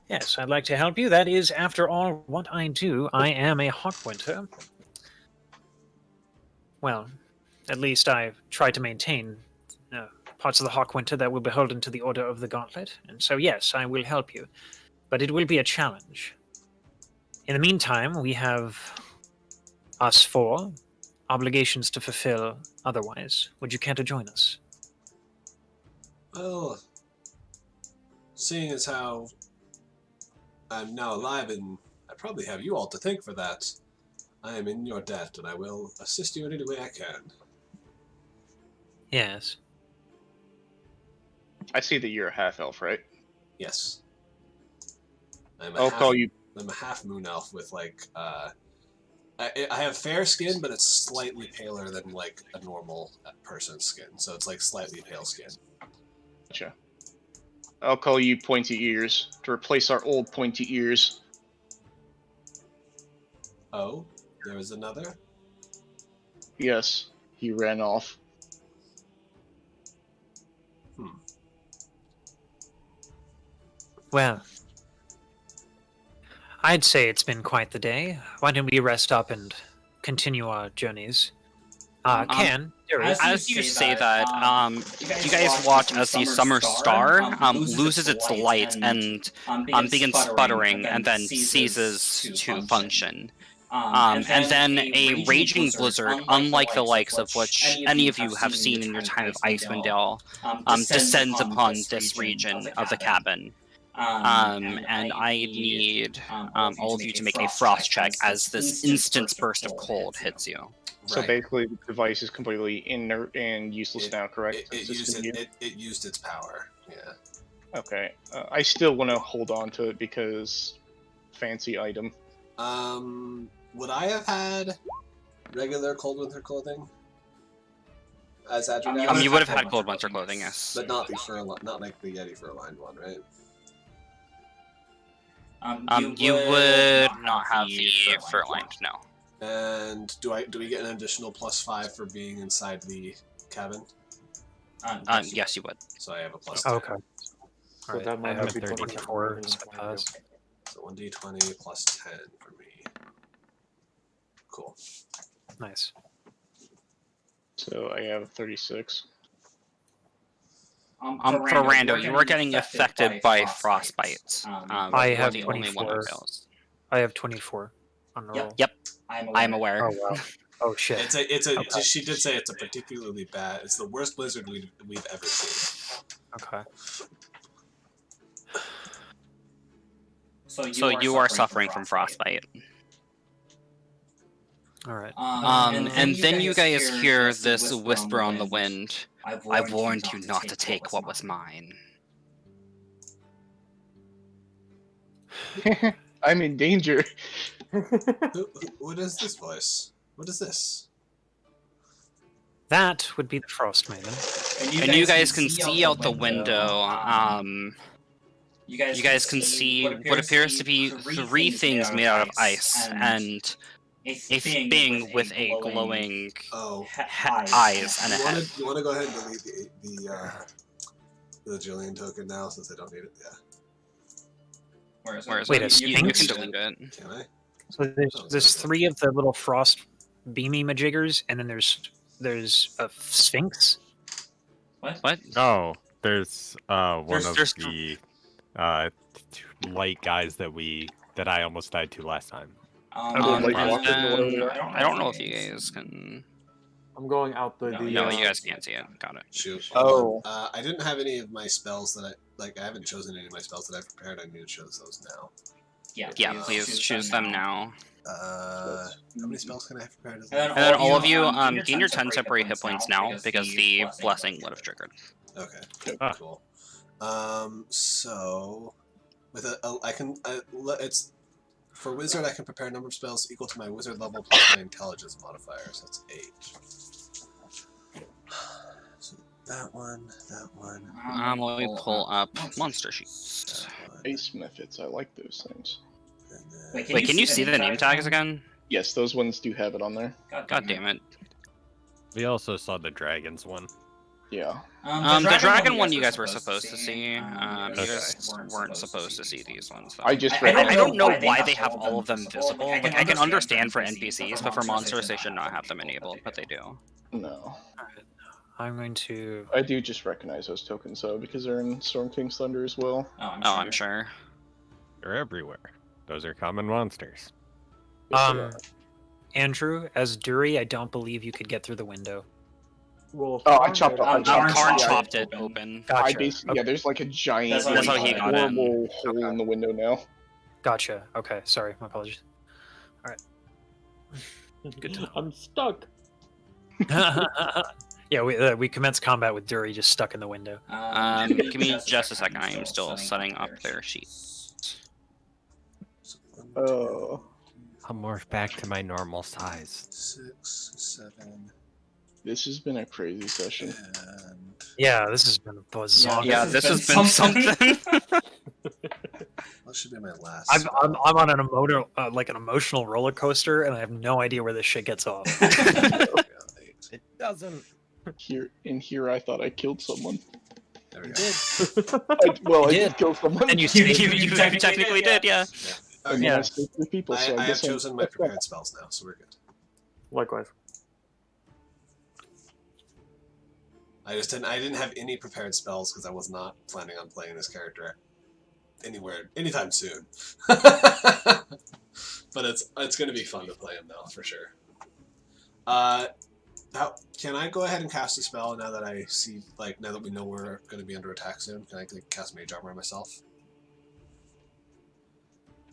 Yes, I'd like to help you. That is, after all, what I do. I am a Hawkwinter. Well, at least I try to maintain parts of the Hawkwinter that were beholden to the Order of the Gauntlet, and so yes, I will help you. But it will be a challenge. In the meantime, we have us four, obligations to fulfill otherwise. Would you care to join us? Well, seeing as how I'm now alive, and I probably have you all to thank for that, I am in your debt, and I will assist you in any way I can. Yes. I see that you're a half-elf, right? Yes. I'll call you... I'm a half moon elf with, like, I have fair skin, but it's slightly paler than, like, a normal person's skin. So it's, like, slightly pale skin. Gotcha. I'll call you Pointy Ears to replace our old Pointy Ears. Oh? There was another? Yes, he ran off. Well, I'd say it's been quite the day. Why don't we rest up and continue our journeys? As you say that, you guys watch as the summer star loses its light and begins sputtering and then ceases to function. And then a raging blizzard, unlike the likes of which any of you have seen in your time of Icewind Dale, descends upon this region of the cabin. And I need all of you to make a frost check as this instant burst of cold hits you. So basically, the device is completely inert and useless now, correct? It used its power, yeah. Okay. I still want to hold on to it because fancy item. Would I have had regular cold winter clothing? As you would have had cold winter clothing, yes. But not like the Yeti fur-lined one, right? You would not have the fur-lined, no. And do we get an additional +5 for being inside the cabin? Yes, you would. So I have a +10. Okay. So that might have be 34. So 1d20 +10 for me. Cool. Nice. So I have 36. For Rando, you are getting affected by frostbite. I have the only one who 24. fails. I have 24 on the roll. Yep, I'm aware. Oh wow. Oh shit. Okay. She did say it's a particularly bad. It's the worst blizzard we've ever seen. Okay. So you are suffering from frostbite. All right. And then you guys hear this whisper on the wind. I've warned you not to take what was mine. I'm in danger. What is this voice? What is this? That would be the Frost Maiden. And you guys can see out the window. You guys can see what appears to be 3 things made out of ice, and a thing with a glowing eyes and a head. You want to go ahead and delete the Jillian token now, since I don't need it? Yeah. Wait, a you can sphinx? delete it. Can I? So there's 3 of the little frost beamy majiggers, and then there's a sphinx. What? Oh, there's one of the light guys that I almost died to last time. I don't know if you guys can. I'm going out the. No, you guys can't see it. Got it. Shoot. Oh. I didn't have any of my spells that I haven't chosen any of my spells that I've prepared. I need to choose those now. Yeah, please choose them now. How many spells can I have prepared? And then all of you, gain your 10 temporary hit points now because the blessing would have triggered. Okay, cool. So with it's for wizard, I can prepare a number of spells equal to my wizard level plus my intelligence modifier. So that's 8. So that one. Let me pull up monster sheets. Ace methods, I like those things. Wait, can you see the name tags again? Yes, those ones do have it on there. God damn it. We also saw the dragons one. Yeah. The dragon one you guys were supposed to see. You guys weren't supposed to see these ones. Though. I don't know why they have all of them visible. Like, I can understand for NPCs, but for monsters they should not have them enabled, but they do. No. I'm going to... I do just recognize those tokens, though, because they're in Storm King's Thunder as well. I'm sure. They're everywhere. Those are common monsters. Andrew, as Dury, I don't believe you could get through the window. Well, I chopped up. Karn chopped it open. Gotcha. Yeah, there's like a giant, That's how he got in. horrible hole in the window now. Gotcha. Okay, sorry, my apologies. All right. Good to know. I'm stuck. Yeah, we commenced combat with Dury just stuck in the window. Give me just a second. I am still setting up their sheets. Oh. I'll morph back to my normal size. 6, 7. This has been a crazy session. And Yeah, this has been bizarre. Yeah, this has been something. what should be my last? I'm on an emotional roller coaster, and I have no idea where this shit gets off. It doesn't. Here, I thought I killed someone. There we go. I did kill someone. And you technically did, yeah. And Yeah. I saved 3 people, so I I have guess chosen my prepared spells now, so we're good. Likewise. I didn't have any prepared spells because I was not planning on playing this character anytime soon. But it's going to be fun to play him now for sure. Can I go ahead and cast a spell now that I see, now that we know we're going to be under attack soon? Can I cast Mage Armor on myself?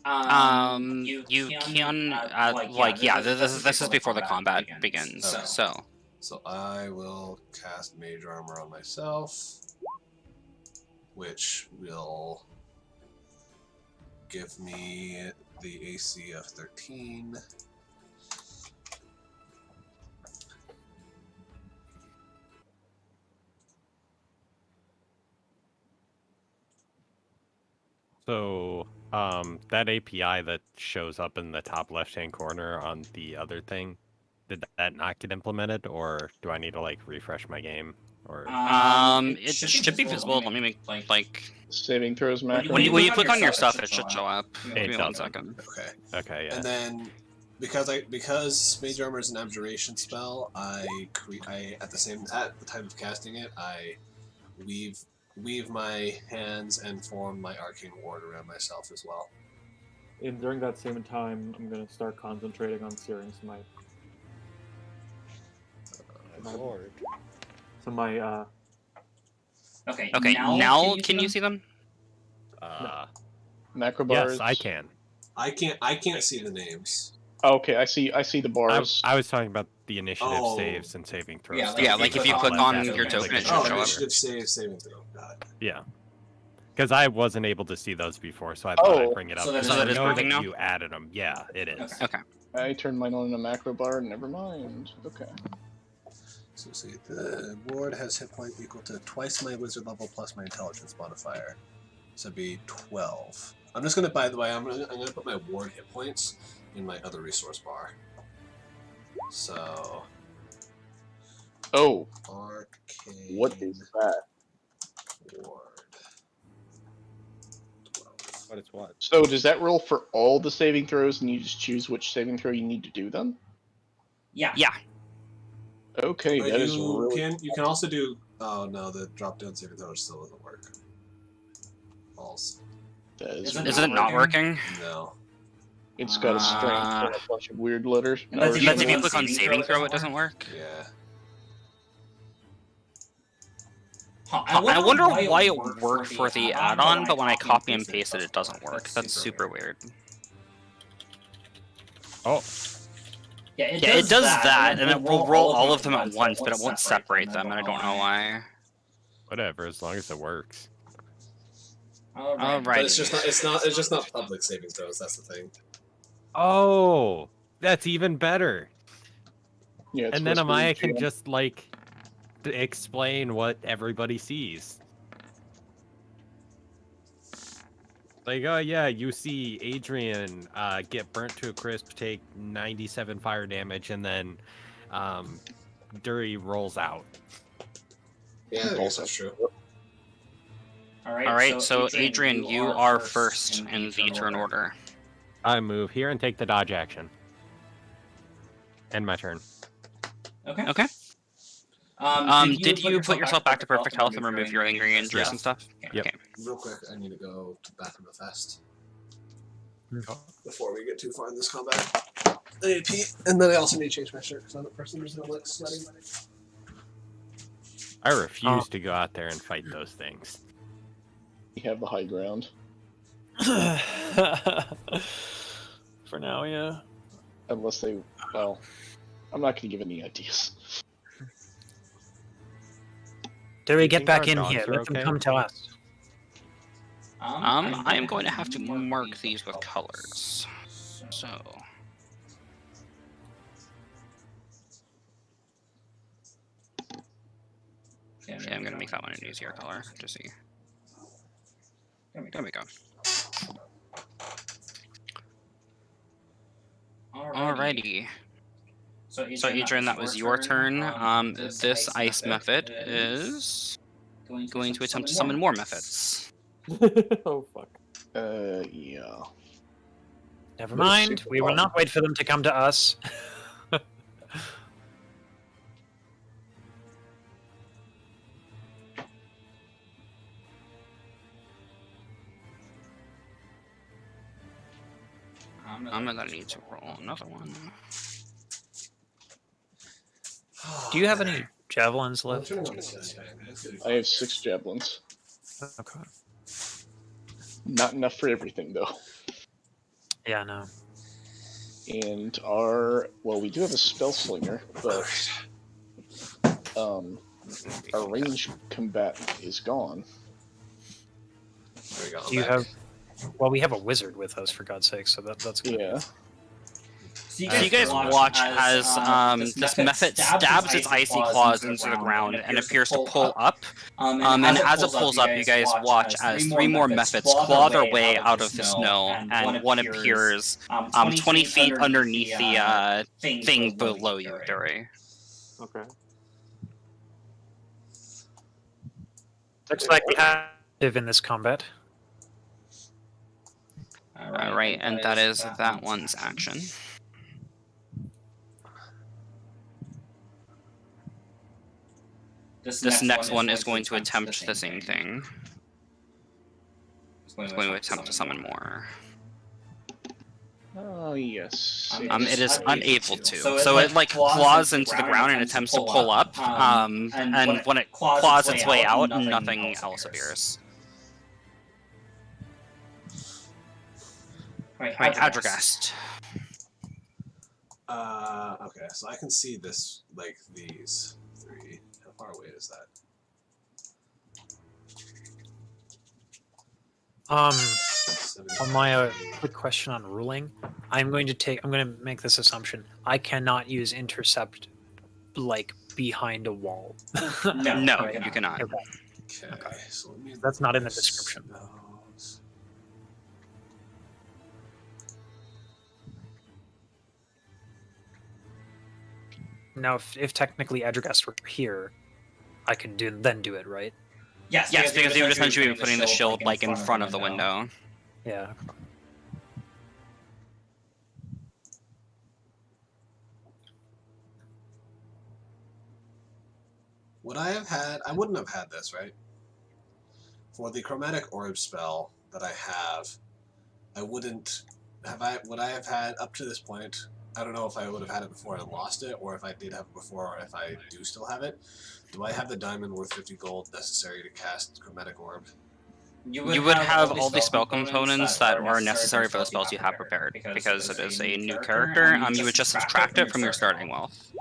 You can, this is before the combat begins, Okay. so I will cast Mage Armor on myself, which will give me the AC of 13. So, that API that shows up in the top left-hand corner on the other thing, did that not get implemented, or do I need to refresh my game? Or it should be visible. Let me make saving throws macro. When you click on your stuff, it should show up. Give me 1 second. Okay. Okay, yeah. And then because Mage Armor is an abjuration spell, at the time of casting it, I weave my hands and form my arcane ward around myself as well. And during that same time, I'm gonna start concentrating on Searing Smite. Lord. So my Okay. Now can you see them? Macro bars. Yes, I can. I can't see the names. Oh, okay, I see the bars. I was talking about the initiative saves and saving throws. Yeah, stuff. Yeah, like if you click on your token, it should show up. Initiative saving throw. Got it. Yeah. Because I wasn't able to see those before, so I thought I'd bring it up. So that I is know working that now? you added them. Yeah, it is. Okay. I turned mine on in a macro bar. Never mind. Okay. So see, the ward has hit point equal to twice my wizard level plus my intelligence modifier. So it'd be 12. I'm just gonna, by the way, I'm gonna put my ward hit points in my other resource bar. So. Oh. Arcane. What is that? Ward. 12. What is what? So does that roll for all the saving throws, and you just choose which saving throw you need to do then? Yeah. Okay, But that is really. you can also do. Oh no, the drop down saving throw still doesn't work. False. That is Isn't Is it not working? No. It's got a strength and a bunch of weird letters. That's That's if you click on saving throw, it doesn't work. Yeah. I wonder why it worked for the add-on, but when I copy and paste it, it doesn't work. That's super weird. Oh. Yeah, it does that, and it will roll all of them at once, but it won't separate them, and I don't know why. Whatever, as long as it works. Alright. But it's just not public saving throws. That's the thing. Oh, that's even better. Yeah, And then Amaya can just like explain what everybody sees. Like, oh yeah, you see Adrian get burnt to a crisp, take 97 fire damage, and then Dury rolls out. Yeah, I guess that's true. Alright, so Adrian, you are first in the turn order. I move here and take the dodge action. End my turn. Okay. Did you put yourself back to perfect health and remove your lingering injuries and stuff? Yep. Okay. Real quick, I need to go to the bathroom fast. Before we get too far in this combat. I need to pee, and then I also need to change my shirt because I'm the person who's gonna like sweating. I refuse to go out there and fight those things. We have the high ground. For now, yeah. Unless they, well, I'm not going to give any ideas. Dury, get back in here. Let them come to us. I am going to have to mark these with colors. So. Yeah, I'm going to make that one an easier color to see. There we go. Alrighty. So Adrian, that was your turn. This ice method is going to attempt to summon more methods. Oh fuck. Yeah. Never mind. We will not wait for them to come to us. I'm gonna need to roll another one. Do you have any javelins left? I have 6 javelins. Okay. Not enough for everything, though. Yeah, no. And our we do have a spell slinger, but our ranged combatant is gone. There we go. Do you have? Well, we have a wizard with us, for God's sake, so that's good. Yeah. So you guys watch as this method stabs its icy claws into the ground and appears to pull up. And as it pulls up, you guys watch as 3 more methods claw their way out of the snow, and one appears 20 feet underneath the thing below you, Dury. Okay. Looks like we have in this combat. Alright, and that is that one's action. This next one is going to attempt the same thing. It's going to attempt to summon more. Oh, yes. It is unable to. So it like claws into the ground and attempts to pull up. And when it claws its way out, nothing else appears. Right, Adragast. Okay, so I can see this, like, these 3. How far away is that? On my quick question on ruling, I'm going to make this assumption. I cannot use intercept, like, behind a wall. No, you cannot. Okay, so let me That's not in the description. Now, if technically Adragast were here, I could then do it, right? Yes, because you would essentially be putting the shield like in front of the window. Yeah. Would I have had? I wouldn't have had this, right? For the chromatic orb spell that I have, I wouldn't have. Would I have had up to this point? I don't know if I would have had it before I lost it, or if I did have it before, or if I do still have it. Do I have the diamond worth 50 gold necessary to cast chromatic orb? You would have all the spell components that are necessary for the spells you have prepared, because it is a new character. You would just subtract it from your starting wealth.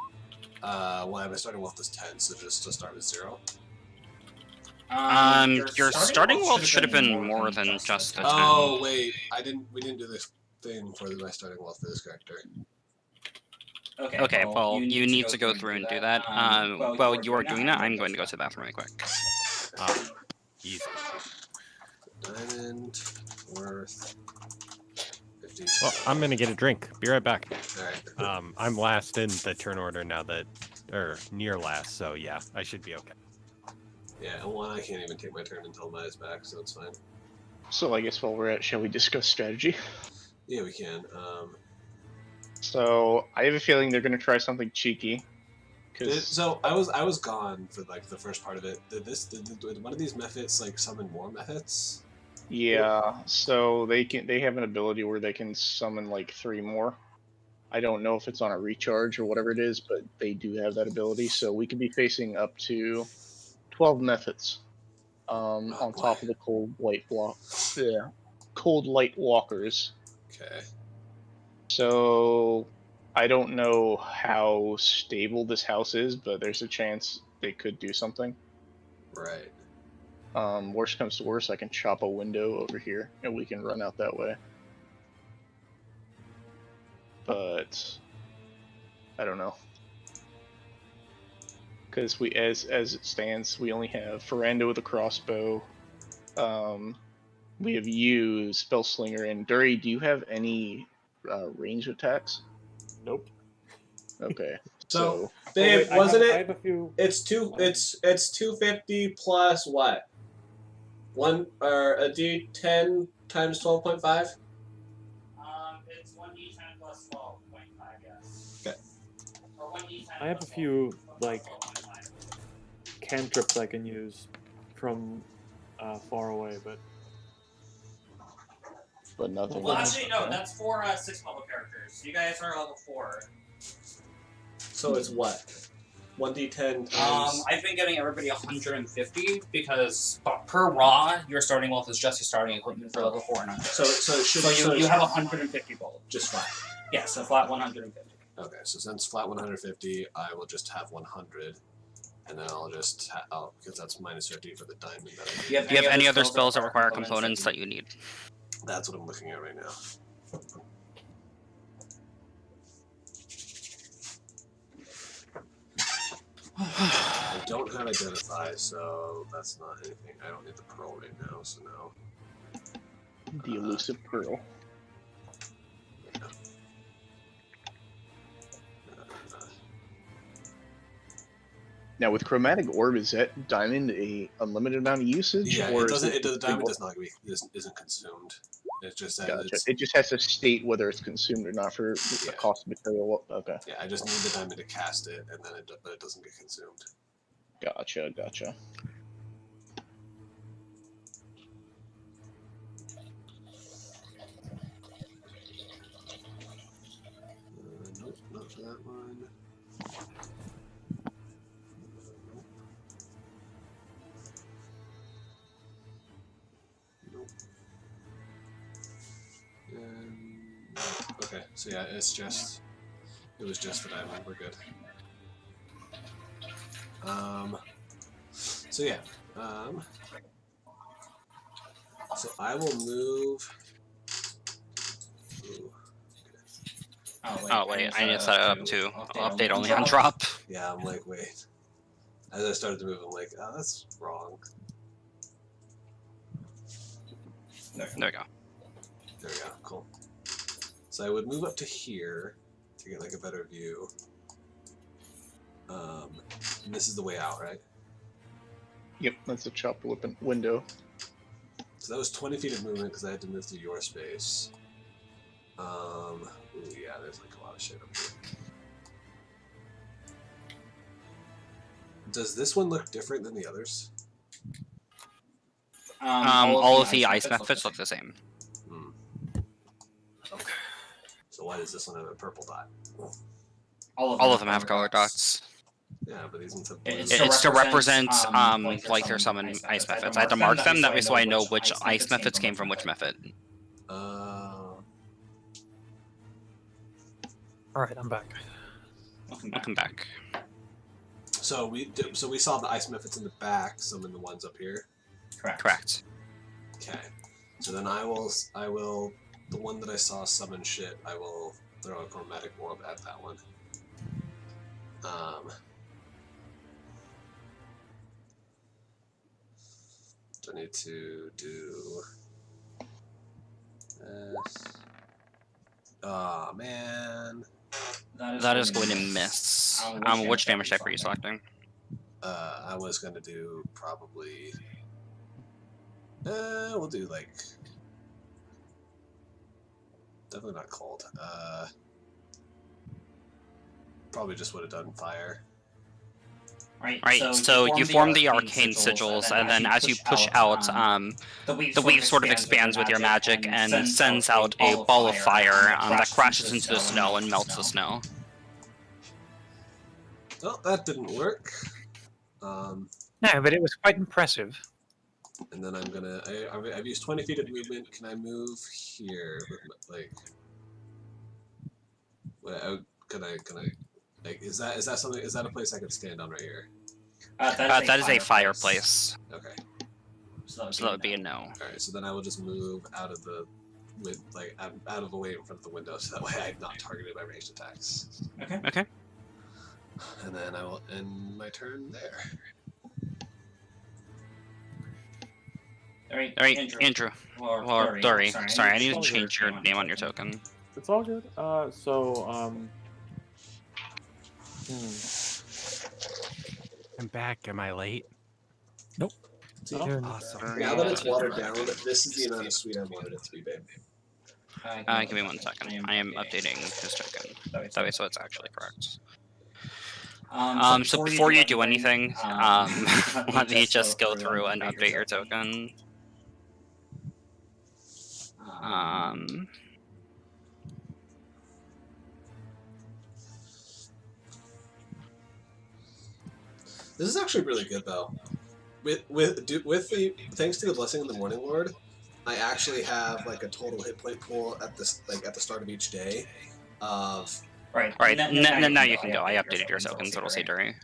Well, my starting wealth is 10, so just to start with 0. Your starting wealth should have been more than just the 10. Oh wait, we didn't do this thing for my starting wealth for this character. Okay, well, you need to go through and do that. While you are doing that, I'm going to go to the bathroom really quick. Easy. Diamond worth 50. Well, I'm gonna get a drink. Be right back. Alright. I'm last in the turn order now or near last, so yeah, I should be okay. Yeah, well, I can't even take my turn until Maya's back, so it's fine. So I guess while we're at, shall we discuss strategy? Yeah, we can. So I have a feeling they're going to try something cheeky. So I was gone for like the first part of it. Did one of these methods like summon more methods? Yeah, so they have an ability where they can summon like 3 more. I don't know if it's on a recharge or whatever it is, but they do have that ability. So we could be facing up to 12 methods on top of the cold light walkers. Okay. So I don't know how stable this house is, but there's a chance they could do something. Right. Worst comes to worst, I can chop a window over here, and we can run out that way. But I don't know, because as it stands, we only have Ferrando with a crossbow. We have you, Spellslinger, and Dury. Do you have any range attacks? Nope. Okay. So Dave, I have a few. It's 250 plus what? One or a D10 times 12.5. It's 1d10 plus 12.5. Yes. Okay. Or 1d10. I have a few like cantrips I can use from far away, but nothing. Well, actually, no. That's for 6th level characters. You guys are level 4. So it's what? 1d10 times. I've been giving everybody 150 because per raw, your starting wealth is just your starting equipment for level 4 and under. So you have 150 gold. Just flat. Yes, a flat 150. Okay, so since flat 150, I will just have 100, and then I'll just because that's minus 50 for the diamond. Do you have any other spells that require components that you need? That's what I'm looking at right now. I don't have identify, so that's not anything. I don't need the pearl right now, so no. The elusive pearl. Now with chromatic orb, is that diamond a unlimited amount of usage? Yeah, or the diamond does not isn't consumed. It's just that it just has to state whether it's consumed or not for the cost of material. Okay. Yeah, I just need the diamond to cast it, and then but it doesn't get consumed. Gotcha. Nope, not for that one. Nope. Okay, so yeah, it was just the diamond. We're good. So yeah, so I will move. Ooh. Oh wait, I need to set it up too. Update only on drop. Yeah, I'm like, wait. As I started to move, I'm like, oh, that's wrong. There we go. There we go, cool. So I would move up to here to get like a better view. And this is the way out, right? Yep, that's a chopped window. So that was 20 feet of movement because I had to move through your space. Ooh, yeah, there's like a lot of shit up here. Does this one look different than the others? All of the ice methods look the same. Okay. So why does this one have a purple dot? All of them have color dots. Yeah, but these ones have It's to represent like their summon ice methods. I had to mark them that way so I know which ice methods came from which method. Uh. All right, I'm back. Welcome back. So we saw the ice methods in the back, some in the ones up here. Correct. Okay. So then I will the one that I saw summon shit, I will throw a chromatic orb at that one. I need to do this. Oh man. That is going to miss. Which damage type are you selecting? I was gonna do probably. We'll do like. Definitely not cold. Probably just would have done fire. Right, so you form the arcane sigils, and then as you push out, the weave sort of expands with your magic and sends out a ball of fire that crashes into the snow and melts the snow. Well, that didn't work. No, but it was quite impressive. And then I'm gonna. I've used 20 feet of movement. Can I move here with my, like? Can I? Like, is that something? Is that a place I could stand on right here? That is a fireplace. Okay. So that would be a no. All right. So then I will just move out of the, out of the way in front of the window, so that way I'm not targeted by ranged attacks. Okay. And then I will end my turn there. All right, Andrew. Or Dory. Sorry, I need to change your name on your token. It's all good. I'm back. Am I late? Nope. Awesome. Now that it's watered down, this is the amount of sweet I wanted it to be, babe. Give me 1 second. I am updating his token. That way, so it's actually correct. So before you do anything, let me just go through and update your token. This is actually really good though. With the thanks to the blessing of the Morning Lord, I actually have like a total hit point pool at this at the start of each day of. Right. Now you can go. I updated your token, so it'll say Dury.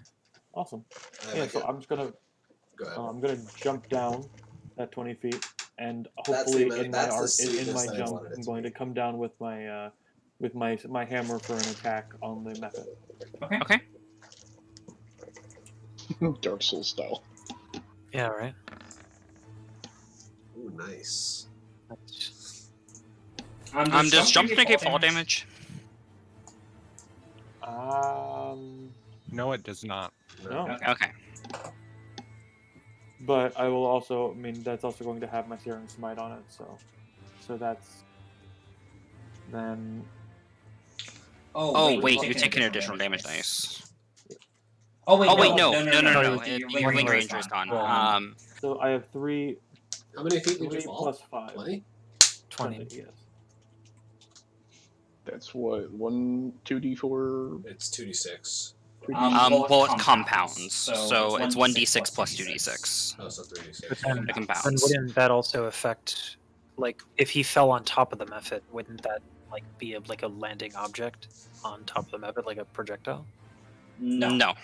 Awesome. Yeah, so I'm just gonna. Go ahead. I'm gonna jump down that 20 feet, and hopefully in my jump, I'm going to come down with my hammer for an attack on the method. Okay. Dark Souls style. Yeah, right. Ooh, nice. Does jump negate fall damage? No, it does not. No. Okay. But I will also. I mean, that's also going to have my Searing Smite on it. So that's. Then. Oh wait, you're taking additional damage. Nice. Oh wait, no. Your Wing Ranger is gone. So I have 3. How many feet did you 3 fall? plus 5. 20? 20. Yes. That's what 2d4. It's 2d6. Well, it compounds, so it's 1d6 plus 2d6. Oh, so 3d6. But then, It compounds. then wouldn't that also affect, like, if he fell on top of the method, wouldn't that like be a landing object on top of the method, like a projectile? No.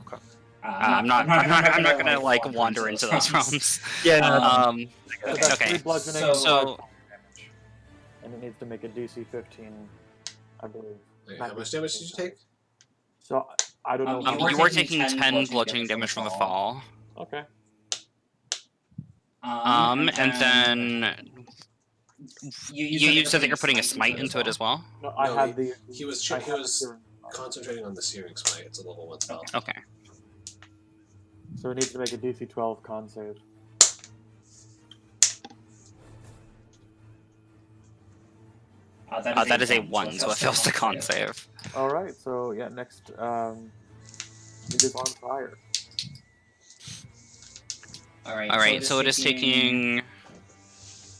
Okay. I'm not gonna like wander into those realms. Yeah. So that's Okay. 3 bludgeoning So and 5 damage. And it needs to make a DC 15, I believe. Wait, how much damage did you take? So I don't know. You were taking 10 bludgeoning damage from the fall. Okay. And then you said that you're putting a smite into it as well. No, I had the. He was I had the was Searing Smite. concentrating on the Searing Smite. It's a level 1 spell. Okay. So it needs to make a DC 12 con save. That is a 1, so it fails the con save. Alright, so yeah, next, it is on fire. Alright, so it is taking...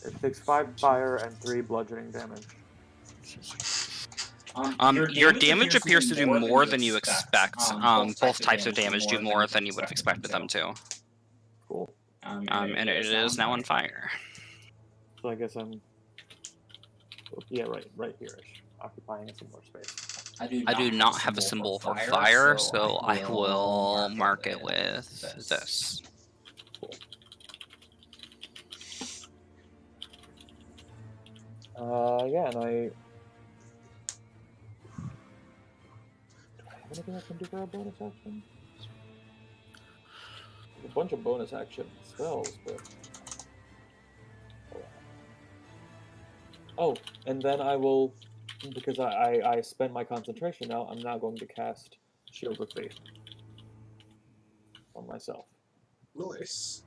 It takes 5 fire and 3 bludgeoning damage. Your damage appears to do more than you expect. Both types of damage do more than you would have expected them to. Cool. And it is now on fire. So I guess I'm... Yeah, right here-ish. Occupying some more space. I do not have a symbol for fire, so I will mark it with this. Yeah, and I... Do I have anything I can do for a bonus action? There's a bunch of bonus action spells, but... Oh, and then I will... Because I spent my concentration now, I'm now going to cast Shield of Faith on myself. Nice.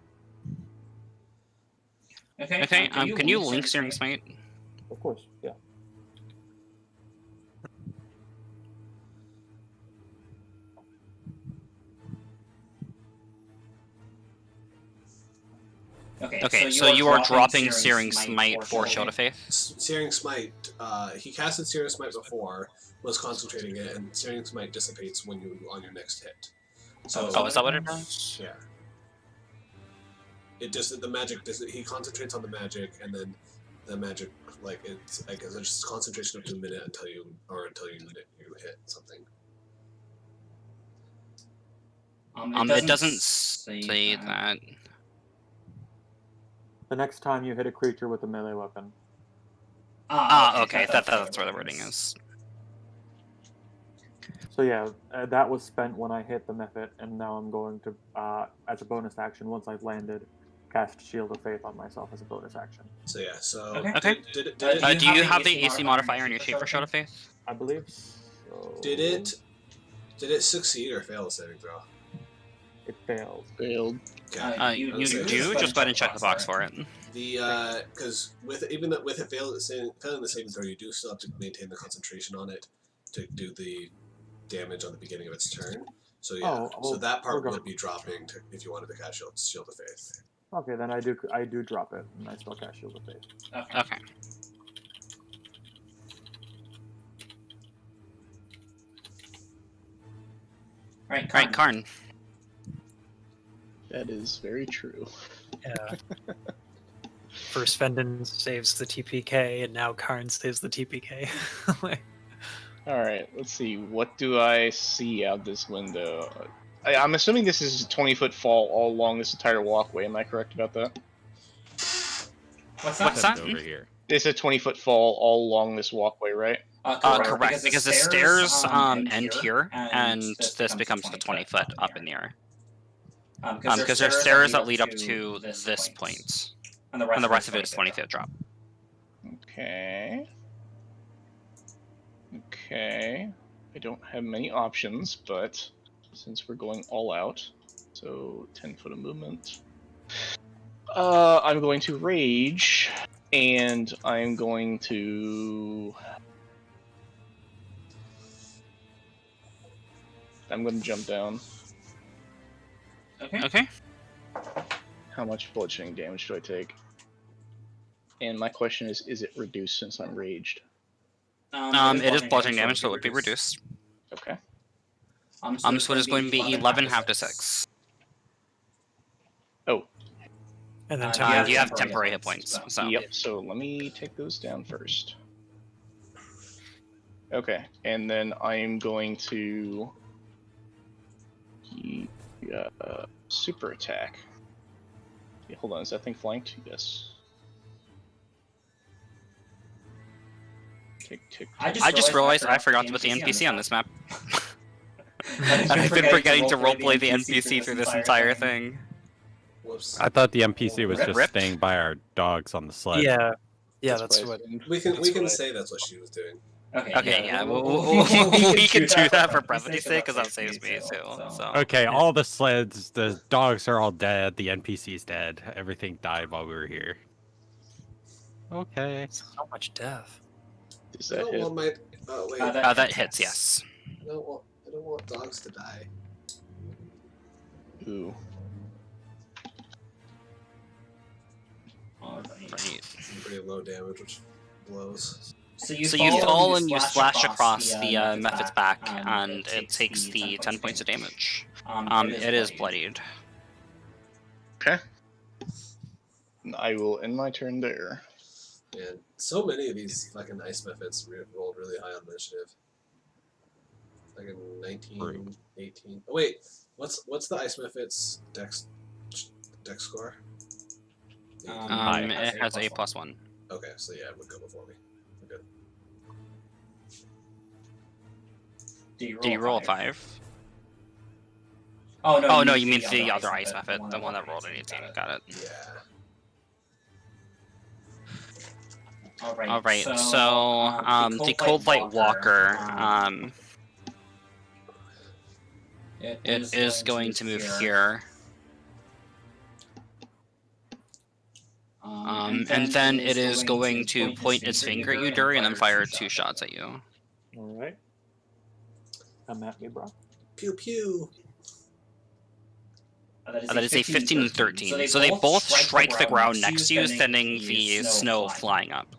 Okay, can you link Searing Smite? Of course, yeah. Okay, so you are dropping Searing Smite for Shield of Faith? Searing Smite, he casted Searing Smite before, was concentrating it, and Searing Smite dissipates when you on your next hit. So, is that what it does? Yeah. It just, the magic, he concentrates on the magic, and then the magic, like, it's, I guess, it's just concentration up to a minute until you hit something. It doesn't say that. The next time you hit a creature with a melee weapon. Okay, that's where the wording is. So yeah, that was spent when I hit the Mephit, and now I'm going to, as a bonus action, once I've landed, cast Shield of Faith on myself as a bonus action. So yeah, so... Okay. Do you have the AC modifier in your sheet for Shield of Faith? I believe so. Did it succeed or fail the saving throw? It failed. Failed. Okay. You do? Just go ahead and check the box for it. The because with it failing the saving throw, you do still have to maintain the concentration on it to do the damage on the beginning of its turn. So yeah, so that part would be dropping if you wanted to cast Shield of Faith. Okay, then I do drop it, and I still cast Shield of Faith. Okay. Alright, Karn. That is very true. Yeah. First Fendon saves the TPK, and now Karn saves the TPK. Alright, let's see. What do I see out this window? I'm assuming this is a 20-foot fall all along this entire walkway. Am I correct about that? What's that? Over here. It's a 20-foot fall all along this walkway, right? Correct, because the stairs end here, and this becomes the 20-foot up in the air. Because there's stairs that lead up to this point, and the rest of it is 20-foot drop. Okay. Okay. I don't have many options, but since we're going all out, so 10 foot of movement. I'm going to rage, and I'm going to... I'm going to jump down. Okay. How much bludgeoning damage do I take? And my question is it reduced since I'm raged? It is bludgeoning damage, so it would be reduced. Okay. So it is going to be 11 half to 6. Oh. And then you have temporary hit points. So. Yep, so let me take those down first. Okay, and then I'm going to... super attack. Yeah, hold on, is that thing flanked? Yes. Tick. I just realized I forgot to put the NPC on this map. I've been forgetting to roleplay the NPC through this entire thing. Whoops. I thought the NPC was just staying by our dogs on the sled. Yeah, that's what. We can say that's what she was doing. Okay, yeah, we can do that for brevity's sake, because that saves me too. So. Okay, all the sleds, the dogs are all dead, the NPC's dead, everything died while we were here. Okay. So much death. Does that hit? Wait. That hits, yes. I don't want dogs to die. Ooh. Alright. Pretty low damage, which blows. So you fall and you splash across the Mephit's back, and it takes the 10 points of damage. It is bloodied. Okay. I will end my turn there. Man, so many of these fucking ice methods rolled really high on initiative. Like a 19, 18. Oh wait, what's the ice method's dex score? It has a +1. Okay, so yeah, it would go before me. We're good. Do you roll a 5? Oh no, you mean the other ice method, the one that rolled an 18. Got it. Yeah. All right. So the Cold Light Walker, it is going to move here. And then it is going to point its finger at you, Dury, and then fire 2 shots at you. Alright. Come at me, bro. Pew pew. That is a 15 and 13. So they both strike the ground next to you, sending the snow flying up.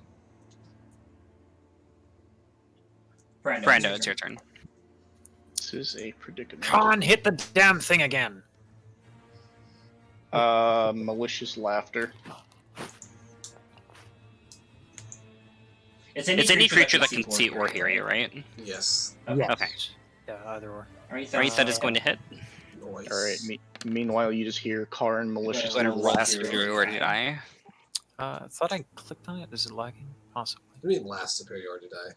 Brando, it's your turn. This is a predicament. Khan, hit the damn thing again. Malicious laughter. It's any creature that can see or hear you, right? Yes. Okay. Yeah, either or. Alright, that is going to hit. Nice. Alright, meanwhile you just hear Karn malicious Going to roll superiority die. I thought I clicked on it. Is it lagging? Possibly. What do you mean last superiority die?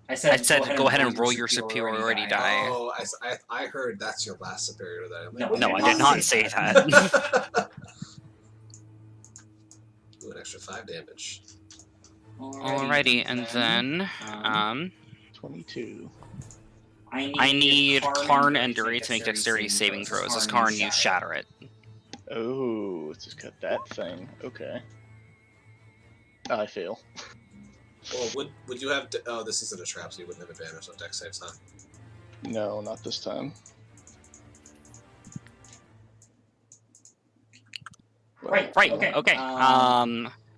I said go ahead and roll your superiority die. Oh, I heard that's your last superiority die. No, I did not say that. Ooh, an extra 5 damage. Alrighty, and then 22. I need Karn and Dury to make dexterity saving throws. As Karn, you shatter it. Oh, it's just got that thing. Okay. I fail. Well, would you have... Oh, this isn't a trap, so you wouldn't have advantage on dex saves, huh? No, not this time. Right, okay.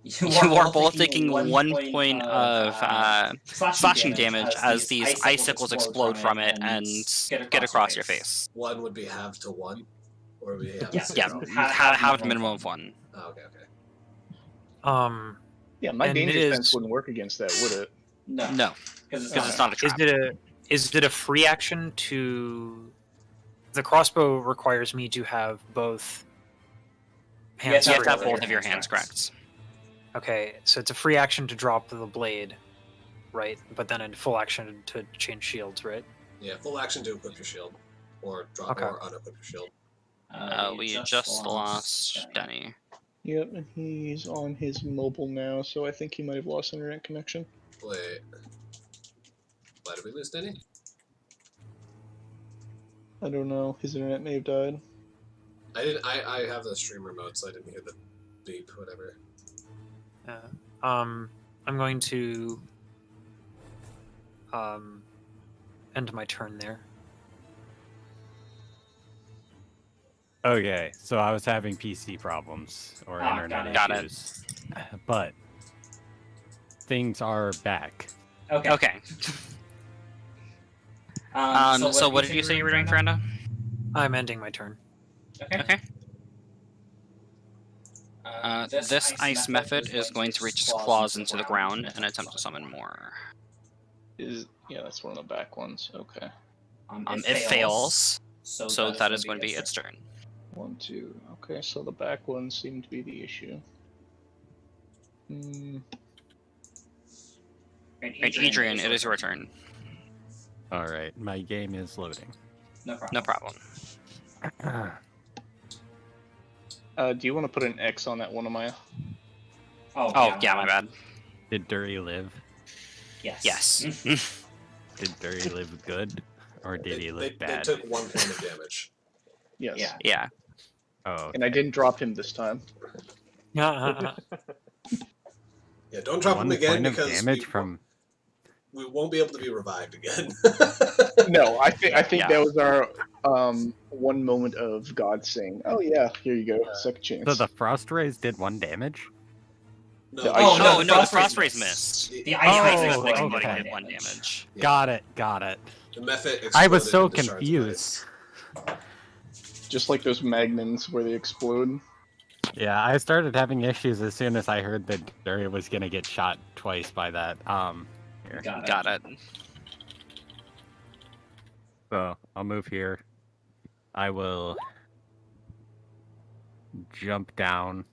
You are both taking 1 point of slashing damage as these icicles explode from it and get across your face. 1 would be halved to 1? Or would be halved minimum of 1. Oh, okay. Yeah, my danger defense wouldn't work against that, would it? No, because it's not a trap. Is it a free action to... The crossbow requires me to have both hands. You have to have both of your hands correct. Okay, so it's a free action to drop the blade, right? But then a full action to change shields, right? Yeah, full action to equip your shield. Or drop or unequip your shield. We just lost Denny. Yep, and he's on his mobile now, so I think he might have lost internet connection. Wait. Why did we lose Denny? I don't know. His internet may have died. I have the stream remote, so I didn't hear the beep, whatever. I'm going to end my turn there. Okay, so I was having PC problems or internet issues. But things are back. Okay. So what did you say you were doing, Fernando? I'm ending my turn. Okay. This ice method is going to reach its claws into the ground and attempt to summon more. Yeah, that's one of the back ones. Okay. It fails, so that is going to be its turn. 1, 2. Okay, so the back ones seem to be the issue. Adrian, it is your turn. Alright, my game is loading. No problem. Do you want to put an X on that one of my... Oh, yeah, my bad. Did Dury live? Yes. Did Dury live good? Or did he live bad? They took 1 point of damage. Yes. Yeah. Oh, okay. And I didn't drop him this time. Yeah, don't drop him again because we won't be able to be revived again. No, I think that was our one moment of God saying, "Oh yeah, here you go, second chance." So the frost rays did 1 damage? No, the frost rays missed. The ice rays was okay. 1 damage. Got it. The Mephit I was so exploded into confused. shards of ice. Just like those magnums where they explode. Yeah, I started having issues as soon as I heard that Daria was gonna get shot twice by that. Here. Got it. So I'll move here. I will jump down.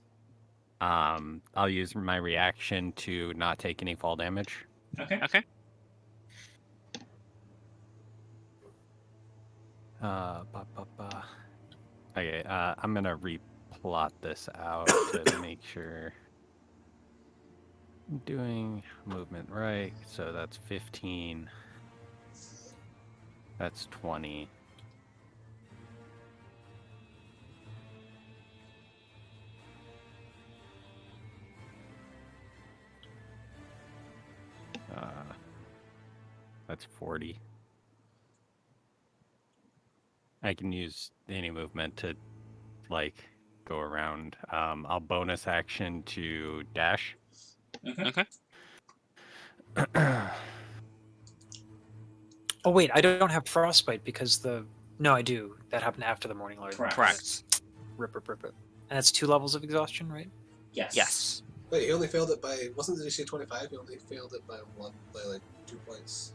I'll use my reaction to not take any fall damage. Okay. Okay, I'm gonna replot this out to make sure I'm doing movement right. So that's 15. That's 20. That's 40. I can use any movement to, like, go around. I'll bonus action to dash. Okay. Oh wait, I don't have frostbite because the. No, I do. That happened after the morning light. Correct. Rip it. And that's 2 levels of exhaustion, right? Yes. Wait, he only failed it by... Wasn't the DC 25? He only failed it by 2 points.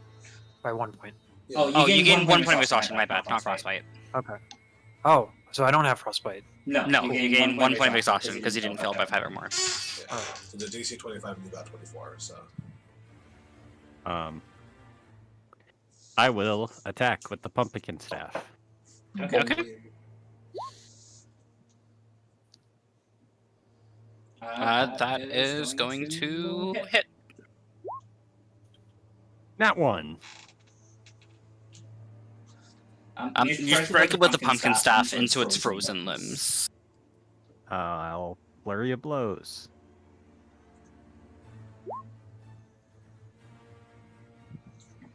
By 1 point. Yeah. Oh, You gain 1 point of exhaustion, my bad, not frostbite. Okay. Oh, so I don't have frostbite. No, you gain 1 point of exhaustion because you didn't fail by 5 or more. Yeah. Oh. The DC 25 and you got 24, so... I will attack with the pumpkin staff. Okay. That is going to hit. Not one. You strike it with the pumpkin staff into its frozen limbs. I'll flurry of blows.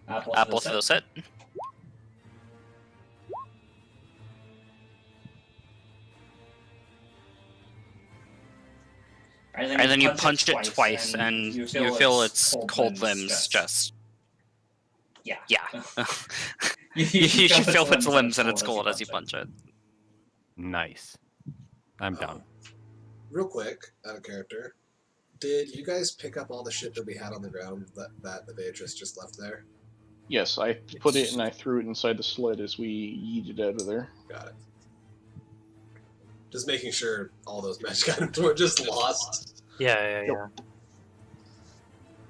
Both of those hit. And then you punch it twice, and you feel its cold limbs just... Yeah. You should feel its limbs and it's cold as you punch it. Nice. I'm done. Real quick, out of character, did you guys pick up all the shit that we had on the ground that the Beatrice just left there? Yes, I put it and I threw it inside the sled as we yeeted out of there. Got it. Just making sure all those magic items were just lost. Yeah.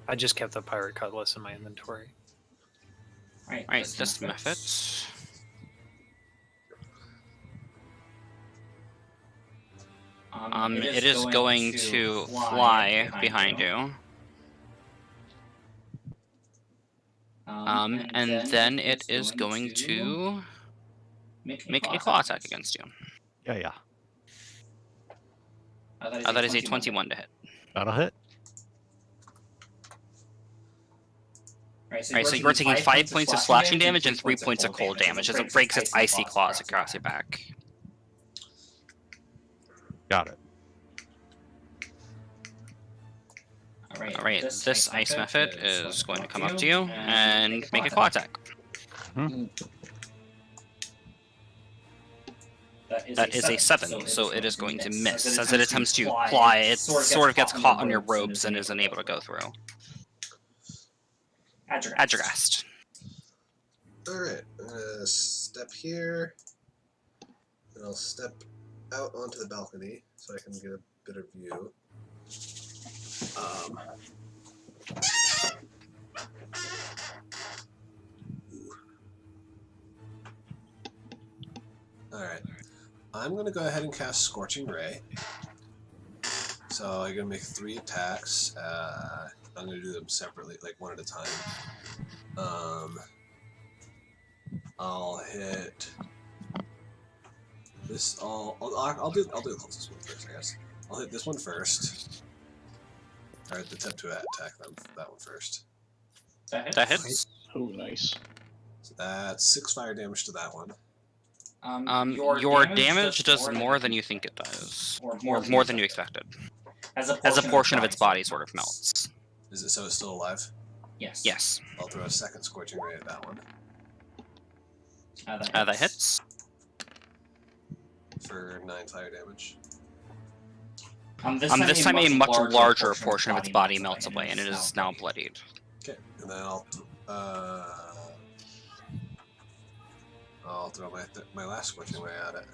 I just kept the pirate cutlass in my inventory. Alright, this method. It is going to fly behind you. And then it is going to make a claw attack against you. Yeah. That is a 21 to hit. That'll hit. Alright, so you're taking 5 points of slashing damage and 3 points of cold damage as it breaks its icy claws across your back. Got it. Alright, this ice method is going to come up to you and make a claw attack. That is a 7, so it is going to miss. As it attempts to fly, it sort of gets caught on your robes and is unable to go through. Adjagast. Alright, I'm gonna step here, and I'll step out onto the balcony so I can get a better view. Alright, I'm gonna go ahead and cast Scorching Ray. So I'm gonna make 3 attacks. I'm gonna do them separately, like one at a time. I'll hit this. I'll do the closest one first, I guess. I'll hit this one first. Alright, attempt to attack that one first. That hits. Oh, nice. So that's 6 fire damage to that one. Your damage does more than you think it does. More than you expected. as a portion of its body sort of melts. Is it so it's still alive? Yes. Yes. I'll throw a second scorching ray at that one. That hits. For 9 fire damage. This time a much larger portion of its body melts away, and it is now bloodied. Okay, and then I'll throw my last scorching ray at it.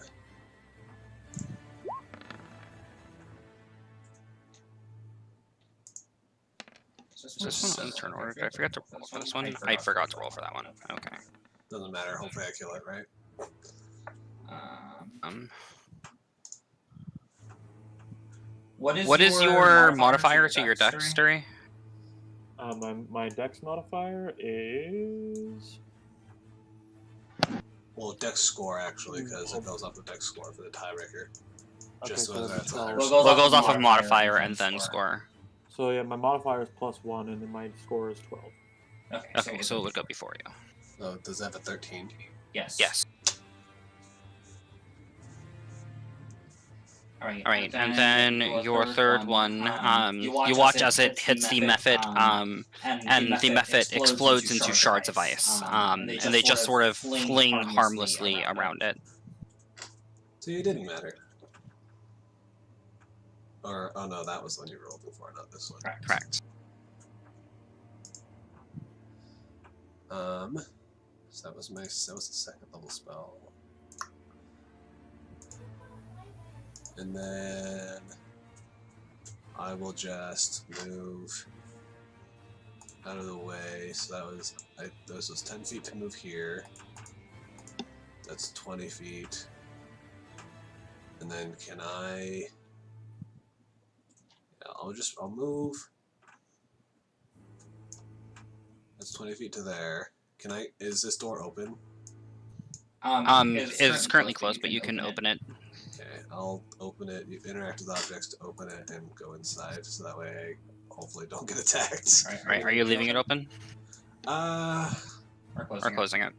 Is this one in turn order? Did I forget to roll for this one? I forgot to roll for that one. Okay. Doesn't matter. Hopefully I kill it, right? What is your modifier to your dexterity? My dex modifier is... Well, dex score, actually, because it goes off the dex score for the tiebreaker. Okay, Just so so that's that's Well, it goes off of modifier and then score. So yeah, my modifier is +1, and then my score is 12. Okay, so it would go before you. Oh, does that have a 13? Yes. Yes. Alright, and then your third one, you watch as it hits the mephit, and the mephit explodes into shards of ice, and they just sort of fling harmlessly around it. So it didn't matter. Or, oh no, that was the one you rolled before, not this one. Correct. So that was the second level spell. And then I will just move out of the way. So that was this was 10 feet to move here. That's 20 feet. And then can I? Yeah, I'll move. That's 20 feet to there. Can I? Is this door open? It's currently closed, but you can open it. Okay, I'll open it. You interact with objects to open it and go inside, so that way I hopefully don't get attacked. Right, are you leaving it open? Or Or closing it?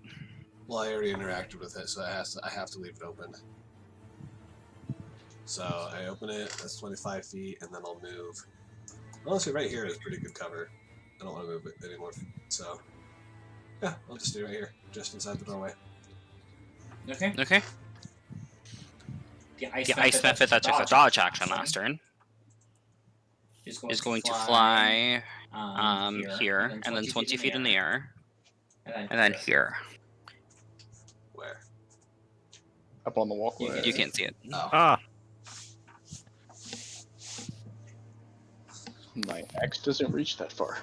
Well, I already interacted with it, so I have to leave it open. So I open it. That's 25 feet, and then I'll move. Honestly, right here is pretty good cover. I don't want to move it anymore, so yeah, I'll just stay right here, just inside the doorway. Okay. Okay. The ice mephit that took the dodge action last turn is going to fly here, and then 20 feet in the air, and then here. Where? Up on the walkway. You can't see it. Oh. Ah, My axe doesn't reach that far.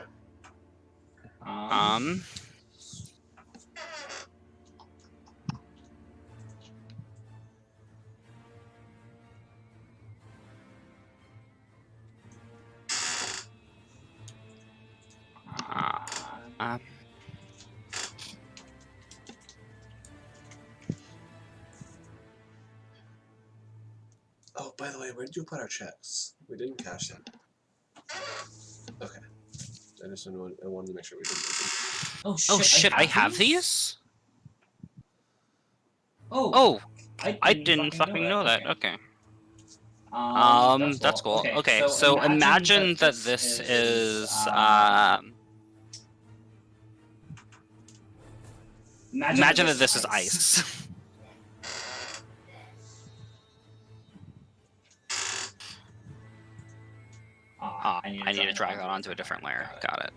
Oh, by the way, where did you put our checks? We didn't cash them. Okay. I wanted to make sure we didn't lose them. Oh shit! I have these. Oh, I didn't fucking know that. Okay. That's cool. Okay, so imagine that this is imagine that this is ice. I need to drag that onto a different layer. Got it.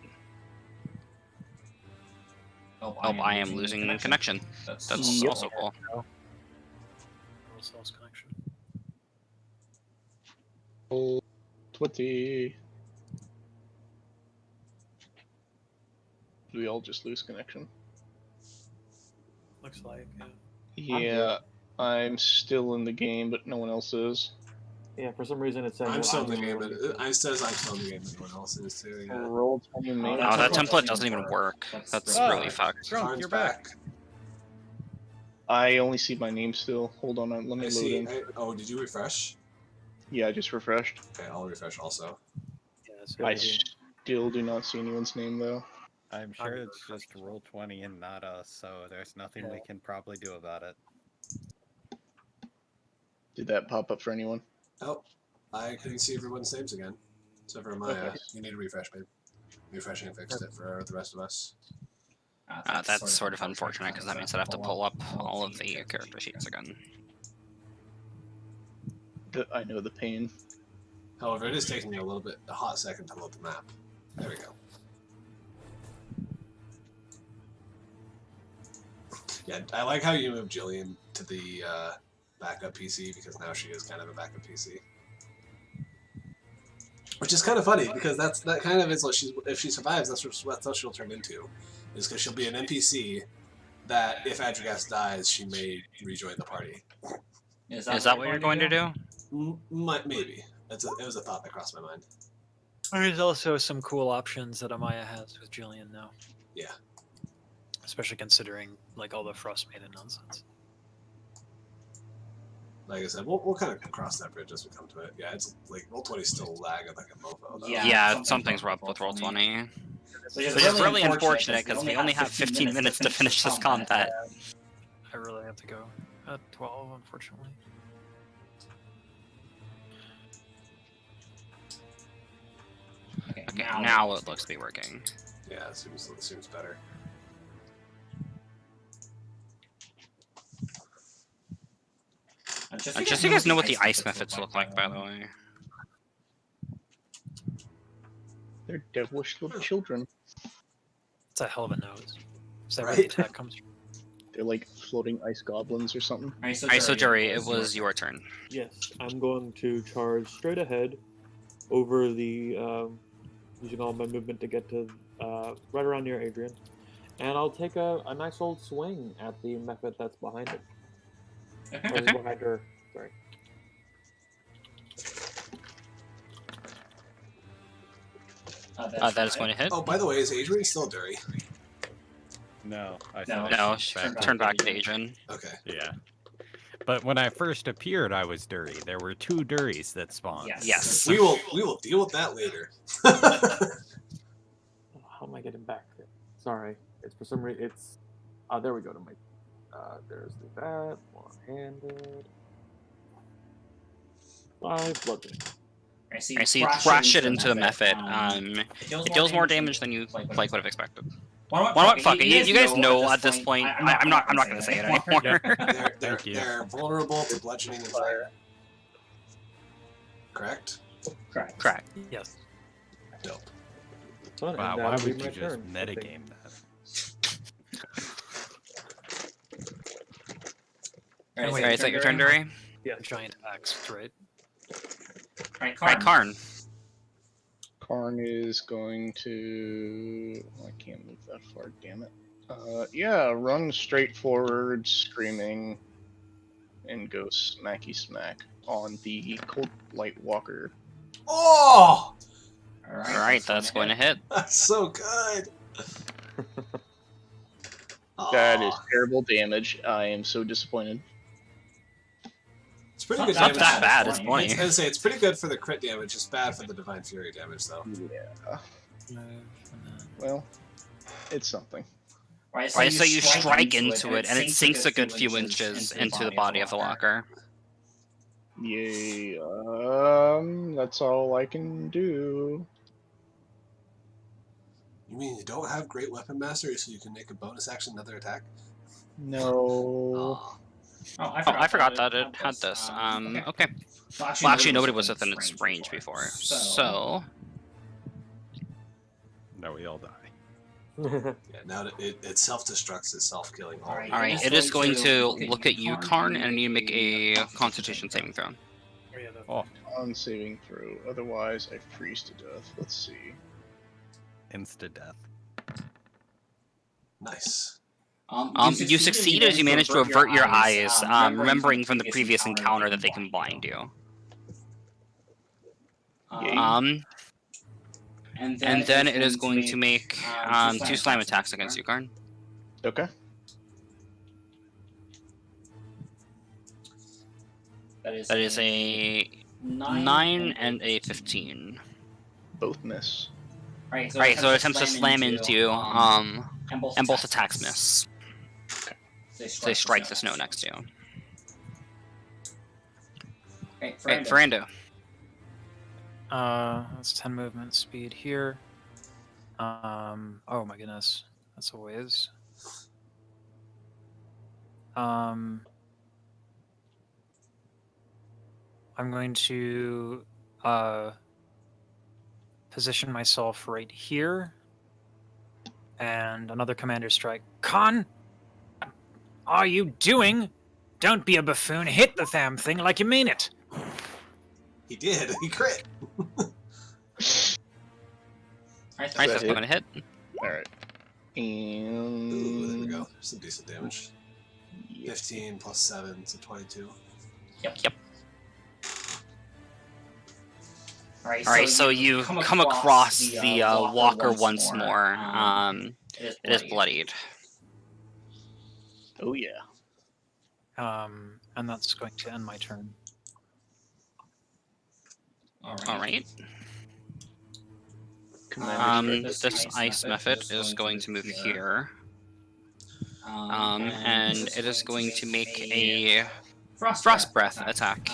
Oh, I am losing connection. That's also cool. Connection. 20. Do we all just lose connection? Looks like. Yeah, I'm still in the game, but no one else is. Yeah, for some reason it says I'm still in the game, but it says I'm still in the game, but no one else is too. Yeah. Roll 20 minutes. Oh, that template doesn't even work. That's really fucked. Drunk, you're back. I only see my name still. Hold on, let me load in. Oh, did you refresh? Yeah, I just refreshed. Okay, I'll refresh also. Yeah, I still do not see anyone's name though. I'm sure it's just Roll20 and not us, so there's nothing we can probably do about it. Did that pop up for anyone? Oh, I can see everyone's names again. Except for Maya. Okay. You need a refresh, babe. Refreshing fixed it for the rest of us. That's sort of unfortunate, because that means I'd have to pull up all of the character sheets again. I know the pain. However, it is taking me a hot second to load the map. There we go. Yeah, I like how you moved Jillian to the backup PC, because now she is kind of a backup PC. Which is kind of funny, because that kind of is what if she survives, that's what she'll turn into. Is because she'll be an NPC that, if Adrigast dies, she may rejoin the party. Is that what you're going to do? Maybe. It was a thought that crossed my mind. There's also some cool options that Amaya has with Jillian now. Yeah. Especially considering like all the Frostmaiden nonsense. Like I said, we'll kind of cross that bridge as we come to it. Yeah, it's like Roll20 still lagging like a mofo, though. Yeah, something's rough with Roll20. Which is really unfortunate, because we only have 15 minutes to finish this combat. I really have to go at 12, unfortunately. Okay, now it looks to be working. Yeah, it seems better. Just so you guys know what the ice methods look like, by the way. They're devilish little children. It's a hell of a nose. Is that where Right? the attack comes from? They're like floating ice goblins or something. Alright, so Jerry, it was your turn. Yes, I'm going to charge straight ahead over the, using all my movement to get to right around near Adrian. And I'll take a nice old swing at the method that's behind it. Or behind her, sorry. That is going to hit. Oh, by the way, is Adrian still Dury? No, No, she turned back to Adrian. Okay. Yeah. But when I first appeared, I was Dury. There were 2 Duries that spawned. Yes. We will deal with that later. How am I getting back there? Sorry, it's for some reason it's. There we go to my. There's that one-handed. 5 bludgeoning. I see you crash it into the method. It deals more damage than you would have expected. What fuck it? You guys know at this point. I'm not going to say it anymore. They're vulnerable to bludgeoning and fire. Correct? Correct. Yes. Dope. Wow, why would you just metagame that? Alright, is that your turn, Dury? Yeah, giant axe, right? Alright, Karn. Karn is going to... I can't move that far, damn it. Yeah, run straight forward, screaming, and go smacky smack on the Cold Light Walker. Oh! Alright, that's going to hit. That's so good! That is terrible damage. I am so disappointed. It's pretty good Not damage. that bad, it's 20. I was gonna say, it's pretty good for the crit damage, it's bad for the Divine Fury damage, though. Yeah. Well, it's something. Right, so you strike into it, and it sinks a good few inches into the body of the locker. Yay, that's all I can do. You mean you don't have Great Weapon Mastery, so you can make a bonus action another attack? No. Oh. I forgot that it had this. Okay. Well, actually, nobody was within its range before, so... No, we all die. Yeah, now it self-destructs itself, killing all. Alright, it is going to look at you, Karn, and you need to make a Constitution saving throw. Oh, On saving throw, otherwise I freeze to death. Let's see. insta-death. Nice. You succeed as you manage to avert your eyes, remembering from the previous encounter that they can blind you. And then it is going to make 2 slime attacks against you, Karn. Okay. That is a 9 and a 15. Both miss. Right, so it attempts to slam into you, and both attacks miss. So they strike the snow next to you. Right, Ferrando. That's 10 movement speed here. Oh my goodness, that's a ways. I'm going to position myself right here, and another commander strike. Khan, what are you doing? Don't be a buffoon. Hit the damn thing like you mean it. He did. He crit. Alright, so I'm gonna hit. Alright. And... Ooh, there we go. Some decent damage. 15 plus 7, so 22. Yep. Alright, so you come across the walker once more. It is bloodied. Oh yeah. And that's going to end my turn. Alright. This ice method is going to move here. And it is going to make a Frost Breath attack.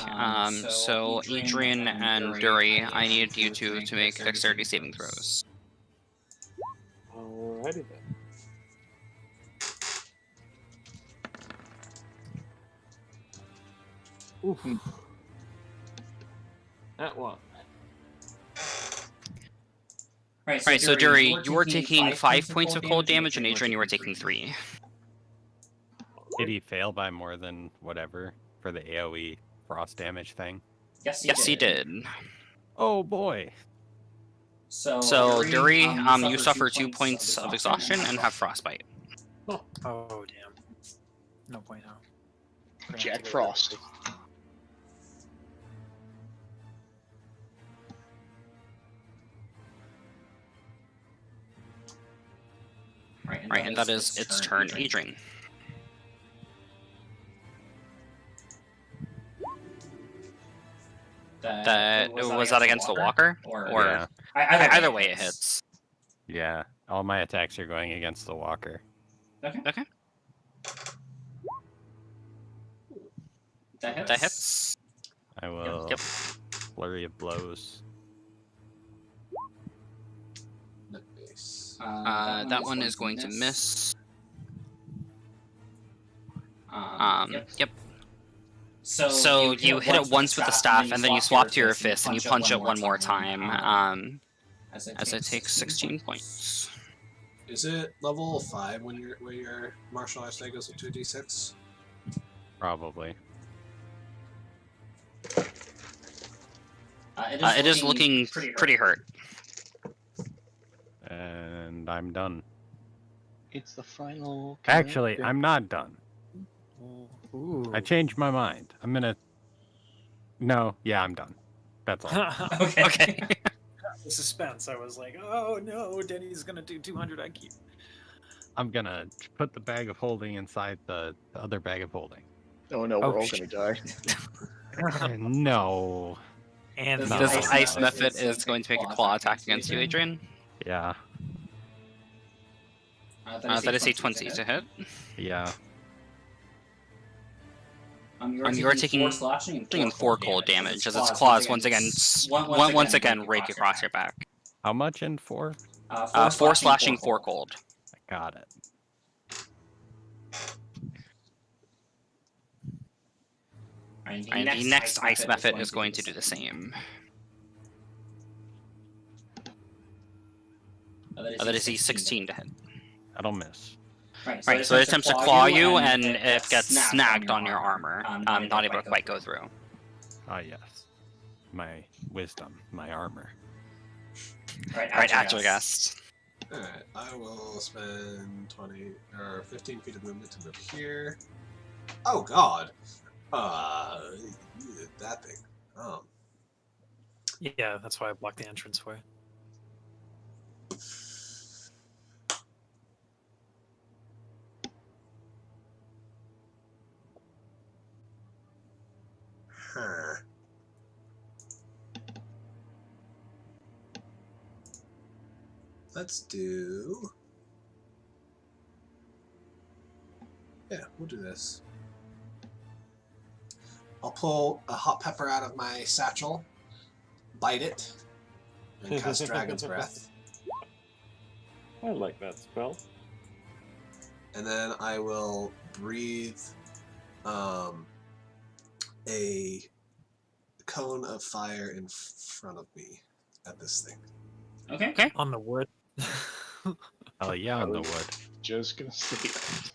So Adrian and Dury, I need you two to make dexterity saving throws. Alrighty then. Oof. That one. Right, so Dury, you are taking 5 points of cold damage, and Adrian, you are taking 3. Did he fail by more than whatever for the AoE frost damage thing? Yes, he did. Oh boy. So Dury, you suffer 2 points of exhaustion and have frostbite. Oh damn. No point now. Jack Frost. Right, and that is its turn, Adrian. Was that against the walker? Or Yeah. Either way it hits. Yeah, all my attacks are going against the walker. Okay. That That hits. I will Yep. flurry of blows. That one is going to miss. Yep. So you hit it once with the staff, and then you swap to your fist, and you punch it one more time. As it takes 16 points. Is it level 5 when your martial arts goes up to a d6? Probably. It is looking pretty hurt. And I'm done. It's the final. Actually, I'm not done. Ooh. I changed my mind. I'm gonna... No, yeah, I'm done. That's all. Okay. The suspense. I was like, oh no, Denny's gonna do 200 IQ. I'm gonna put the bag of holding inside the other bag of holding. Oh no, we're all gonna die. No. And This ice method is going to make a claw attack against you, Adrian. Yeah. That is a 20 to hit. Yeah. You are taking 4 cold damage as its claws once again rake across your back. How much in 4? 4 slashing, 4 cold. I got it. And the next ice method is going to do the same. That is a 16 to hit. That'll miss. Right, so it attempts to claw you, and it gets snagged on your armor. Not able to quite go through. Ah, yes. My wisdom, my armor. Right, at your guest. Alright, I will spend 20 or 15 feet of movement to move here. Oh god! That thing. yeah, that's why I blocked the entranceway. Huh. Let's do... Yeah, we'll do this. I'll pull a hot pepper out of my satchel, bite it and cast Dragon's Breath. I like that spell. And then I will breathe a cone of fire in front of me at this thing. Okay. On the wood. Oh yeah, on the wood. Just gonna say that.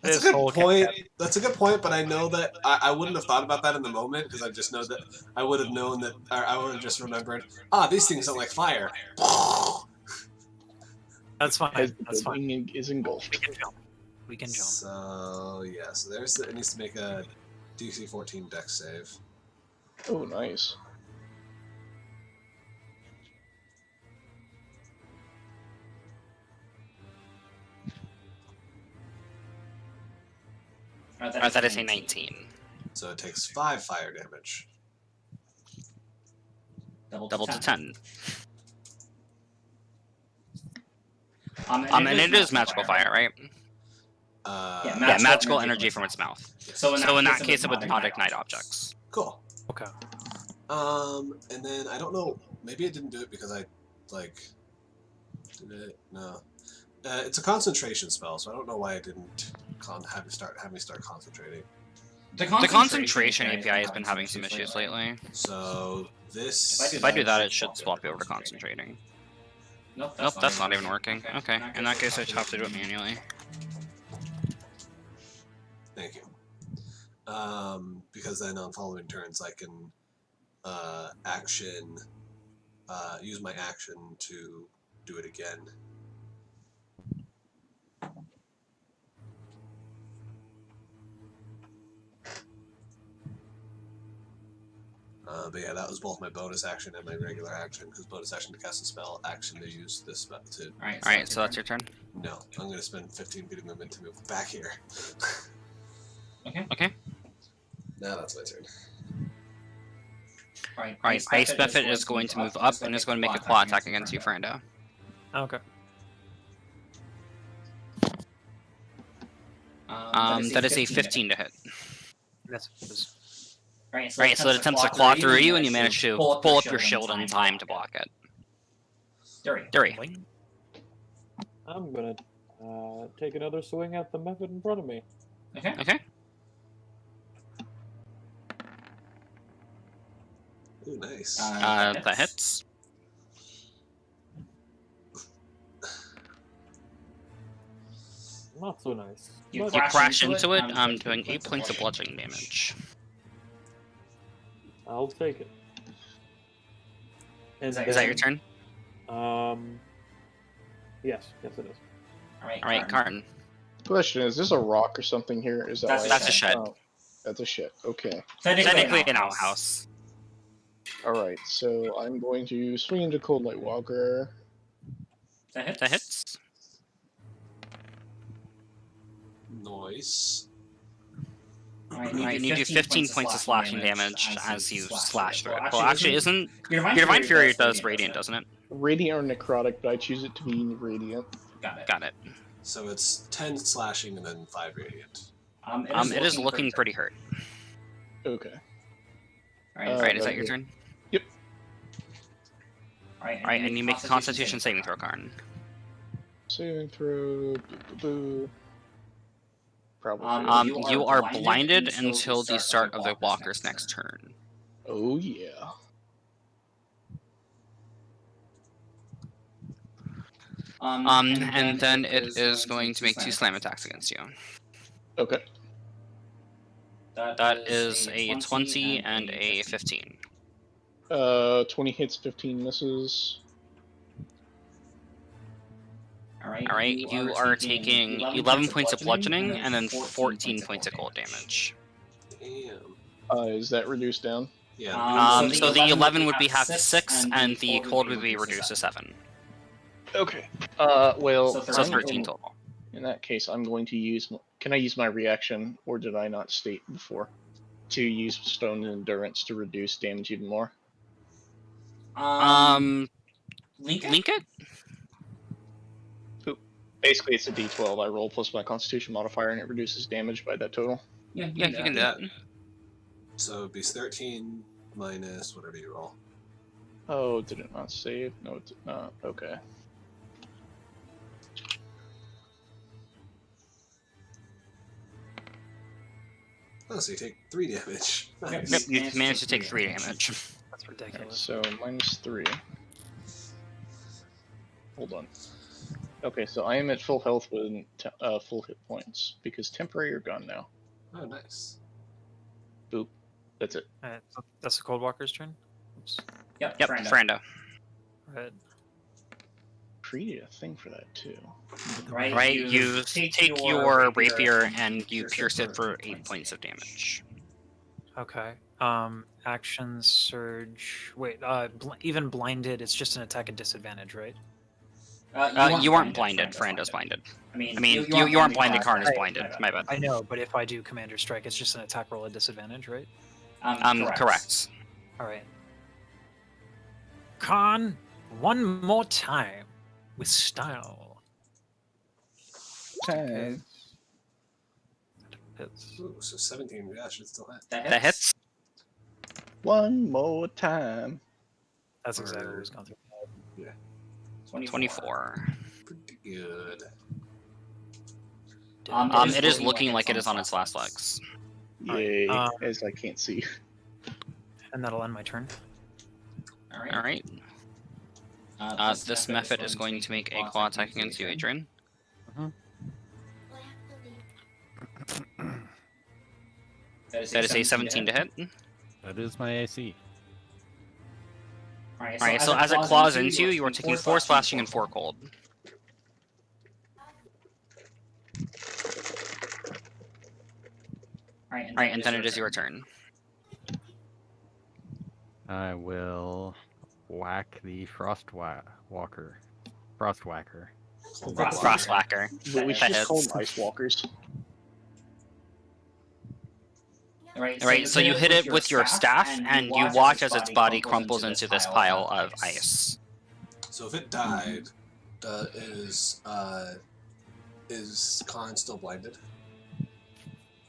That's a good point. That's a good point, but I know that I wouldn't have thought about that in the moment because I just know that I would have known that, or I would have just remembered. These things don't like fire. That's fine. As That's the fine. building is engulfed. We can jump. We can jump. So yeah, so there's it needs to make a DC 14 Dex save. Oh, nice. That is a 19. So it takes 5 fire damage. Double to 10. And it is magical fire, right? Yeah, magical energy from its mouth. So in that case, it would not ignite objects. Cool. Okay. And then I don't know. Maybe it didn't do it because I did it. No. It's a concentration spell, so I don't know why it didn't have me start concentrating. The concentration API has been having some issues lately. So this. If I do that, it should swap you over to concentrating. Nope, that's not even working. Okay, in that case, I just have to do it manually. Thank you. Because then on following turns, I can use my action to do it again. But yeah, that was both my bonus action and my regular action, because bonus action to cast a spell, action to use this spell to... Alright, so that's your turn? No, I'm going to spend 15 feet of movement to move back here. Okay. Now that's my turn. Alright, Ice Buffet is going to move up and is going to make a claw attack against you, Frando. Okay. That is a 15 to hit. That's Right, so it attempts to claw through you, and you manage to pull up your shield in time to block it. Dury. I'm gonna take another swing at the method in front of me. Okay. Ooh, nice. That hits. Not so nice. You You crash into it, doing 8 points of bludgeoning damage. I'll take it. And Is that your turn? Yes, it is. Alright, Karn. Question: is this a rock or something here? Is that That's a shed. Oh, that's a shed. Okay. Technically an outhouse. All right. So I'm going to swing into Cold Light Walker. That hits. Nice. Alright, you do 15 points of slashing damage as you slash through it. Well, actually, isn't... Your Divine Fury does Radiant, doesn't it? Radiant or Necrotic, but I choose it to be Radiant. Got it. So it's 10 slashing and then 5 radiant. It is looking pretty hurt. Okay. Alright, is that your turn? Yep. Alright, and you make a Constitution saving throw, Karn. Saving throw. Probably. You are blinded until the start of the walker's next turn. Oh yeah. And then it is going to make 2 slam attacks against you. Okay. That is a 20 and a 15. 20 hits, 15 misses. Alright, you are taking 11 points of bludgeoning and then 14 points of cold damage. Damn. Is that reduced down? Yeah. So the 11 would be half to 6, and the cold would be reduced to 7. Okay. Well, So 13 total. In that case, I'm going to use... Can I use my reaction, or did I not state before? To use Stone Endurance to reduce damage even more? Link it? Basically, it's a d12 I roll plus my Constitution modifier, and it reduces damage by that total. Yeah, you can do that. So it'd be 13 minus whatever you roll. Oh, did it not save? No, it did not. Okay. Oh, so you take 3 damage. Nice. Yep, you managed to take 3 damage. That's Okay, ridiculous. so -3. Hold on. Okay, so I am at full health with full hit points because temporary are gone now. Oh, nice. Boop. That's it. Alright, so that's the Cold Walker's turn. Oops. Yep, Yep, Frando. Right. Created a thing for that too. Right, you take your rapier and you pierce it for 8 points of damage. Okay. Action surge. Wait. Even blinded, it's just an attack at disadvantage, right? You aren't blinded. Frando's blinded. I mean, you aren't blinded. Karn is blinded. My bad. I know, but if I do Commander Strike, it's just an attack roll at disadvantage, right? Correct. All right. Karn, one more time with style. Okay. Hits. Ooh, so 17, yeah, should still hit. That hits. One more time. That's exactly what was going through. Yeah. 24. Pretty good. It is looking like it is on its last legs. Yay, Alright, as I can't see. And that'll end my turn. All right. This method is going to make a claw attack against you, Adrian. That is a 17 to hit. That is my AC. Alright, so as it claws into you, you are taking 4 slashing and 4 cold. Alright, and then it is your turn. I will whack the Frostwhacker. Frostwhacker. Frostwhacker. But we should That just call hits. them Ice Walkers. Alright, so you hit it with your staff, and you watch as its body crumples into this pile of ice. So if it died, is Karn still blinded?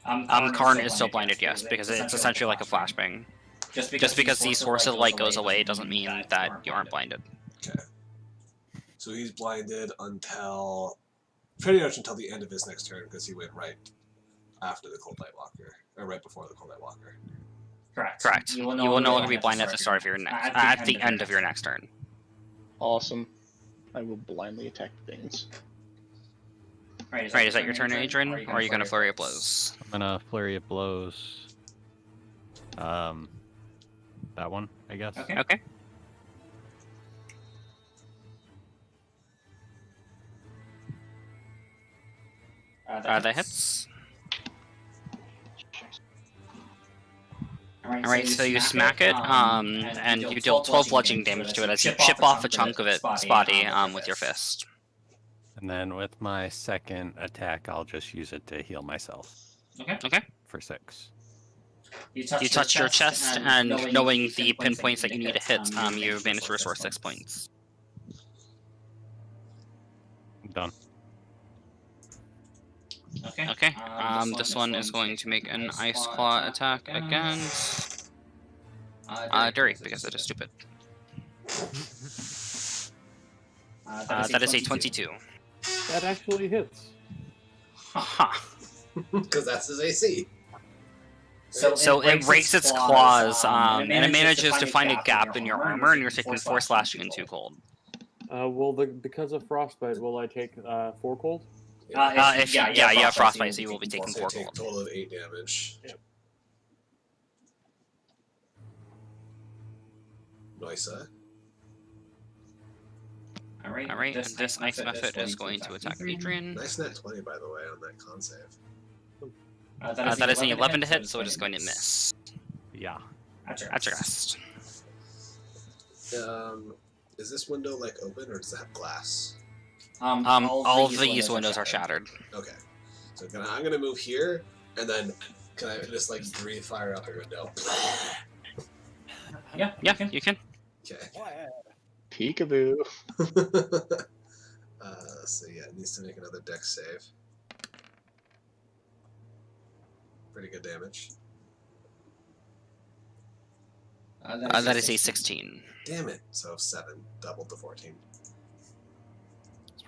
Karn is still blinded, yes, because it's essentially like a flashbang. Just because the source of light goes away doesn't mean that you aren't blinded. Okay. So he's blinded until pretty much until the end of his next turn because he went right after the Cold Light Walker, or right before the Cold Light Walker. Correct. You will no longer be blinded at the start of your next, at the end of your next turn. Awesome. I will blindly attack things. Right, is that your turn, Adrian, or are you going to Flurry of Blows? I'm gonna Flurry of Blows. That one, I guess. Okay. That hits. Alright, so you smack it, and you deal 12 bludgeoning damage to it as you chip off a chunk of its body with your fist. And then with my second attack, I'll just use it to heal myself. Okay. For 6. You touch your chest, and knowing the pinpoints that you need to hit, you manage to restore 6 points. Done. Okay. This one is going to make an Ice Claw attack against Dury, because it is stupid. That is a 22. That actually hits. Haha. Because that's his AC. So it rakes its claws, and it manages to find a gap in your armor, and you're taking 4 slashing and 2 cold. Because of frostbite, will I take 4 cold? You have frostbite, so you will be taking 4 Take a cold. total of 8 damage. Yep. Nice, Alright, and this ice method is going to attack Adrian. Nice net 20, by the way, on that con save. That is an 11 to hit, so it is going to miss. Yeah. At your rest. Is this window, like, open, or does it have glass? All of these windows are shattered. Okay. So I'm gonna move here, and then can I just, like, breathe fire out the window? Yeah, you can. Okay. Peekaboo. So yeah, it needs to make another dex save. Pretty good damage. That is a 16. Damn it. So 7 doubled to 14.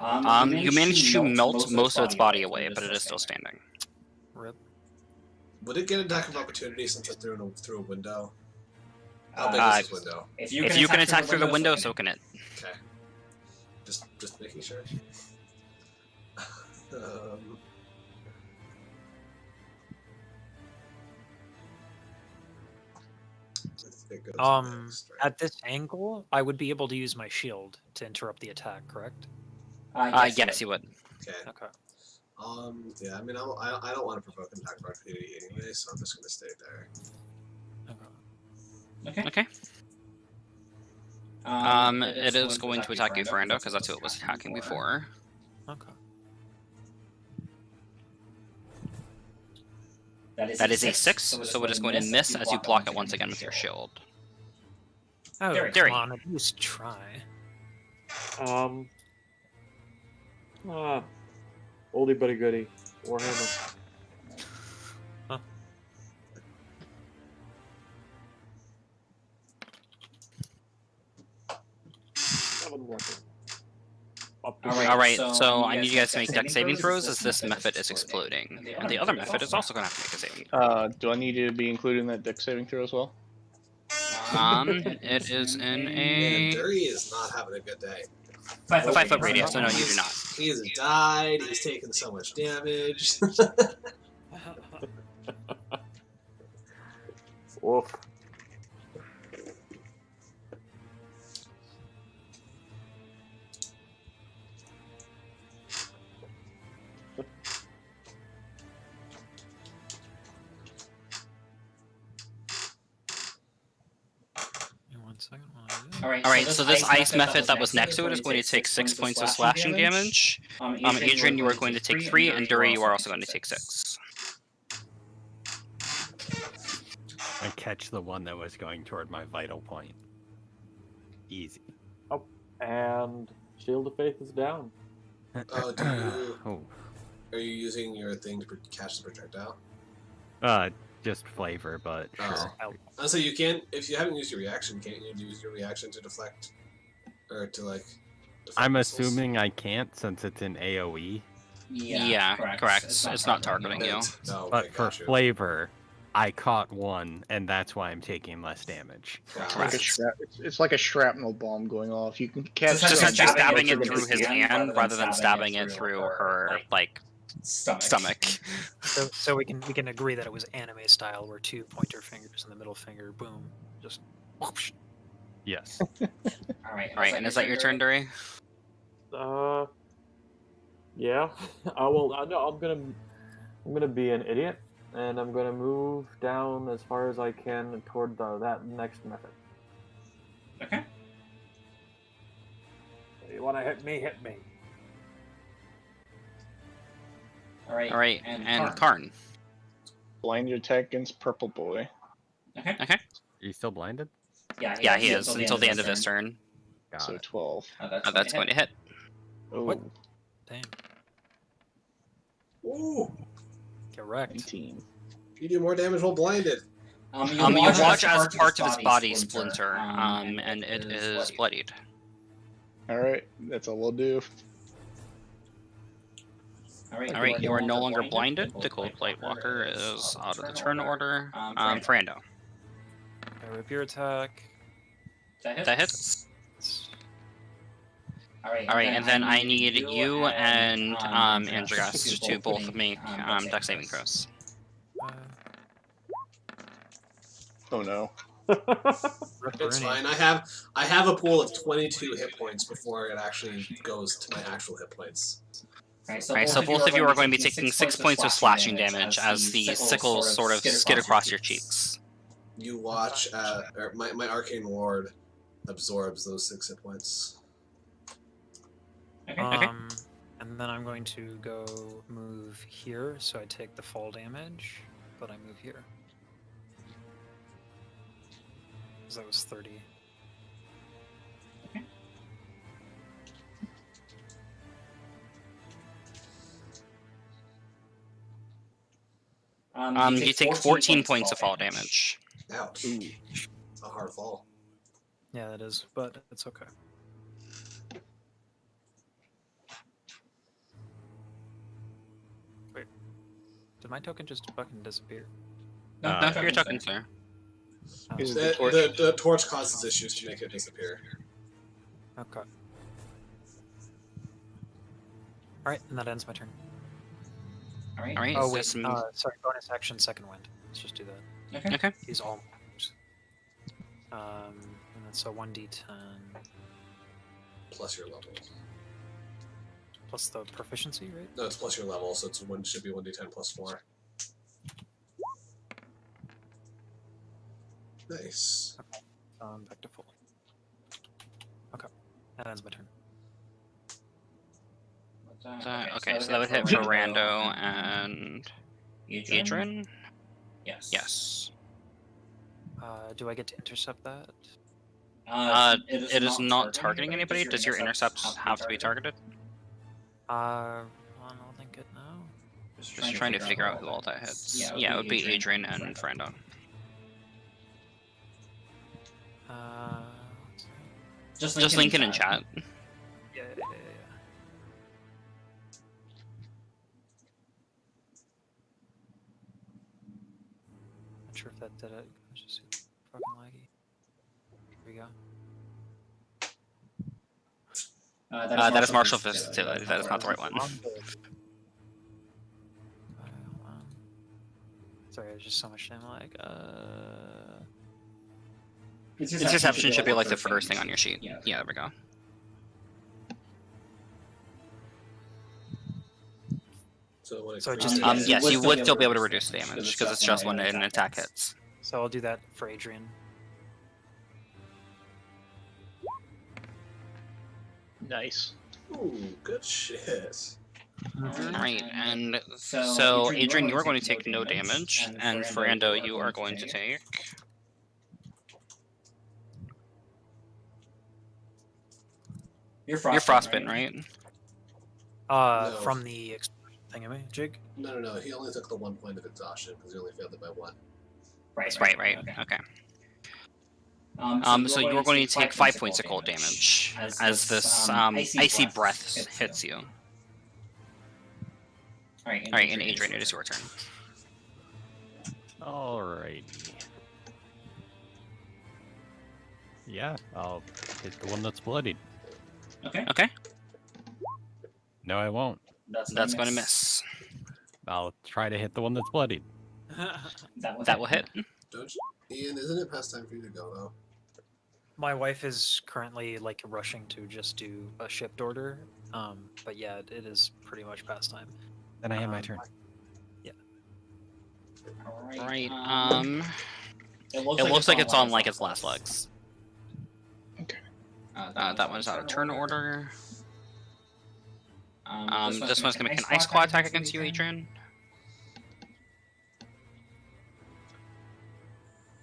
You managed to melt most of its body away, but it is still standing. Rip. Would it get an attack of opportunity since it through a window? How big is this window? If you can attack through the window, so can it. Okay. Just making sure. At this angle, I would be able to use my shield to interrupt the attack, correct? Yes, you would. Okay. Okay. Yeah, I mean, I don't want to provoke an attack of opportunity anyway, so I'm just going to stay there. Okay. It is going to attack you, Ferrando, because that's who it was attacking before. Okay. That is a 6, so it is going to miss as you block it once again with your shield. Oh, Derry. come on, at least try. Oldie but a goodie. Warhammer. Huh. Alright, so I need you guys to make dex saving throws as this method is exploding. And the other method is also going to have to make a saving throw. Do I need to be including that dex saving throw as well? It is in a... Derry is not having a good day. 5 foot radius, so no, you do not. He has died, he's taken so much damage. Woof. Alright, so this ice method that was next to it is going to take 6 points of slashing damage. Adrian, you are going to take 3, and Dury, you are also going to take 6. I catch the one that was going toward my vital point. Easy. Oh, and Shield of Faith is down. Are you using your thing to catch the projectile? Just flavor, but sure. So you can't, if you haven't used your reaction, can't you use your reaction to deflect? Or to, like, I'm assuming I can't since it's in AoE. Yeah, correct. It's not targeting you. No, okay, But for flavor, I caught one, and that's why I'm taking less damage. It's like a shrapnel bomb going off. You can catch just stabbing it through his hand rather than stabbing it through her, like, stomach. So we can agree that it was anime style, where 2 pointer fingers and the middle finger, boom, just whoosh. Yes. Alright, and is that your turn, Dury? Yeah. I'm gonna be an idiot, and I'm gonna move down as far as I can toward that next method. Okay. You wanna hit me? Hit me. Alright, and Karn. Blinded attack against Purple Boy. Okay. Are you still blinded? Yeah, he is, until the end of this turn. So 12. That's going to hit. Oh. What? Damn. Ooh! Correct. 19. You do more damage while blinded. You watch as parts of his body splinter, and it is bloodied. Alright, that's all we'll do. Alright, you are no longer blinded. The Cold Plate Walker is out of the turn order. Ferrando. Rapier attack. That hits. Alright, and then I need you and Andreas to both make dex saving throws. Oh no. It's fine. I have a pool of 22 hit points before it actually goes to my actual hit points. Alright, so both of you are going to be taking 6 points of slashing damage as the sickles sort of skid across your cheeks. You watch, my Arcane Ward absorbs those 6 hit points. Okay. And then I'm going to go move here, so I take the fall damage, but I move here. Because that was 30. Okay. You take 14 points of fall damage. Ouch. a hard fall. Yeah, that is, but it's okay. Wait, did my token just fucking disappear? No, your token's there. Is The, the torch? the torch causes issues to make it disappear. Okay. Alright, and that ends my turn. Alright. Oh, wait, sorry, bonus action, second wind. Let's just do that. Okay. He's all. And then so 1d10 Plus your levels. plus the proficiency, right? No, it's plus your level, so it's should be 1d10 plus 4. Nice. Okay. Back to full. Okay. That ends my turn. Okay, so that would hit for Rando and Adrian? Yes. Do I get to intercept that? It is not targeting anybody. Does your intercept have to be targeted? I don't think it now. Just trying to figure out who all that hits. Yeah, it would be Adrian and Rando. Just Lincoln in chat. Yeah. Not sure if that did it. Let's just see. Fucking laggy. Here we go. That is Martial Versatility. That is not the right one. Sorry, there's just so much name like Interception should be like the first thing on your sheet. Yeah, there we go. So yes, you would still be able to reduce the damage because it's just when an attack hits. So I'll do that for Adrian. Nice. Ooh, good shit. Alright, and so Adrian, you are going to take no damage, and Ferrando, you are going to take... You're frostbitten, right? No. From the explosion thingy jig? No, he only took the 1 point of exhaustion because he only failed it by 1. Right. Okay. So you're going to take 5 points of cold damage as this icy breath hits you. Alright, and Adrian, it is your turn. Alrighty. Yeah, I'll hit the one that's bloodied. Okay. No, I won't. That's going to miss. I'll try to hit the one that's bloodied. That will hit. Ian, isn't it past time for you to go, though? My wife is currently like rushing to just do a shipped order. But yeah, it is pretty much past time. Then I have my turn. Yeah. Right. It looks like it's on like its last legs. Okay. That one's out of turn order. This one's gonna make an ice claw attack against you, Adrian.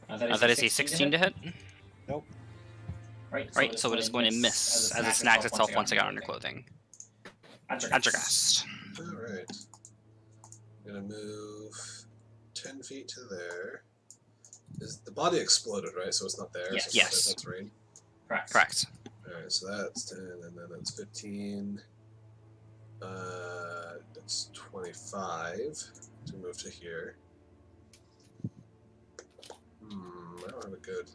That is a 16 to hit. Nope. Right, so it is going to miss as it snags itself once again on your clothing. Adjogast. Alright. I'm gonna move 10 feet to there. Is the body exploded, right? So it's not there? Yes. So it's not terrain? Correct. Alright, so that's 10, and then that's 15. That's 25 to move to here. I don't have a good...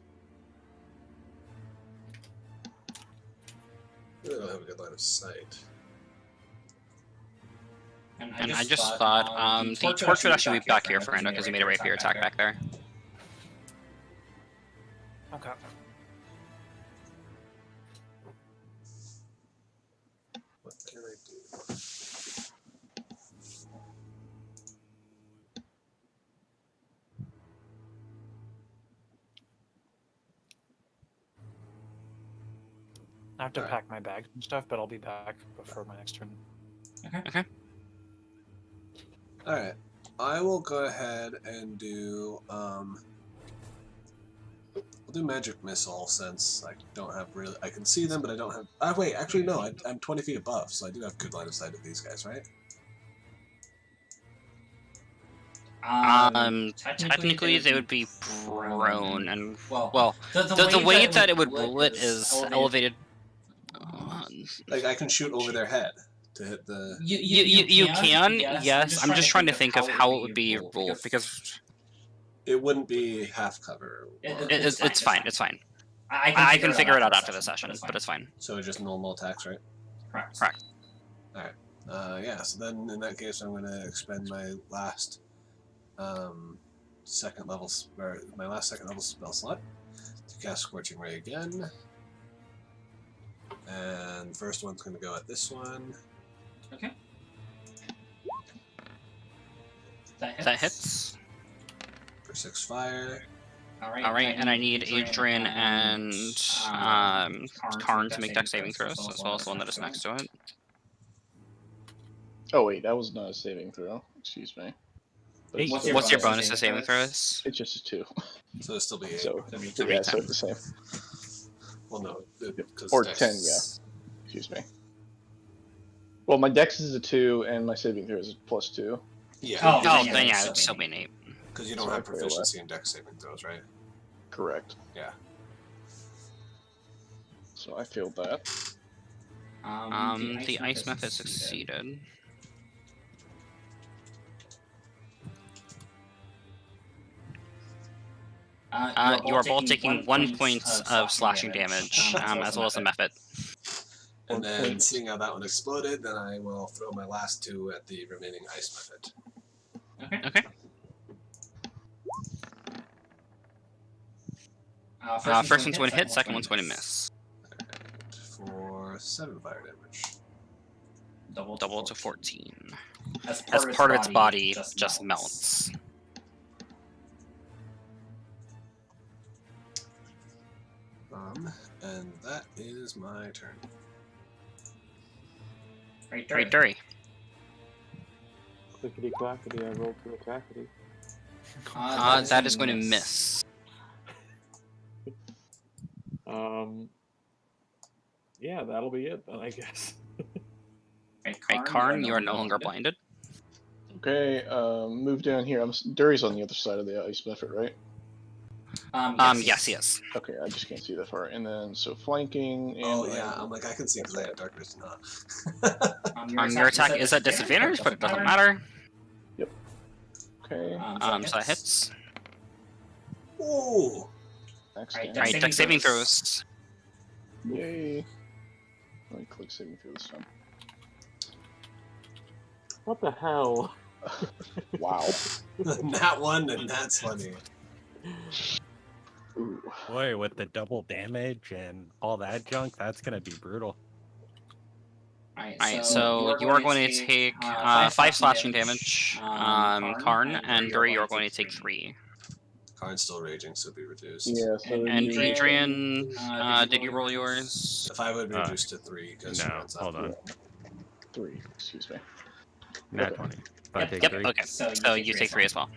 I really don't have a good line of sight. And I just thought the torch would actually be back here, Fernando, because you made a rapier attack back there. Okay. What can I do? I have to pack my bags and stuff, but I'll be back before my next turn. Okay. Alright. I will go ahead and do I'll do magic missile since I don't have really I can see them but I don't have wait, actually no, I'm 20 feet above, so I do have good line of sight of these guys, right? Technically they would be prone, and well, the way that it would rule it is elevated. Like I can shoot over their head to hit the. You can, yes. I'm just trying to think of how it would be ruled because it wouldn't be half cover. It's fine. It's fine. I can figure it out after the session, but it's fine. So just normal attacks, right? Correct. All right. Yeah. So then, in that case, I'm going to expend my last second level spell slot to cast Scorching Ray again. And first one's going to go at this one. Okay. That hits. For 6 fire. Alright, and I need Adrian and Karn to make dex saving throws, as well as the one that is next to it. Oh wait, that was not a saving throw. Excuse me. What's your bonus to saving throws? It's just a 2. So it'll still be 8. So, yeah, so it's the same. Well, no. Or dex... 10, yeah. Excuse me. Well, my dex is a 2, and my saving throw is a +2. Yeah. Then yeah, it'd still be an 8. Because you don't have proficiency in dex saving throws, right? Correct. Yeah. So I failed that. The ice method succeeded. You are both taking 1 point of slashing damage, as well as the method. And then, seeing how that one exploded, then I will throw my last 2 at the remaining ice method. Okay. First one's going to hit, second one's going to miss. For 7 fire damage. Double to 14. As part of its body just melts. And that is my turn. Right, Dury. Clickety clackety, I rolled to attackety. That is going to miss. Yeah, that'll be it then, I guess. Right, Karn, you are no longer blinded. Okay, move down here. Dury's on the other side of the ice method, right? Yes, he is. Okay, I just can't see that far. And then, so flanking. And oh, yeah, I'm like, I can see because I have dark vision, huh? Your attack is at disadvantage, but it doesn't matter. Yep. Okay. So that hits. Ooh! Alright, dex saving throws. Yay. Let me click saving throw this time. What the hell? Wow. Not one, and that's funny. Ooh. Boy, with the double damage and all that junk, that's gonna be brutal. Alright, so you are going to take 5 slashing damage, Karn, and Dury, you're going to take 3. Karn's still raging, so it'll be reduced. Yeah, so and Adrian, did you roll yours? If I would be reduced to 3, because no, hold on. 3, excuse me. Nat 20. I take Yep, 3. okay, so you take 3 as well.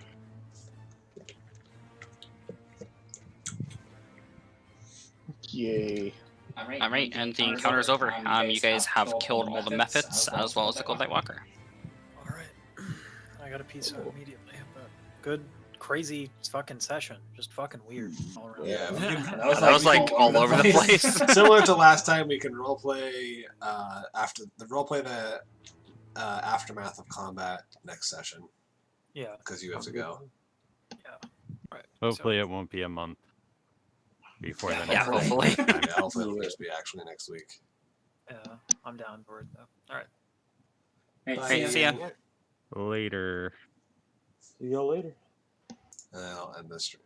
Yay. Alright, and the encounter is over. You guys have killed all the methods, as well as the Gold Light Walker. Alright. I got a piece out immediately, but good, crazy fucking session. Just fucking weird. All around. Yeah, that was like all over the place. Similar to last time, we can roleplay after the aftermath of combat next session. Yeah. Because you have to go. Yeah. Right. Hopefully it won't be a month before the next Yeah, hopefully. Yeah, hopefully it'll just be actually next week. Yeah, I'm down for it though. Alright. Hey, see ya. Later. See y'all later. And I'll end this stream.